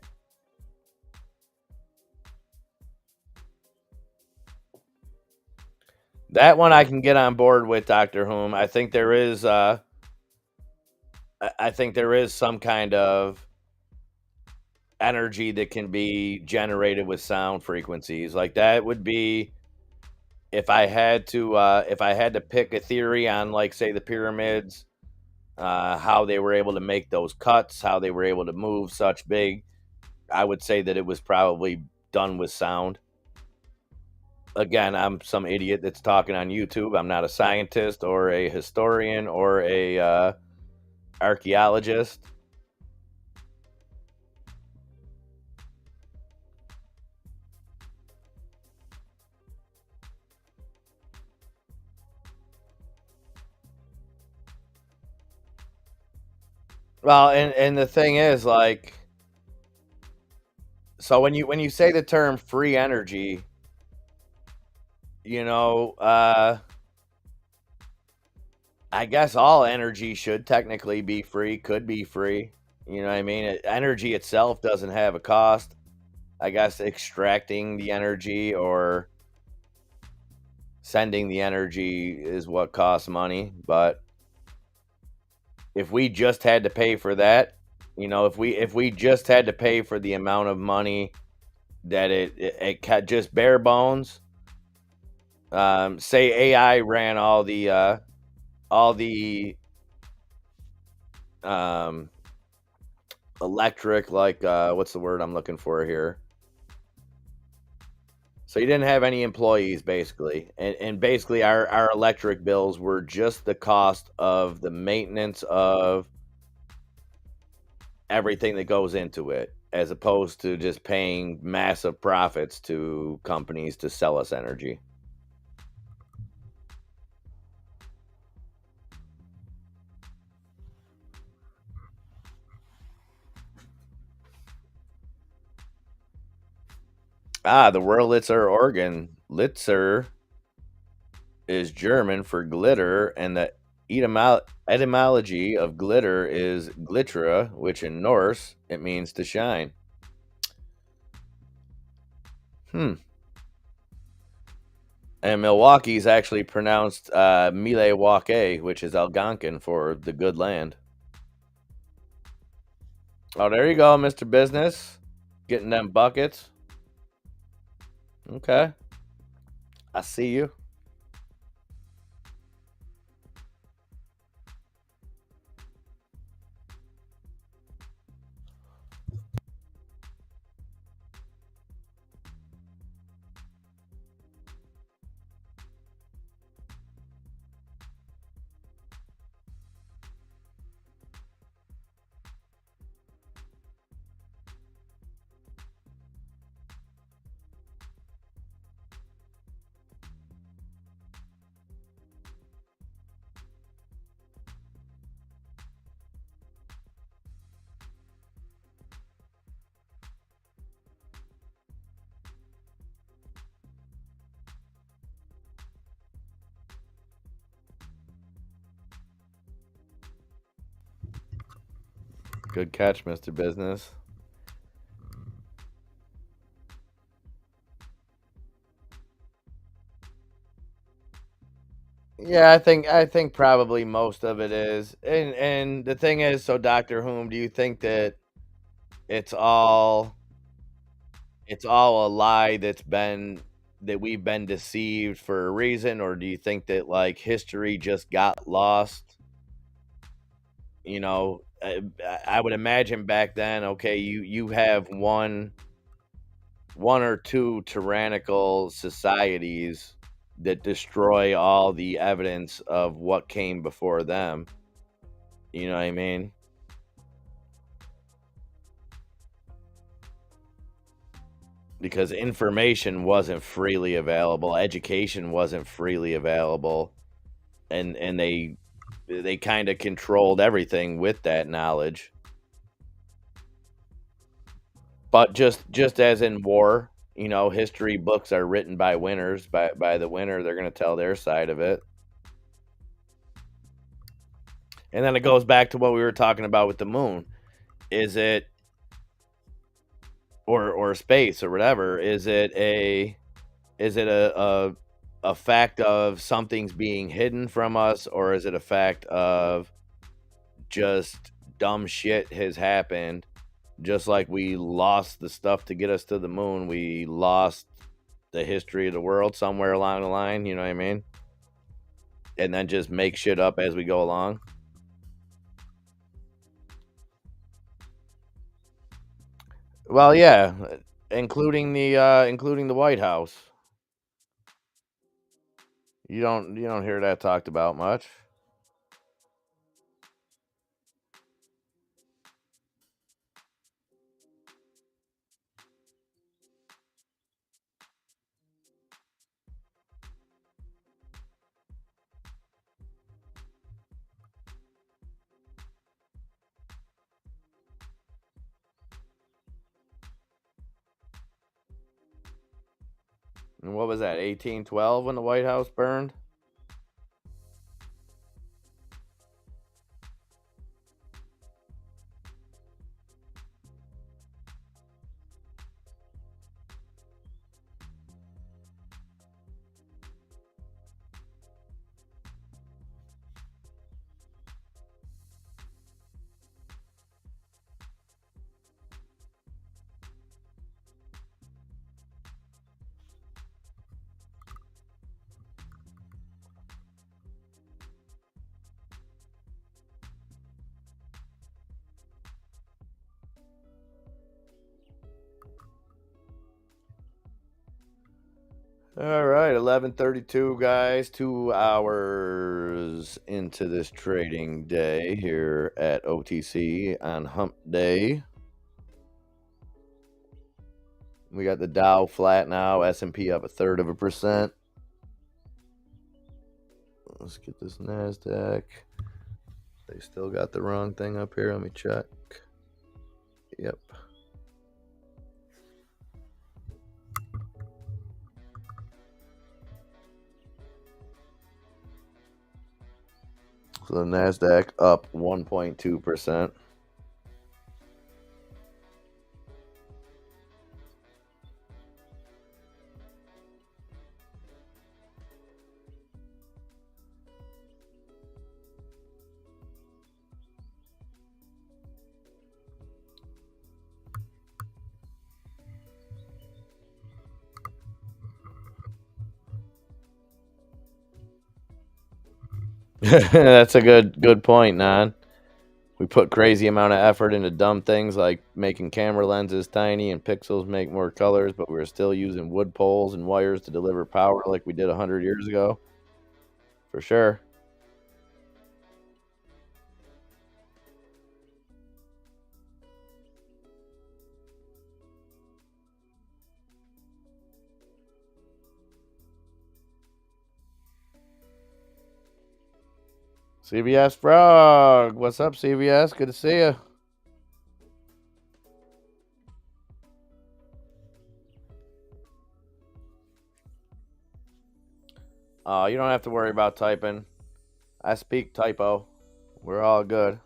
That one I can get on board with, Doctor Whom. I think there is some kind of energy that can be generated with sound frequencies. Like that would be if I had to pick a theory on, like, say, the pyramids, how they were able to make those cuts, how they were able to move such big, I would say that it was probably done with sound. Again, I'm some idiot that's talking on YouTube. I'm not a scientist or a historian or a archaeologist. Well, and the thing is, like, so when you say the term free energy, you know, I guess all energy should technically be free, could be free. You know what I mean? Energy itself doesn't have a cost. I guess extracting the energy or sending the energy is what costs money. But if we just had to pay for that, if we just had to pay for the amount of money that it just bare bones, say AI ran all the um electric, like, what's the word I'm looking for here? So you didn't have any employees, basically, and basically our electric bills were just the cost of the maintenance of everything that goes into it, as opposed to just paying massive profits to companies to sell us energy. The Wurlitzer organ. Litzer is German for glitter, and the etymology of glitter is glittra, which in Norse it means to shine. Hmm. And Milwaukee is actually pronounced Milwaukee, which is Algonquin for the good land. Oh, there you go, Mr. Business. Getting them buckets. Okay. I see you. Good catch, Mr. Business. Yeah, I think probably most of it is. And the thing is, so Doctor Whom, do you think that it's all it's all a lie that we've been deceived for a reason, or do you think that, like, history just got lost? I would imagine back then, okay, you have one or two tyrannical societies that destroy all the evidence of what came before them. You know what I mean? because information wasn't freely available, education wasn't freely available, and they kind of controlled everything with that knowledge. But just as in war, history books are written by winners. By the winner, they're going to tell their side of it. And then it goes back to what we were talking about with the moon. Is it or space or whatever? Is it a fact of something's being hidden from us, or is it a fact of just dumb shit has happened? Just like we lost the stuff to get us to the moon, we lost the history of the world somewhere along the line, you know what I mean? And then just make shit up as we go along. Well, yeah, including the White House. You don't hear that talked about much. And what was that, 1812 when the White House burned? All right, 11:32, guys. 2 hours into this trading day here at OTC on Hump Day. We got the Dow flat now, S&P up 1/3%. Let's get this NASDAQ. They still got the wrong thing up here. Let me check. Yep. So the NASDAQ up 1.2%. That's a good point, Nan. We put crazy amount of effort into dumb things like making camera lenses tiny and pixels make more colors, but we're still using wood poles and wires to deliver power like we did 100 years ago. For sure. CVS Frog. What's up, CVS? Good to see you. Oh, you don't have to worry about typing. I speak typo. We're all good.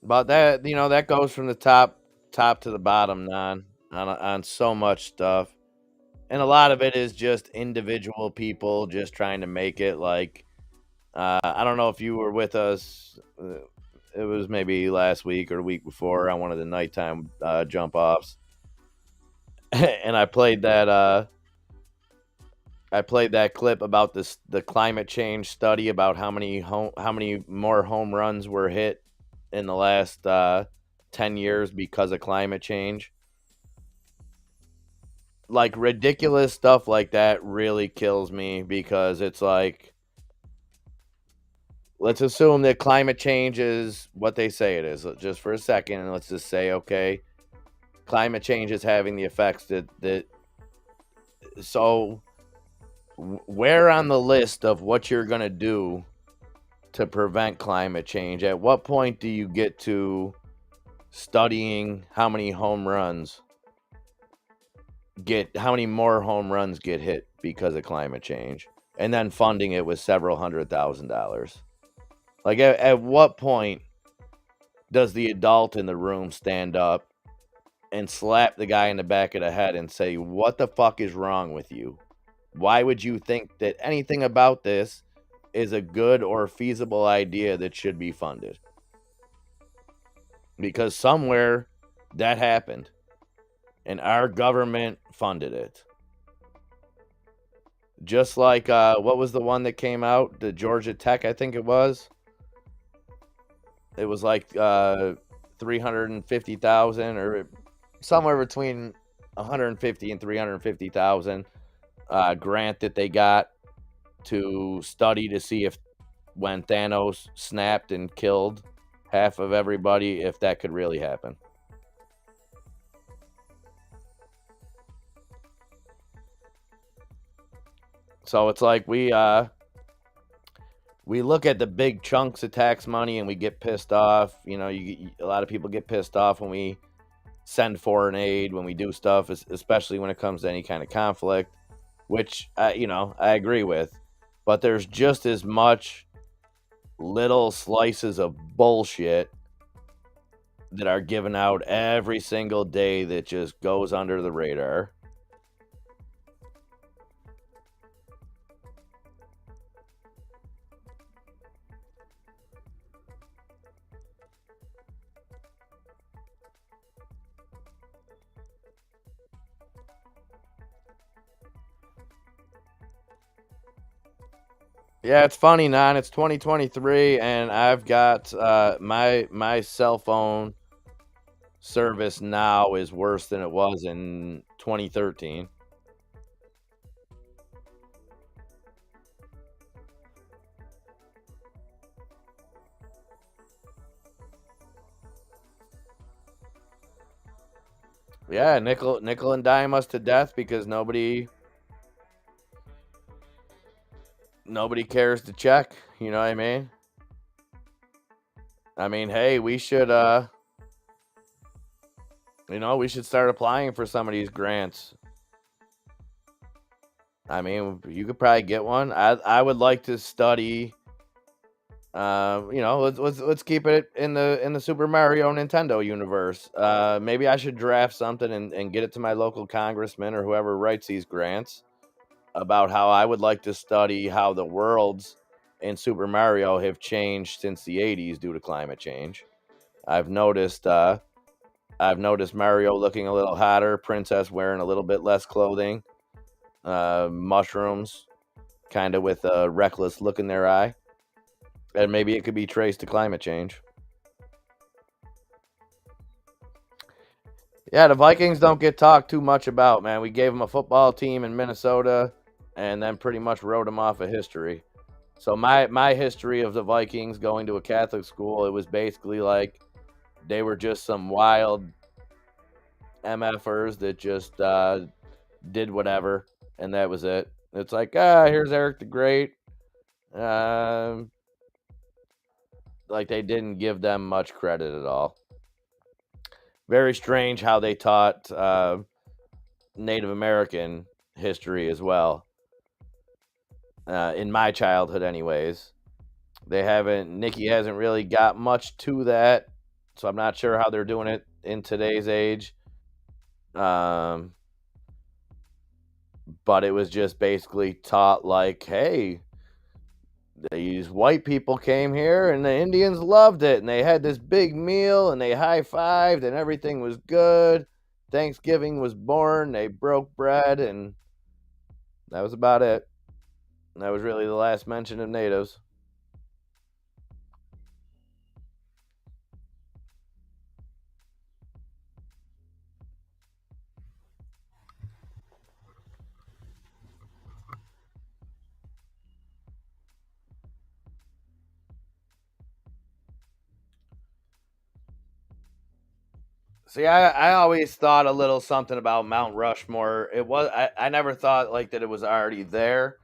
But that goes from the top to the bottom, on so much stuff. And a lot of it is just individual people just trying to make it. Like, I don't know if you were with us. It was maybe last week or the week before on one of the nighttime jump offs, and I played that clip about the climate change study about how many more home runs were hit in the last 10 years because of climate change. like ridiculous stuff like that really kills me, because it's like, let's assume that climate change is what they say it is, just for a second, and let's just say, okay, climate change is having the effects that so where on the list of what you're going to do to prevent climate change, at what point do you get to studying how many more home runs get hit because of climate change, and then funding it with several $100,000? Like, at what point does the adult in the room stand up and slap the guy in the back of the head and say, what the fuck is wrong with you? Why would you think that anything about this is a good or feasible idea that should be funded? Because somewhere that happened, and our government funded it. Just like, what was the one that came out? The Georgia Tech, I think it was. It was like 350,000, or somewhere between 150 and 350,000 grant that they got to study to see if, when Thanos snapped and killed half of everybody, if that could really happen. So it's like we look at the big chunks of tax money and we get pissed off. You know, a lot of people get pissed off when we send foreign aid, when we do stuff, especially when it comes to any kind of conflict, which I agree with. But there's just as much little slices of bullshit that are given out every single day that just goes under the radar. Yeah, it's funny, Nan. It's 2023, and I've got my cell phone service now is worse than it was in 2013. Yeah, nickel and dime us to death because nobody cares to check. You know what I mean? I mean, hey, we should we should start applying for some of these grants. I mean, you could probably get one. I would like to study. Let's keep it in the Super Mario Nintendo universe. Maybe I should draft something and get it to my local congressman or whoever writes these grants about how I would like to study how the worlds in Super Mario have changed since the 80s due to climate change. I've noticed Mario looking a little hotter, Princess wearing a little bit less clothing, mushrooms kind of with a reckless look in their eye. And maybe it could be traced to climate change. Yeah, the Vikings don't get talked too much about, man. We gave them a football team in Minnesota and then pretty much wrote them off of history. So my history of the Vikings going to a Catholic school, it was basically like they were just some wild MFers that just did whatever, and that was it. It's like, here's Eric the Great. Like they didn't give them much credit at all. Very strange how they taught Native American history as well. In my childhood, anyways. Nikki hasn't really got much to that, so I'm not sure how they're doing it in today's age. But it was just basically taught like, hey, these white people came here and the Indians loved it, and they had this big meal and they high-fived and everything was good. Thanksgiving was born, they broke bread, and that was about it. And that was really the last mention of natives. See, I always thought a little something about Mount Rushmore. I never thought like that it was already there.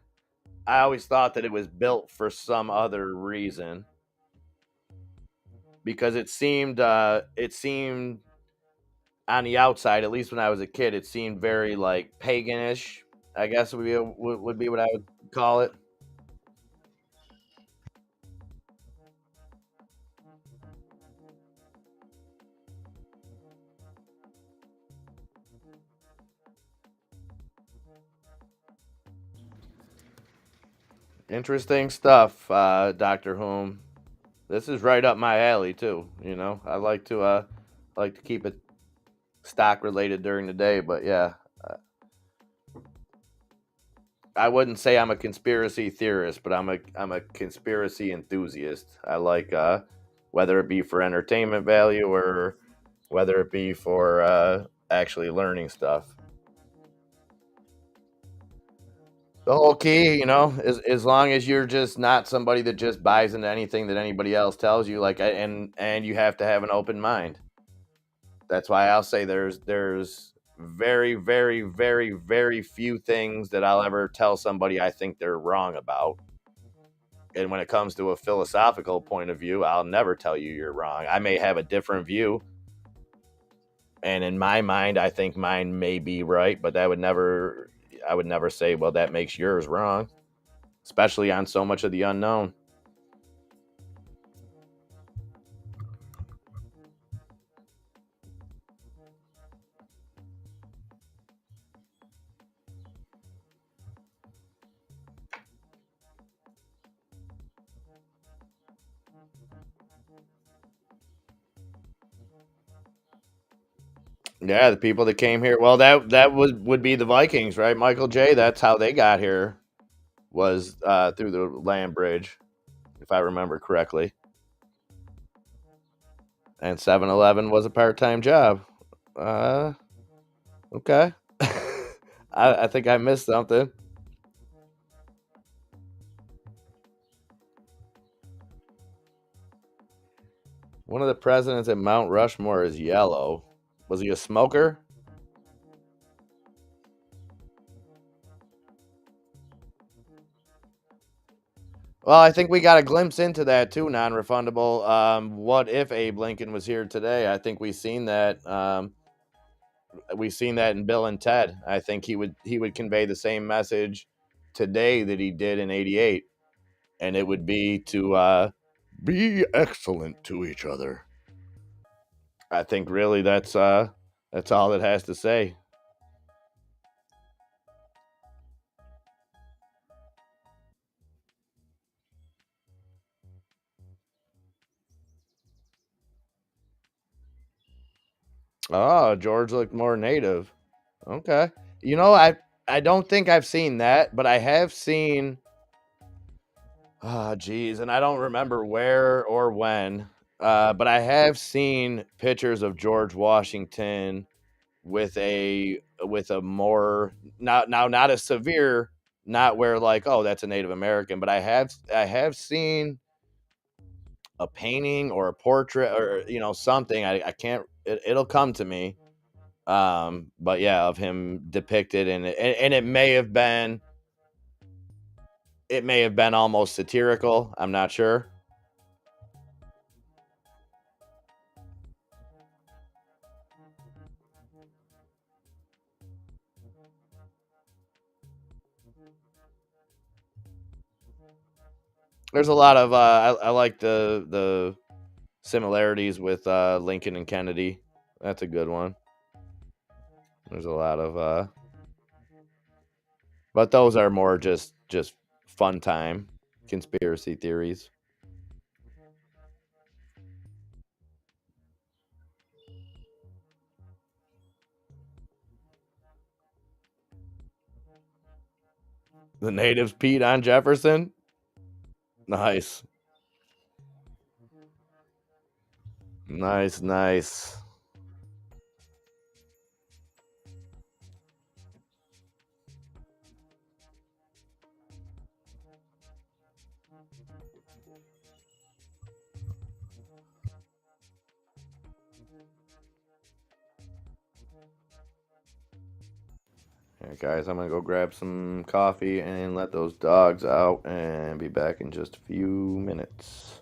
I always thought that it was built for some other reason because it seemed on the outside, at least when I was a kid, it seemed very like paganish. I guess would be what I would call it. Interesting stuff, Doctor Whom. This is right up my alley too. I like to keep it stock related during the day, but yeah, uh, I wouldn't say I'm a conspiracy theorist, but I'm a conspiracy enthusiast. I like whether it be for entertainment value or whether it be for actually learning stuff. The whole key, as long as you're just not somebody that just buys into anything that anybody else tells you, and you have to have an open mind. That's why I'll say there's very, very, very, very few things that I'll ever tell somebody I think they're wrong about. And when it comes to a philosophical point of view, I'll never tell you you're wrong. I may have a different view, and in my mind, I think mine may be right, but I would never say, well, that makes yours wrong, especially on so much of the unknown. Yeah, the people that came here. Well, that would be the Vikings, right? Michael J. That's how they got here was through the land bridge, if I remember correctly. And 7-Eleven was a part-time job. Uh, okay. I think I missed something. One of the presidents at Mount Rushmore is yellow. Was he a smoker? Well, I think we got a glimpse into that too, non-refundable. What if Abe Lincoln was here today? I think we've seen that. We've seen that in Bill and Ted. I think he would convey the same message today that he did in '88, and it would be to be excellent to each other. I think really that's all it has to say. Oh, George looked more native. Okay. I don't think I've seen that, but I have seen. Oh, geez, and I don't remember where or when, but I have seen pictures of George Washington with a more not as severe, not where like, oh, that's a Native American, but I have seen a painting or a portrait or something. I can't. It'll come to me. But yeah, of him depicted, and it may have been almost satirical. I'm not sure. There's a lot of I like the similarities with Lincoln and Kennedy. That's a good one. There's a lot of but those are more just fun time conspiracy theories. The natives peed on Jefferson. Nice, nice, nice. All right, guys, I'm gonna go grab some coffee and let those dogs out and be back in just a few minutes.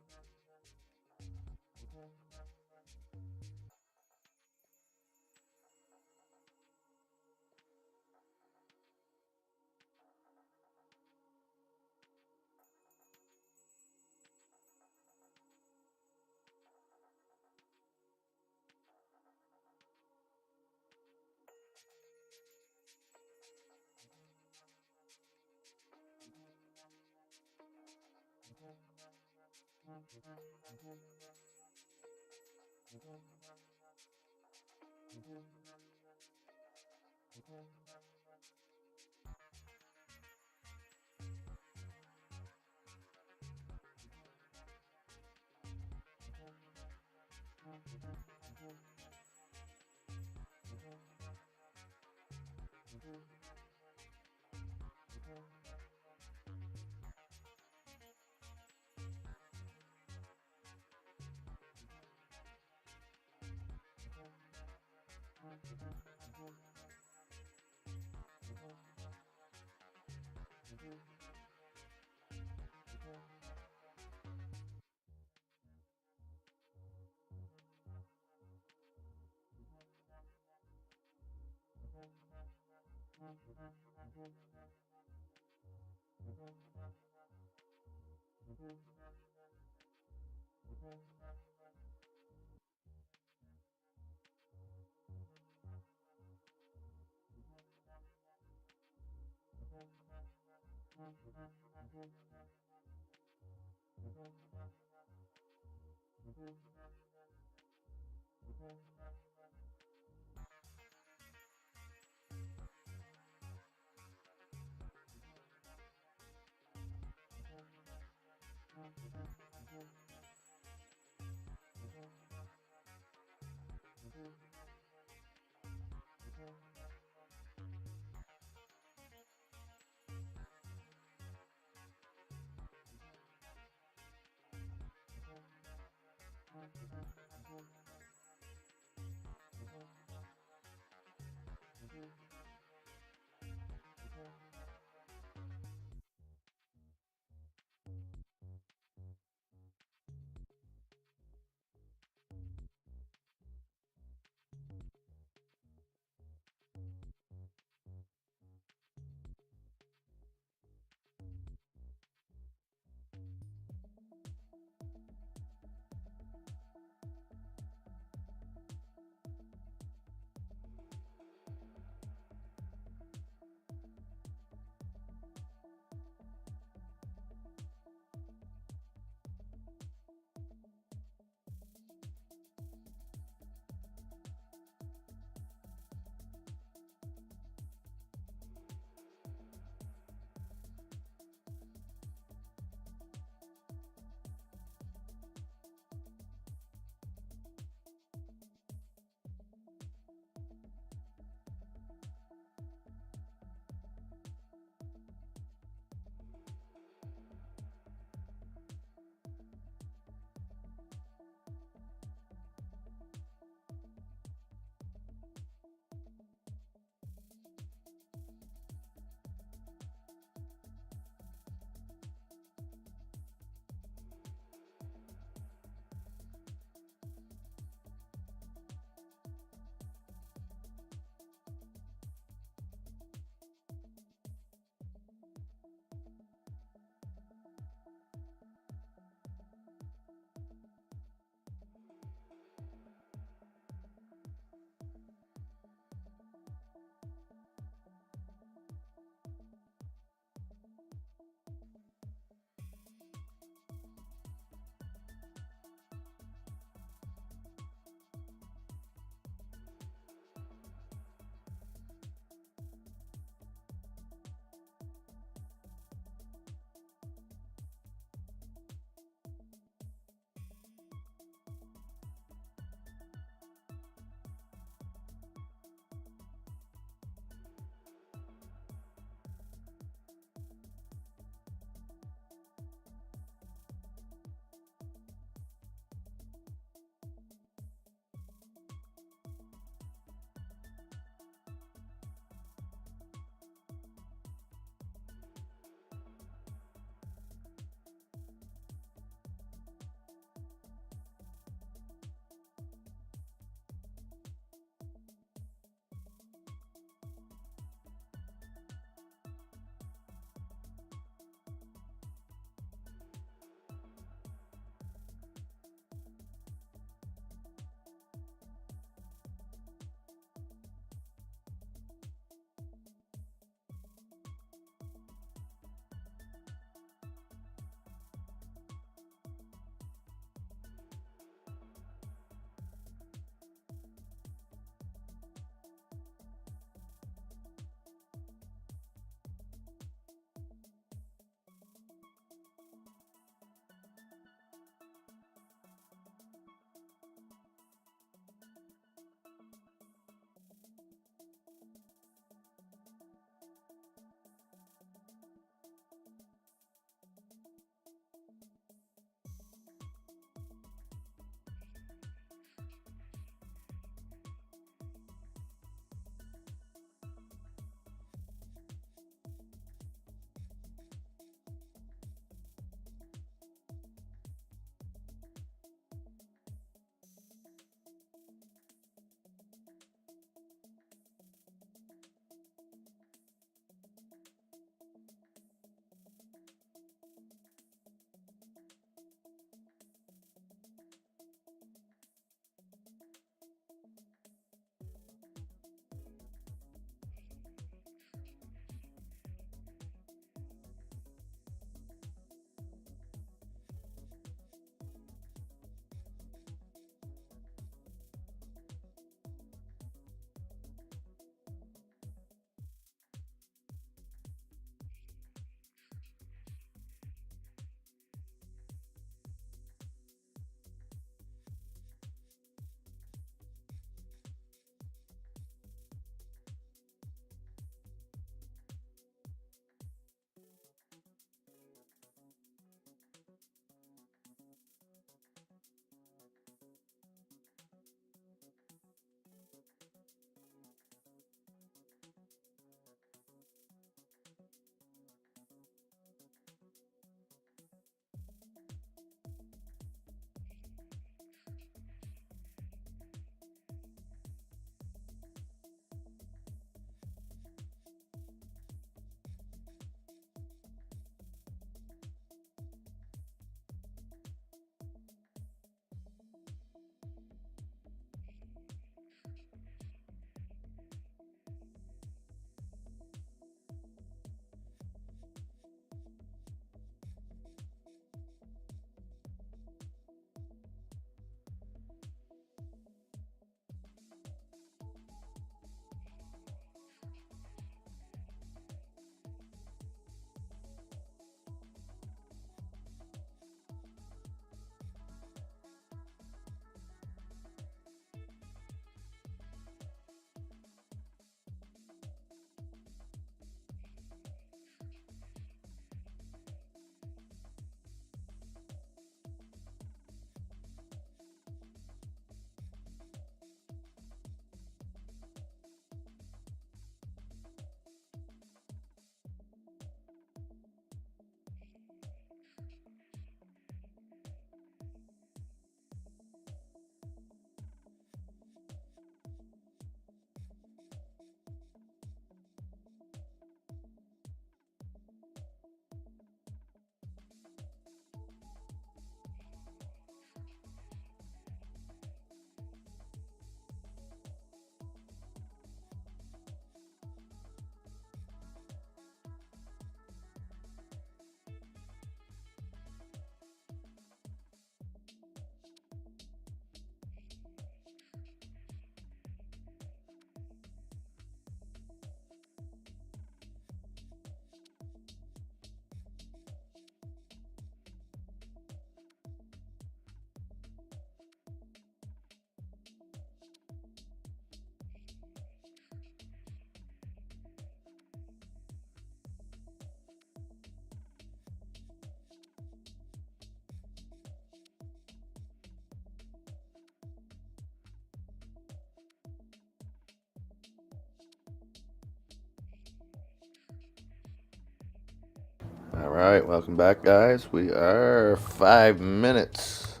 All right, welcome back, guys. We are 5 minutes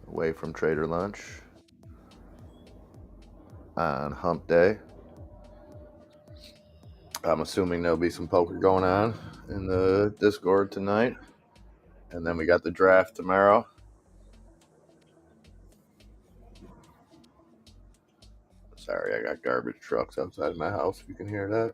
away from Trader Lunch on Hump Day. I'm assuming there'll be some poker going on in the Discord tonight. And then we got the draft tomorrow. Sorry, I got garbage trucks outside my house, if you can hear that.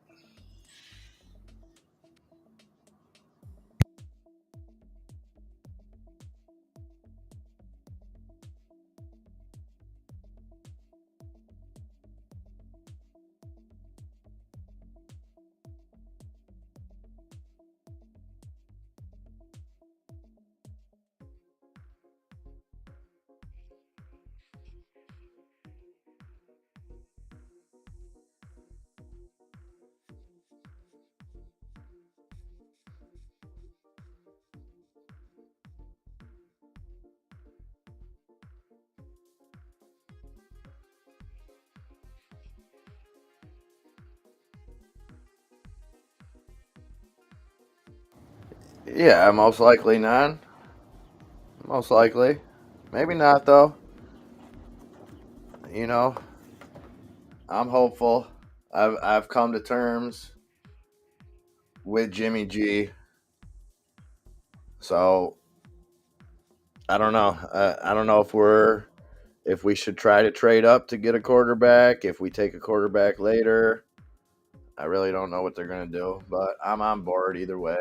Yeah, most likely not. Most likely. Maybe not, though. You know, I'm hopeful. I've come to terms with Jimmy G. So I don't know. I don't know if we should try to trade up to get a quarterback. If we take a quarterback later, I really don't know what they're gonna do. But I'm on board either way.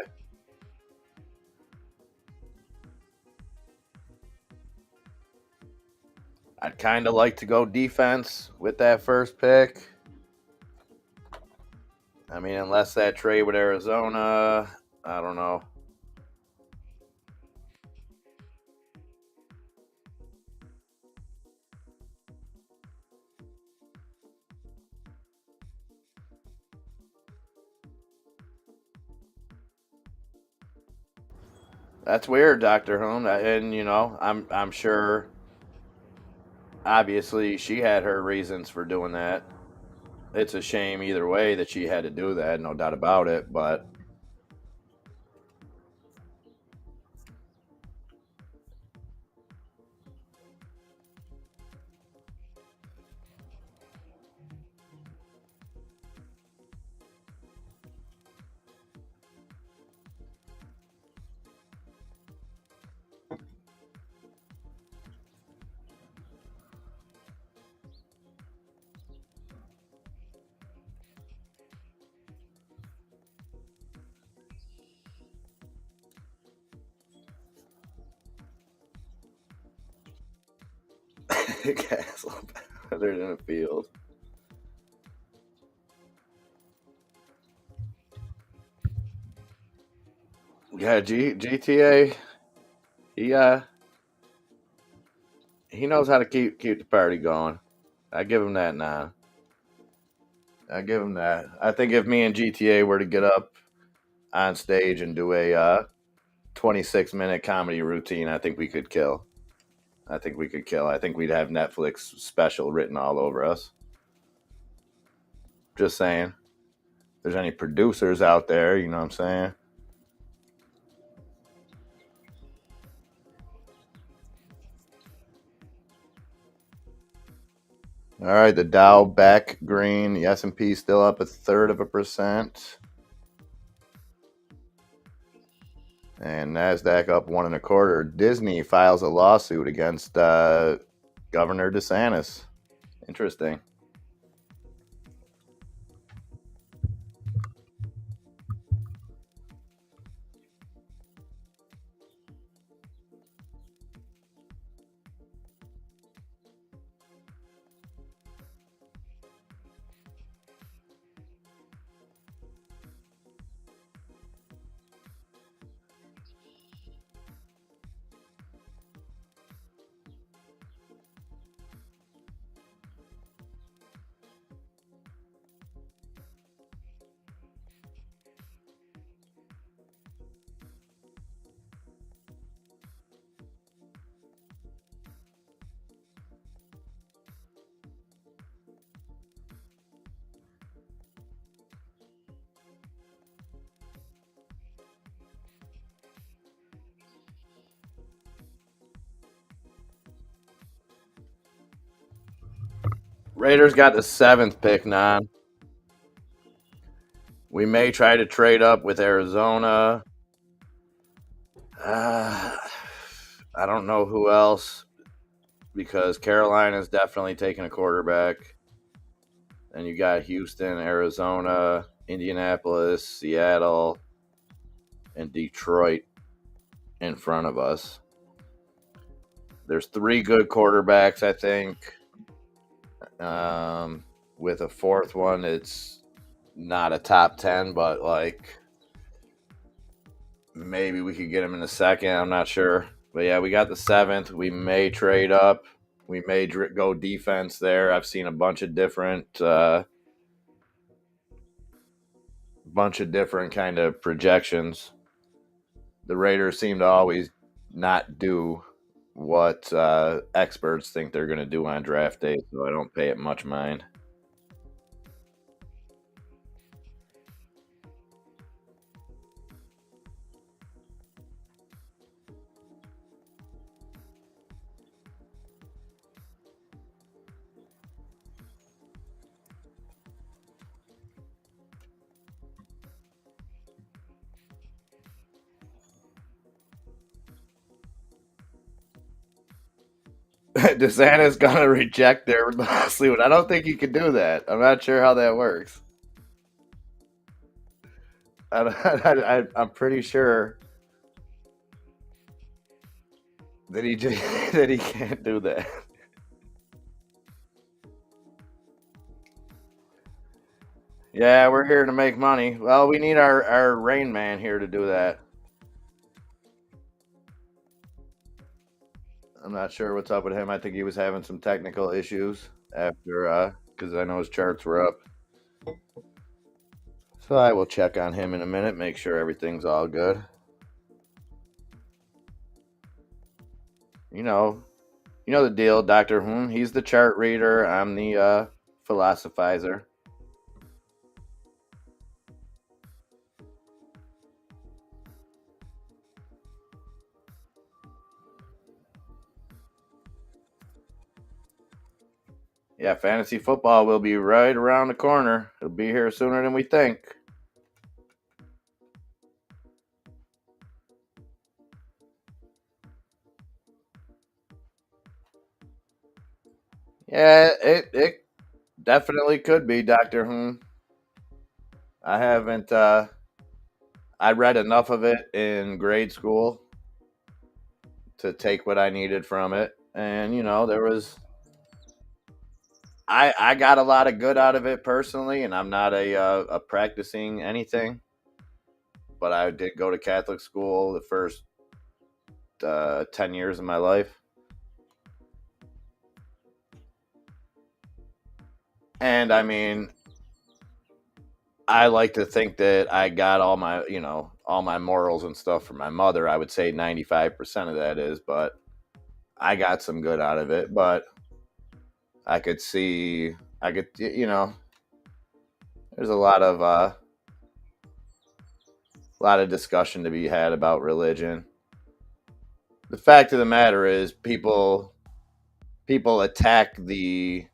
I'd kind of like to go defense with that first pick. I mean, unless that trade with Arizona, I don't know. That's weird, Dr. Hoon. And I'm sure obviously she had her reasons for doing that. It's a shame either way that she had to do that, no doubt about it, but Castle better than a field. Yeah, GTA. He he knows how to keep the party going. I give him that now. I give him that. I think if me and GTA were to get up on stage and do a 26-minute comedy routine, I think we could kill. I think we could kill. I think we'd have Netflix special written all over us. Just saying. If there's any producers out there, you know what I'm saying? All right, the Dow back green. The S&P still up 1/3%. And NASDAQ up 1.25. Disney files a lawsuit against Governor DeSantis. Interesting. Raiders got the 7th pick, non. We may try to trade up with Arizona. I don't know who else because Carolina's definitely taking a quarterback. And you got Houston, Arizona, Indianapolis, Seattle, and Detroit in front of us. There's 3 good quarterbacks, I think. With a 4th one, it's not a top 10, but like maybe we could get him in the 2nd. I'm not sure. But yeah, we got the 7th. We may trade up. We may go defense there. I've seen a bunch of different kind of projections. The Raiders seem to always not do what experts think they're going to do on draft day, so I don't pay it much mind. DeSantis gonna reject their lawsuit. I don't think he can do that. I'm not sure how that works. I'm pretty sure that that he can't do that. Yeah, we're here to make money. Well, we need our Rain Man here to do that. I'm not sure what's up with him. I think he was having some technical issues after, because I know his charts were up. So I will check on him in a minute, make sure everything's all good. You know the deal, Dr. Whom. He's the chart reader. I'm the philosophizer. Yeah, fantasy football will be right around the corner. It'll be here sooner than we think. Yeah, it definitely could be, Dr. Whom. I haven't I read enough of it in grade school to take what I needed from it. And there was I got a lot of good out of it personally, and I'm not a practicing anything, but I did go to Catholic school the first 10 years of my life. And I mean, I like to think that I got all my morals and stuff from my mother. I would say 95% of that is, but I got some good out of it. But I could see, there's a lot of discussion to be had about religion. The fact of the matter is, people attack the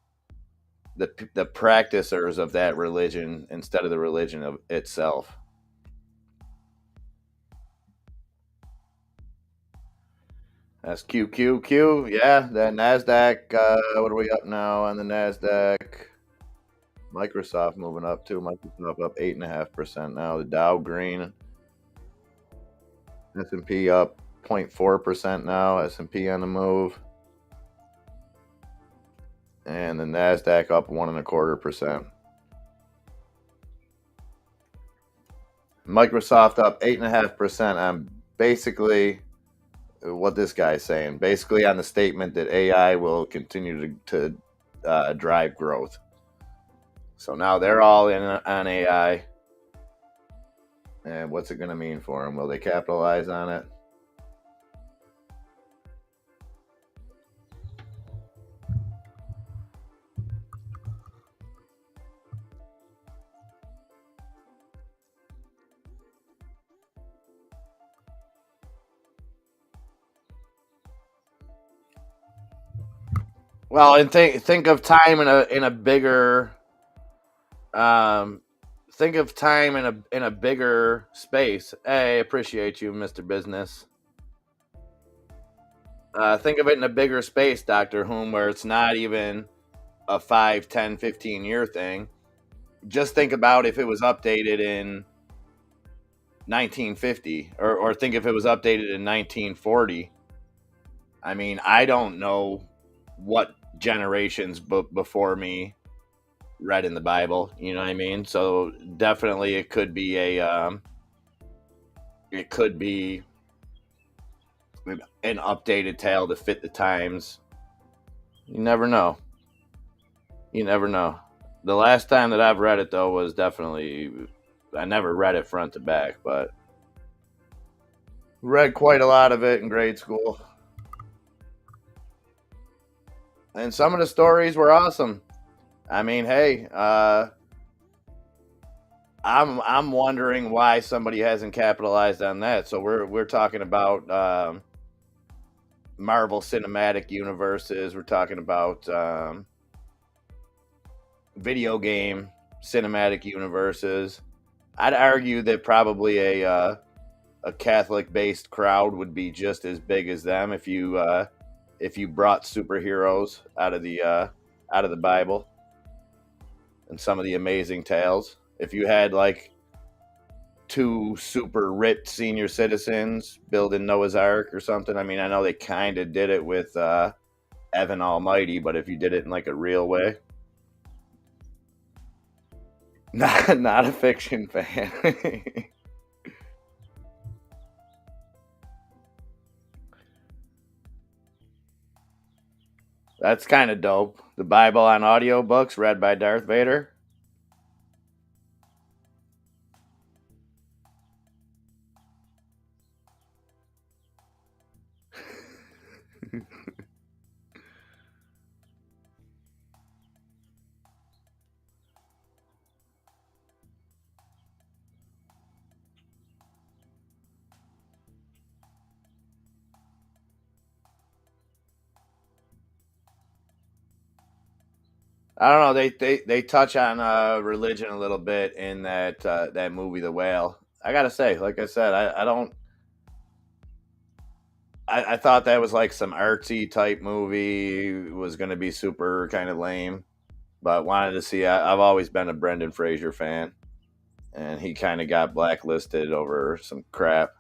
practicers of that religion instead of the religion of itself. That's QQQ. Yeah, that Nasdaq. What are we up now on the Nasdaq? Microsoft moving up too. Microsoft up 8.5% now. The Dow green. S&P up 0.4% now. S&P on the move. And the Nasdaq up 1.25%. Microsoft up 8.5% on basically what this guy's saying. Basically on the statement that AI will continue to drive growth. So now they're all in on AI. And what's it going to mean for them? Will they capitalize on it? Well, and think of time in a bigger um think of time in a bigger space. Hey, appreciate you, Mr. Business. Think of it in a bigger space, Doctor Whom, where it's not even a 5, 10, 15 year thing. Just think about if it was updated in 1950, or think if it was updated in 1940. I mean, I don't know what generations before me read in the Bible. You know what I mean? So definitely, it could be an updated tale to fit the times. You never know. You never know. The last time that I've read it though was definitely, I never read it front to back, but read quite a lot of it in grade school. And some of the stories were awesome. I mean, hey, I'm wondering why somebody hasn't capitalized on that. So we're talking about Marvel Cinematic Universes. We're talking about video game cinematic universes. I'd argue that probably a Catholic based crowd would be just as big as them if you brought superheroes out of the Bible and some of the amazing tales. If you had like two super ripped senior citizens building Noah's Ark or something. I mean, I know they kind of did it with Evan Almighty, but if you did it in like a real way, not a fiction fan. That's kind of dope. The Bible on audiobooks read by Darth Vader. I don't know. They touch on religion a little bit in that movie, The Whale. I gotta say, like I said, I don't. I thought that was like some artsy type movie. It was going to be super kind of lame, but wanted to see. I've always been a Brendan Fraser fan, and he kind of got blacklisted over some crap.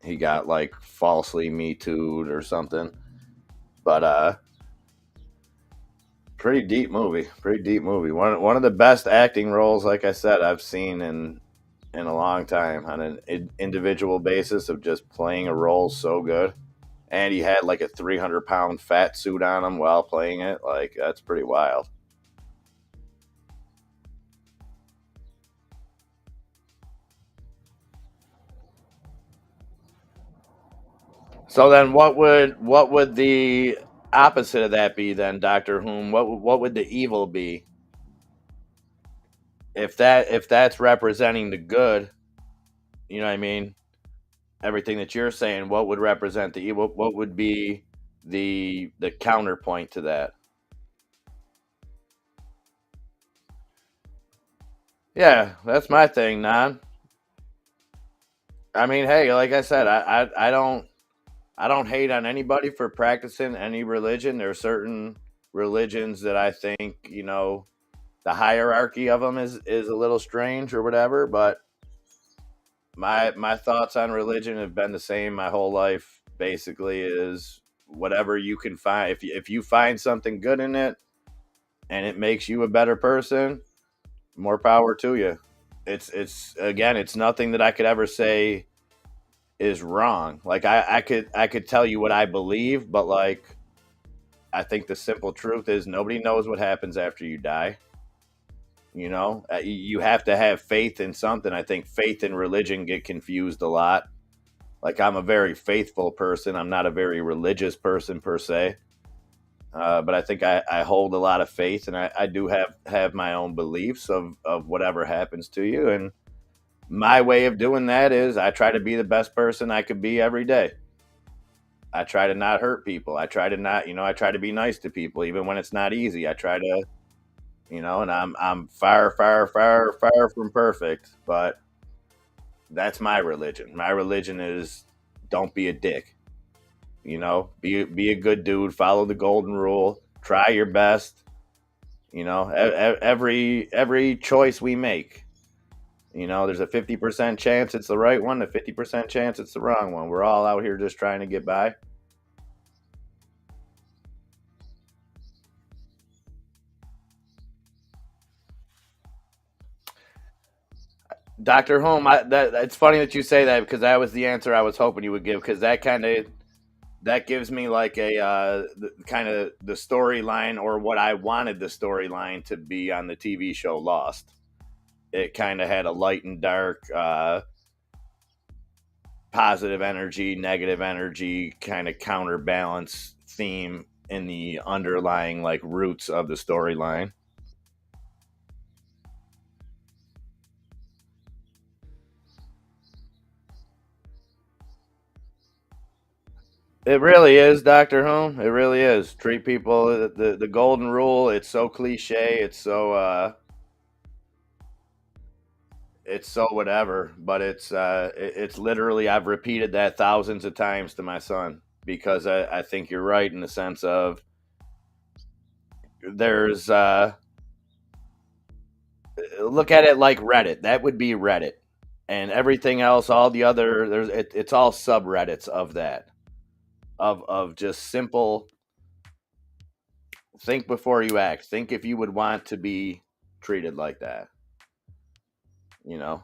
He got like falsely Me Too'd or something. But pretty deep movie. Pretty deep movie. One of the best acting roles, like I said, I've seen in a long time on an individual basis of just playing a role so good. And he had like a 300-pound fat suit on him while playing it. Like, that's pretty wild. So then, what would the opposite of that be then, Doctor Whom? What would the evil be if that's representing the good? You know what I mean? Everything that you're saying, what would represent the evil? What would be the counterpoint to that? Yeah, that's my thing, non. I mean, hey, like I said, I don't hate on anybody for practicing any religion. There are certain religions that I think, the hierarchy of them is a little strange or whatever. But my thoughts on religion have been the same my whole life. Basically, is whatever you can find. If you find something good in it and it makes you a better person, more power to you. It's again, it's nothing that I could ever say is wrong. Like I could tell you what I believe, but like I think the simple truth is nobody knows what happens after you die. You have to have faith in something. I think faith and religion get confused a lot. Like I'm a very faithful person. I'm not a very religious person per se. But I think I hold a lot of faith, and I do have my own beliefs of whatever happens to you. And my way of doing that is I try to be the best person I could be every day. I try to not hurt people. I try to not, I try to be nice to people, even when it's not easy. I try to, and I'm far, far, far, far from perfect, but that's my religion. My religion is don't be a dick. Be a good dude. Follow the golden rule. Try your best. Every choice we make, there's a 50% chance it's the right one, a 50% chance it's the wrong one. We're all out here just trying to get by. Dr. Holm, it's funny that you say that because that was the answer I was hoping you would give because that gives me like a kind of the storyline or what I wanted the storyline to be on the TV show Lost. It kind of had a light and dark, positive energy, negative energy, kind of counterbalance theme in the underlying like roots of the storyline. It really is, Doctor Home. It really is. Treat people the golden rule. It's so cliche. It's so whatever. But it's literally I've repeated that thousands of times to my son because I think you're right in the sense of there's look at it like Reddit. That would be Reddit, and everything else, all the other it's all subreddits of that of just simple think before you act. Think if you would want to be treated like that. You know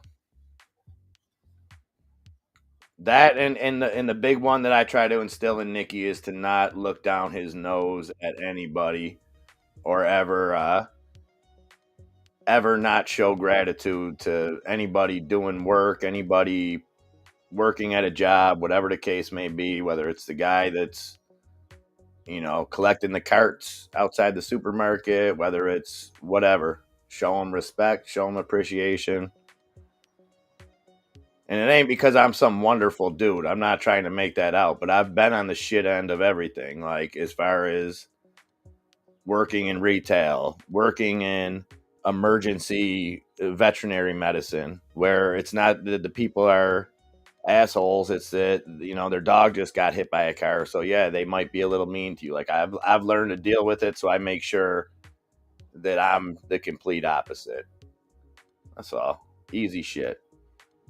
that, and the big one that I try to instill in Nikki is to not look down his nose at anybody or ever not show gratitude to anybody doing work, anybody working at a job, whatever the case may be, whether it's the guy that's collecting the carts outside the supermarket, whether it's whatever. Show them respect, show them appreciation. And it ain't because I'm some wonderful dude. I'm not trying to make that out, but I've been on the shit end of everything. Like, as far as working in retail, working in emergency veterinary medicine, where it's not the people are assholes. It's that their dog just got hit by a car, so yeah, they might be a little mean to you. Like I've learned to deal with it, so I make sure that I'm the complete opposite. That's all. Easy shit.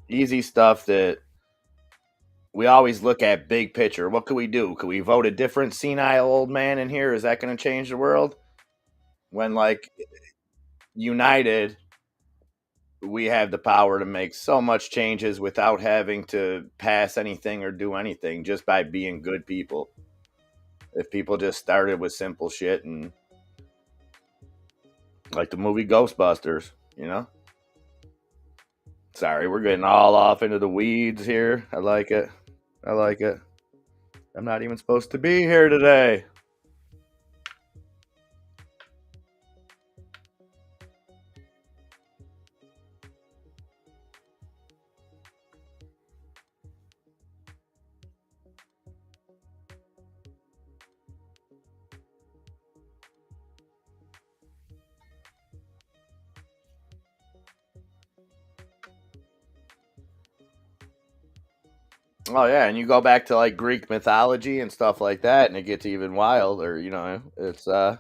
Easy stuff that we always look at big picture. What could we do? Could we vote a different senile old man in here? Is that going to change the world? When like united, we have the power to make so much changes without having to pass anything or do anything, just by being good people. If people just started with simple shit and like the movie Ghostbusters. Sorry, we're getting all off into the weeds here. I like it. I like it. I'm not even supposed to be here today. Oh yeah, and you go back to like Greek mythology and stuff like that, and it gets even wilder. It's no,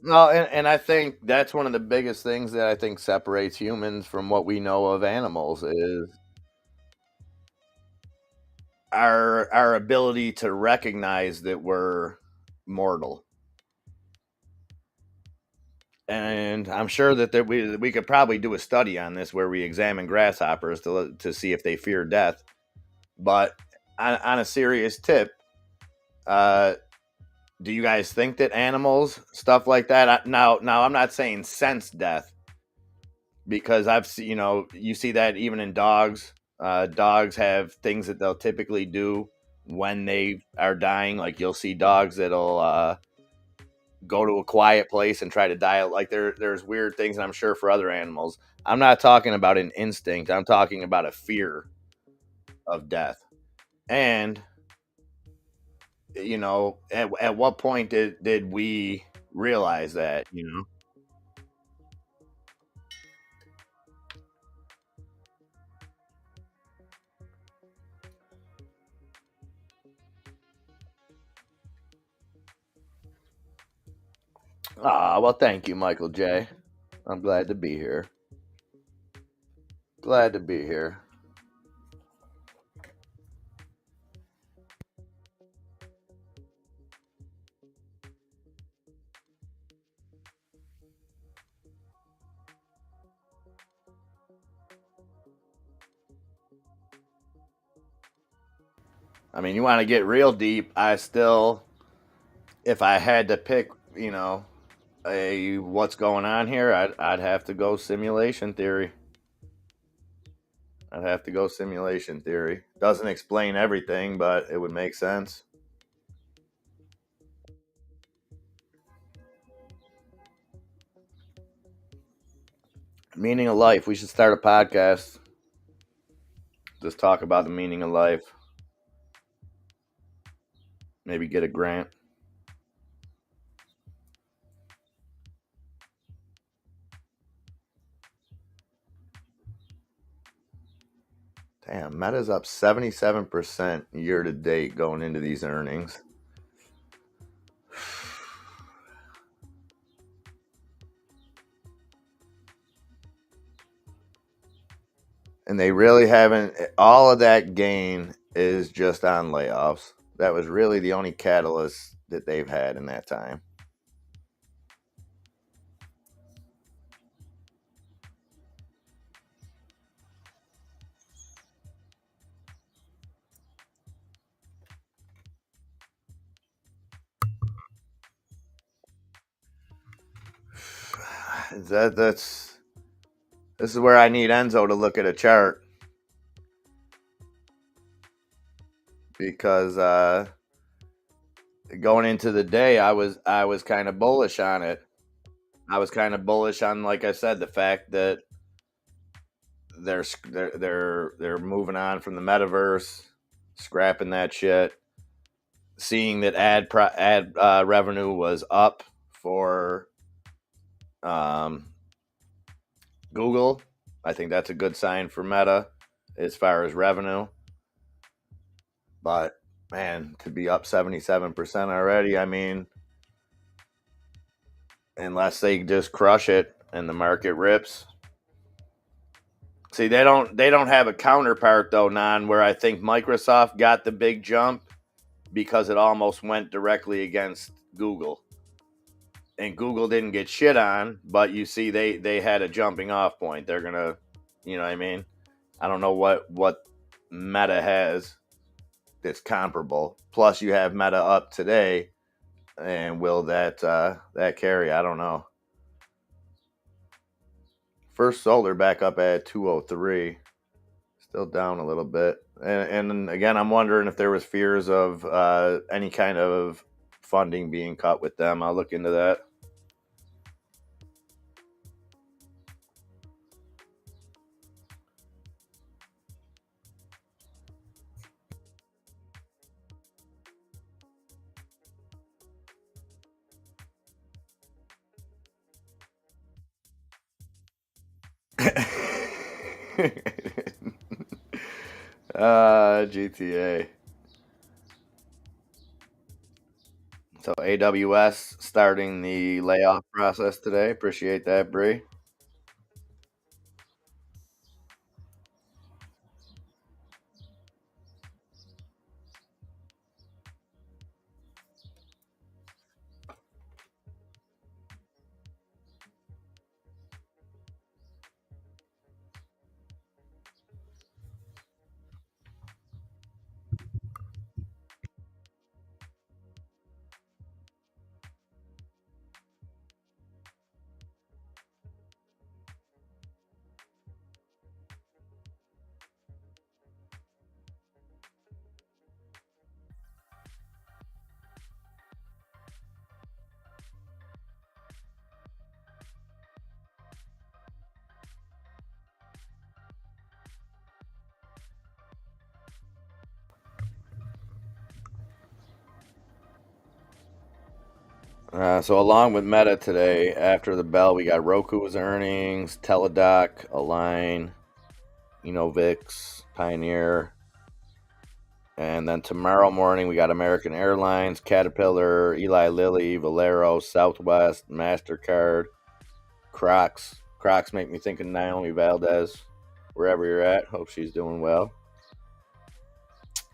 and I think that's one of the biggest things that I think separates humans from what we know of animals is our ability to recognize that we're mortal. And I'm sure that we could probably do a study on this where we examine grasshoppers to see if they fear death. But on a serious tip, do you guys think that animals, stuff like that? Now I'm not saying sense death because I've seen, you see that even in dogs. Dogs have things that they'll typically do when they are dying. Like you'll see dogs that'll go to a quiet place and try to die. Like there's weird things, and I'm sure for other animals. I'm not talking about an instinct. I'm talking about a fear of death. And at what point did we realize that? Well, thank you, Michael J. I'm glad to be here. Glad to be here. I mean, you want to get real deep. If I had to pick, a what's going on here, I'd have to go simulation theory. I'd have to go simulation theory. Doesn't explain everything, but it would make sense. Meaning of life. We should start a podcast. Just talk about the meaning of life. Maybe get a grant. Damn, Meta's up 77% year to date going into these earnings. And they really haven't. All of that gain is just on layoffs. That was really the only catalyst that they've had in that time. This is where I need Enzo to look at a chart, because going into the day, I was kind of bullish on it. I was kind of bullish on, like I said, the fact that they're moving on from the metaverse, scrapping that shit. Seeing that ad revenue was up for Google, I think that's a good sign for Meta as far as revenue. But man, to be up 77% already, I mean, unless they just crush it and the market rips. See, they don't have a counterpart though, Nan, where I think Microsoft got the big jump because it almost went directly against Google. And Google didn't get shit on, but you see they had a jumping off point. They're gonna, you know what I mean? I don't know what Meta has that's comparable. Plus you have Meta up today, and will that carry? I don't know. First Solar back up at 203, still down a little bit. And again, I'm wondering if there was fears of any kind of funding being cut with them. I'll look into that. GTA. So AWS starting the layoff process today. Appreciate that, Bree. So along with Meta today, after the bell, we got Roku's earnings, Teladoc, Align, Enovix, Pioneer, and then tomorrow morning we got American Airlines, Caterpillar, Eli Lilly, Valero, Southwest, Mastercard, Crocs. Crocs make me think of Naomi Valdez. Wherever you're at, hope she's doing well.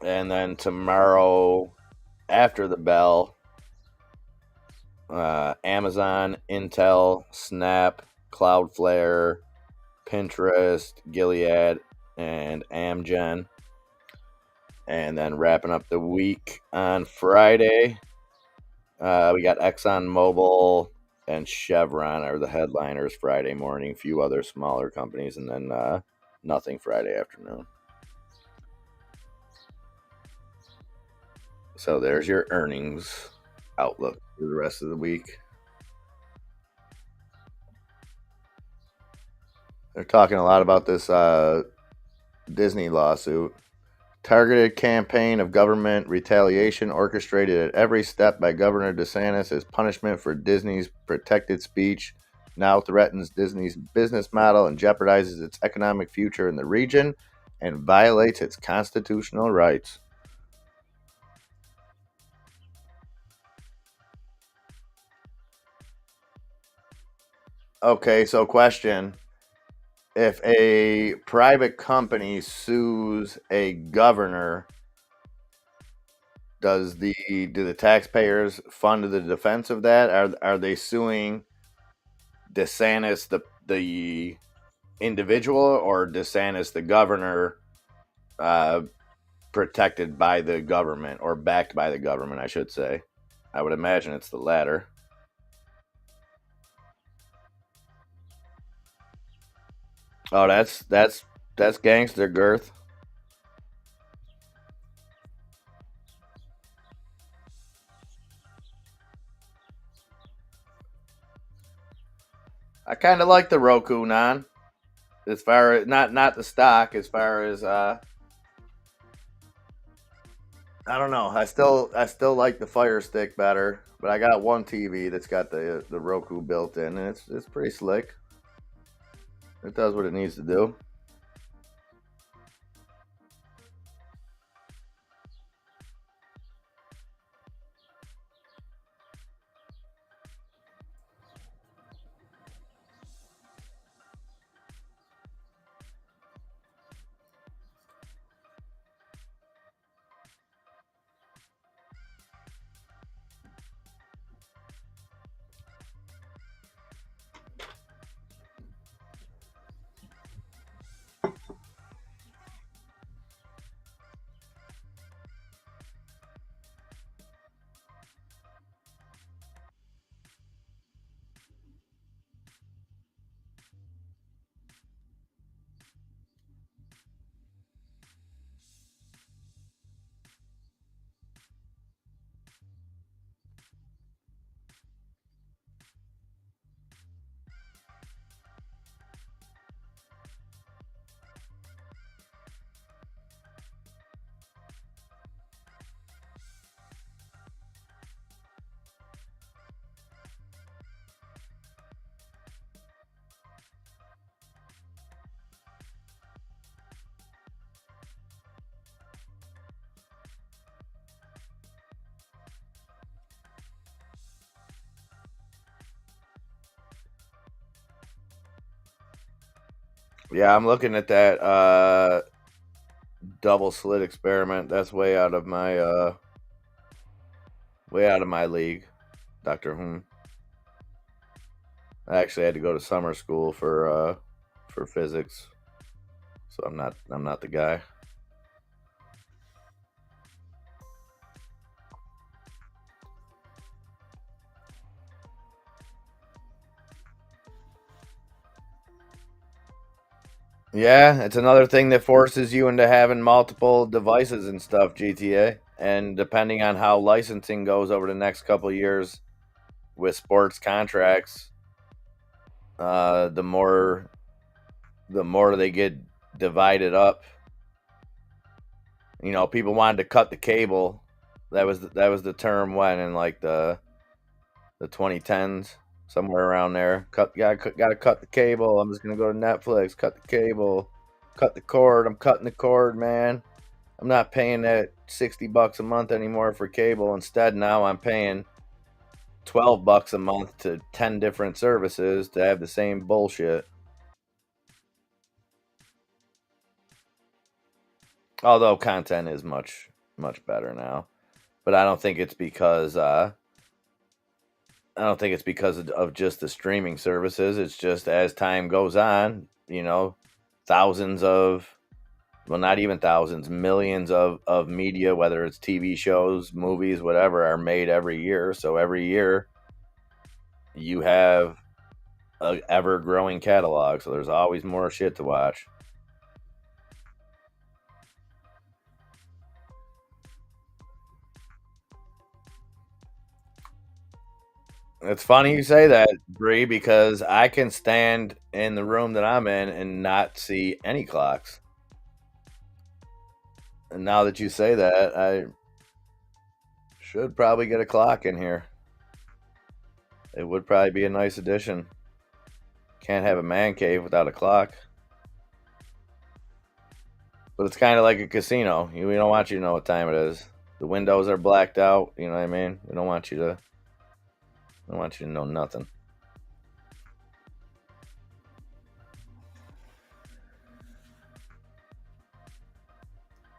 And then tomorrow, after the bell, Amazon, Intel, Snap, Cloudflare, Pinterest, Gilead, and Amgen. And then wrapping up the week on Friday, we got ExxonMobil and Chevron are the headliners Friday morning. A few other smaller companies, and then nothing Friday afternoon. So there's your earnings outlook for the rest of the week. They're talking a lot about this Disney lawsuit. Targeted campaign of government retaliation orchestrated at every step by Governor DeSantis as punishment for Disney's protected speech now threatens Disney's business model and jeopardizes its economic future in the region and violates its constitutional rights. Okay, so question. If a private company sues a governor, do the taxpayers fund the defense of that? Are they suing DeSantis the individual or DeSantis the governor, protected by the government or backed by the government? I should say. I would imagine it's the latter. Oh, that's gangster, Girth. I kind of like the Roku non, as far as not the stock, as far as I don't know. I still like the Fire Stick better, but I got one TV that's got the Roku built in, and it's pretty slick. It does what it needs to do. Yeah, I'm looking at that double slit experiment. That's way out of my league, Doctor Whom. I actually had to go to summer school for physics, so I'm not the guy. Yeah, it's another thing that forces you into having multiple devices and stuff, GTA. And depending on how licensing goes over the next couple of years with sports contracts, the more they get divided up. People wanted to cut the cable. That was the term when in like the the 2010s, somewhere around there. Gotta cut the cable. I'm just gonna go to Netflix. Cut the cable. Cut the cord. I'm cutting the cord, man. I'm not paying that $60 a month anymore for cable. Instead, now I'm paying $12 a month to 10 different services to have the same bullshit. Although content is much better now, but I don't think it's because of just the streaming services. It's just as time goes on, thousands of, well, not even thousands, millions of media, whether it's TV shows, movies, whatever, are made every year. So every year you have a ever growing catalog. So there's always more shit to watch. It's funny you say that, Bree, because I can stand in the room that I'm in and not see any clocks. And now that you say that, I should probably get a clock in here. It would probably be a nice addition. Can't have a man cave without a clock. But it's kind of like a casino. We don't want you to know what time it is. The windows are blacked out. You know what I mean? We don't want you to know nothing.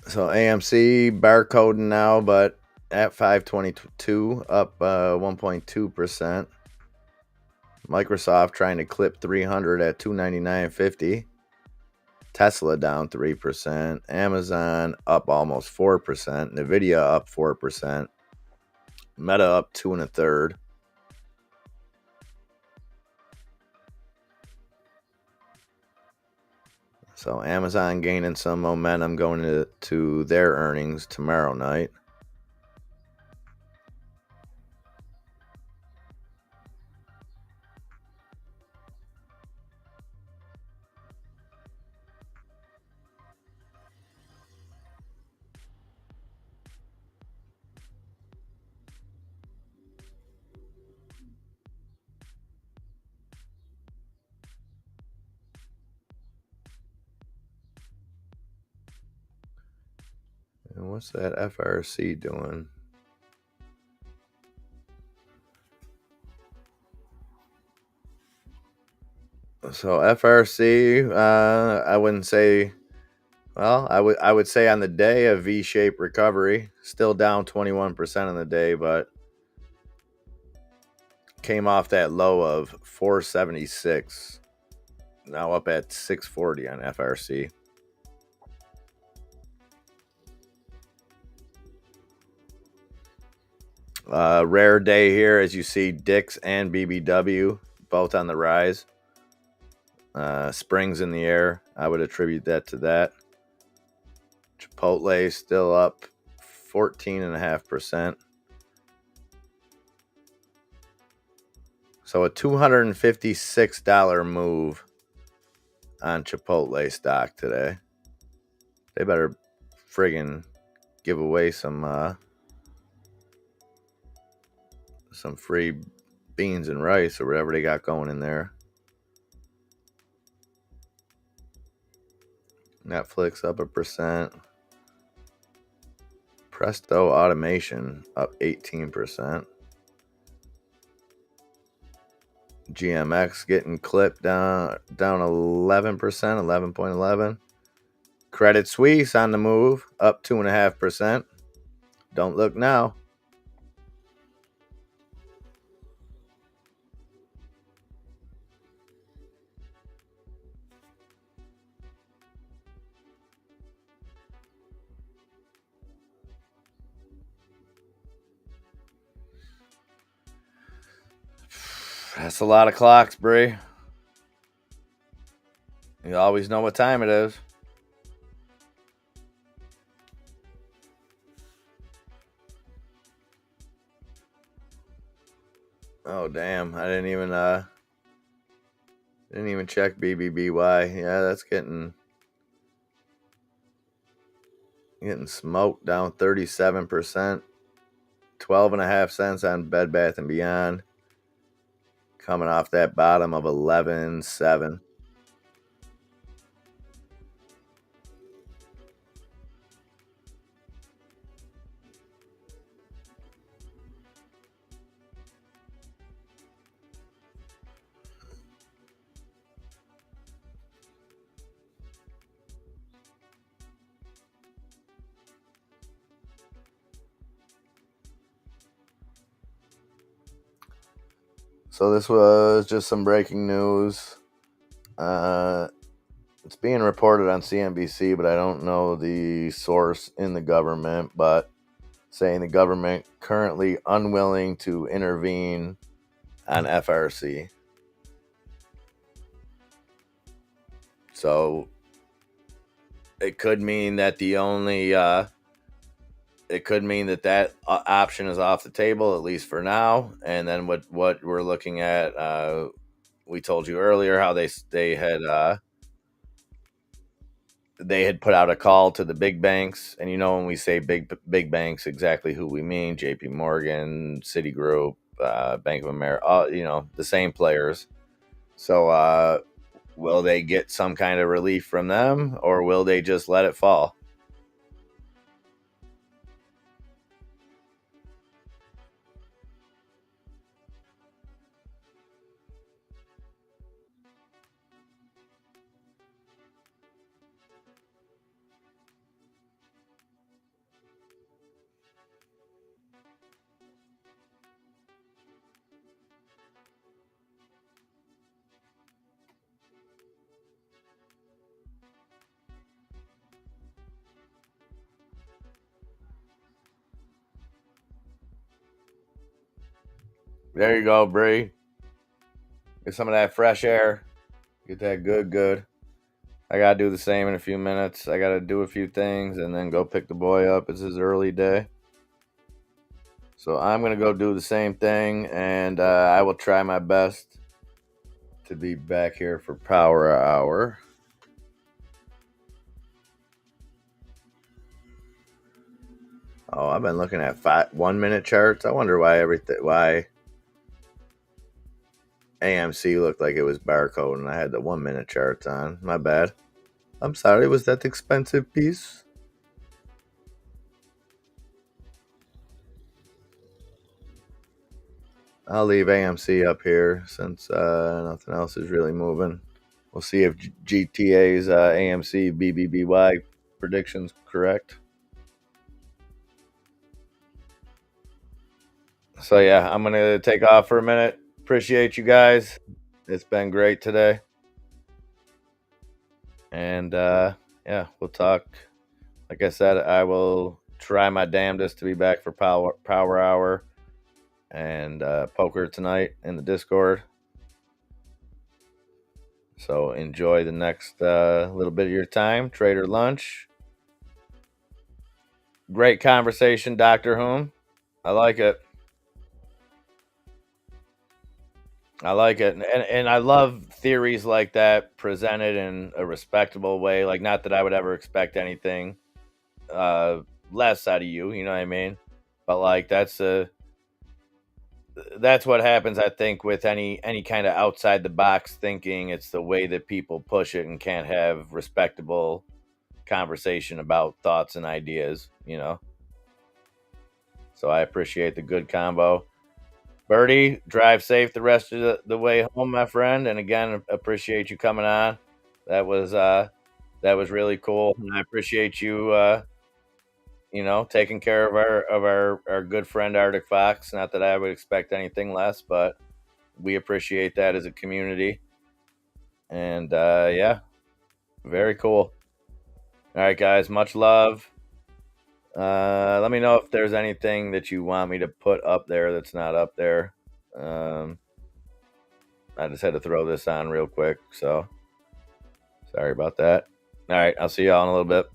So AMC barcoding now, but at 522, up 1.2%. Microsoft trying to clip 300 at 299.50. Tesla down 3%. Amazon up almost 4%. Nvidia up 4%. Meta up 2 1/3. So Amazon gaining some momentum going to their earnings tomorrow night. And what's that FRC doing? So FRC, I wouldn't say. Well, I would say on the day a V-shaped recovery, still down 21% on the day, but came off that low of 476. Now up at 640 on FRC. Rare day here, as you see Dick's and BBW both on the rise. Springs in the air. I would attribute that to that. Chipotle still up 14.5%. So a $256 move on Chipotle stock today. They better friggin' give away some free beans and rice or whatever they got going in there. Netflix up 1%. Presto Automation up 18%. GMX getting clipped down 11%, 11.11. Credit Suisse on the move, up 2.5%. Don't look now. That's a lot of clocks, Bree. You always know what time it is. Oh damn! I didn't even check BBBY. Yeah, that's getting smoked, down 37%. 12.5 cents on Bed Bath and Beyond. coming off that bottom of 11.7. So this was just some breaking news. It's being reported on CNBC, but I don't know the source in the government, but saying the government currently unwilling to intervene on FRC. So it could mean that it could mean that option is off the table, at least for now. And then what we're looking at, we told you earlier how they had put out a call to the big banks, and when we say big banks, exactly who we mean: J.P. Morgan, Citigroup, Bank of America, all, the same players. So will they get some kind of relief from them, or will they just let it fall? There you go, Bree. Get some of that fresh air. Get that good. I gotta do the same in a few minutes. I gotta do a few things and then go pick the boy up. It's his early day. So I'm gonna go do the same thing, and I will try my best to be back here for Power Hour. Oh, I've been looking at 1 minute charts. I wonder why AMC looked like it was barcode and I had the 1 minute charts on. My bad. I'm sorry. Was that expensive piece? I'll leave AMC up here since nothing else is really moving. We'll see if GTA's AMC BBBY predictions correct. So yeah, I'm gonna take off for a minute. Appreciate you guys. It's been great today, and yeah, we'll talk. Like I said, I will try my damnedest to be back for Power Hour and poker tonight in the Discord. So enjoy the next little bit of your time. Trader lunch. Great conversation, Dr. Whom. I like it. And I love theories like that presented in a respectable way. Like, not that I would ever expect anything less out of you. You know what I mean? But like, that's what happens, I think, with any kind of outside the box thinking. It's the way that people push it and can't have respectable conversation about thoughts and ideas. So I appreciate the good combo. Birdie, drive safe the rest of the way home, my friend. And again, appreciate you coming on. That was really cool, and I appreciate you taking care of our good friend Arctic Fox. Not that I would expect anything less, but we appreciate that as a community. And yeah, very cool. All right, guys, much love. Let me know if there's anything that you want me to put up there that's not up there. I just had to throw this on real quick, so sorry about that. All right, I'll see y'all in a little bit.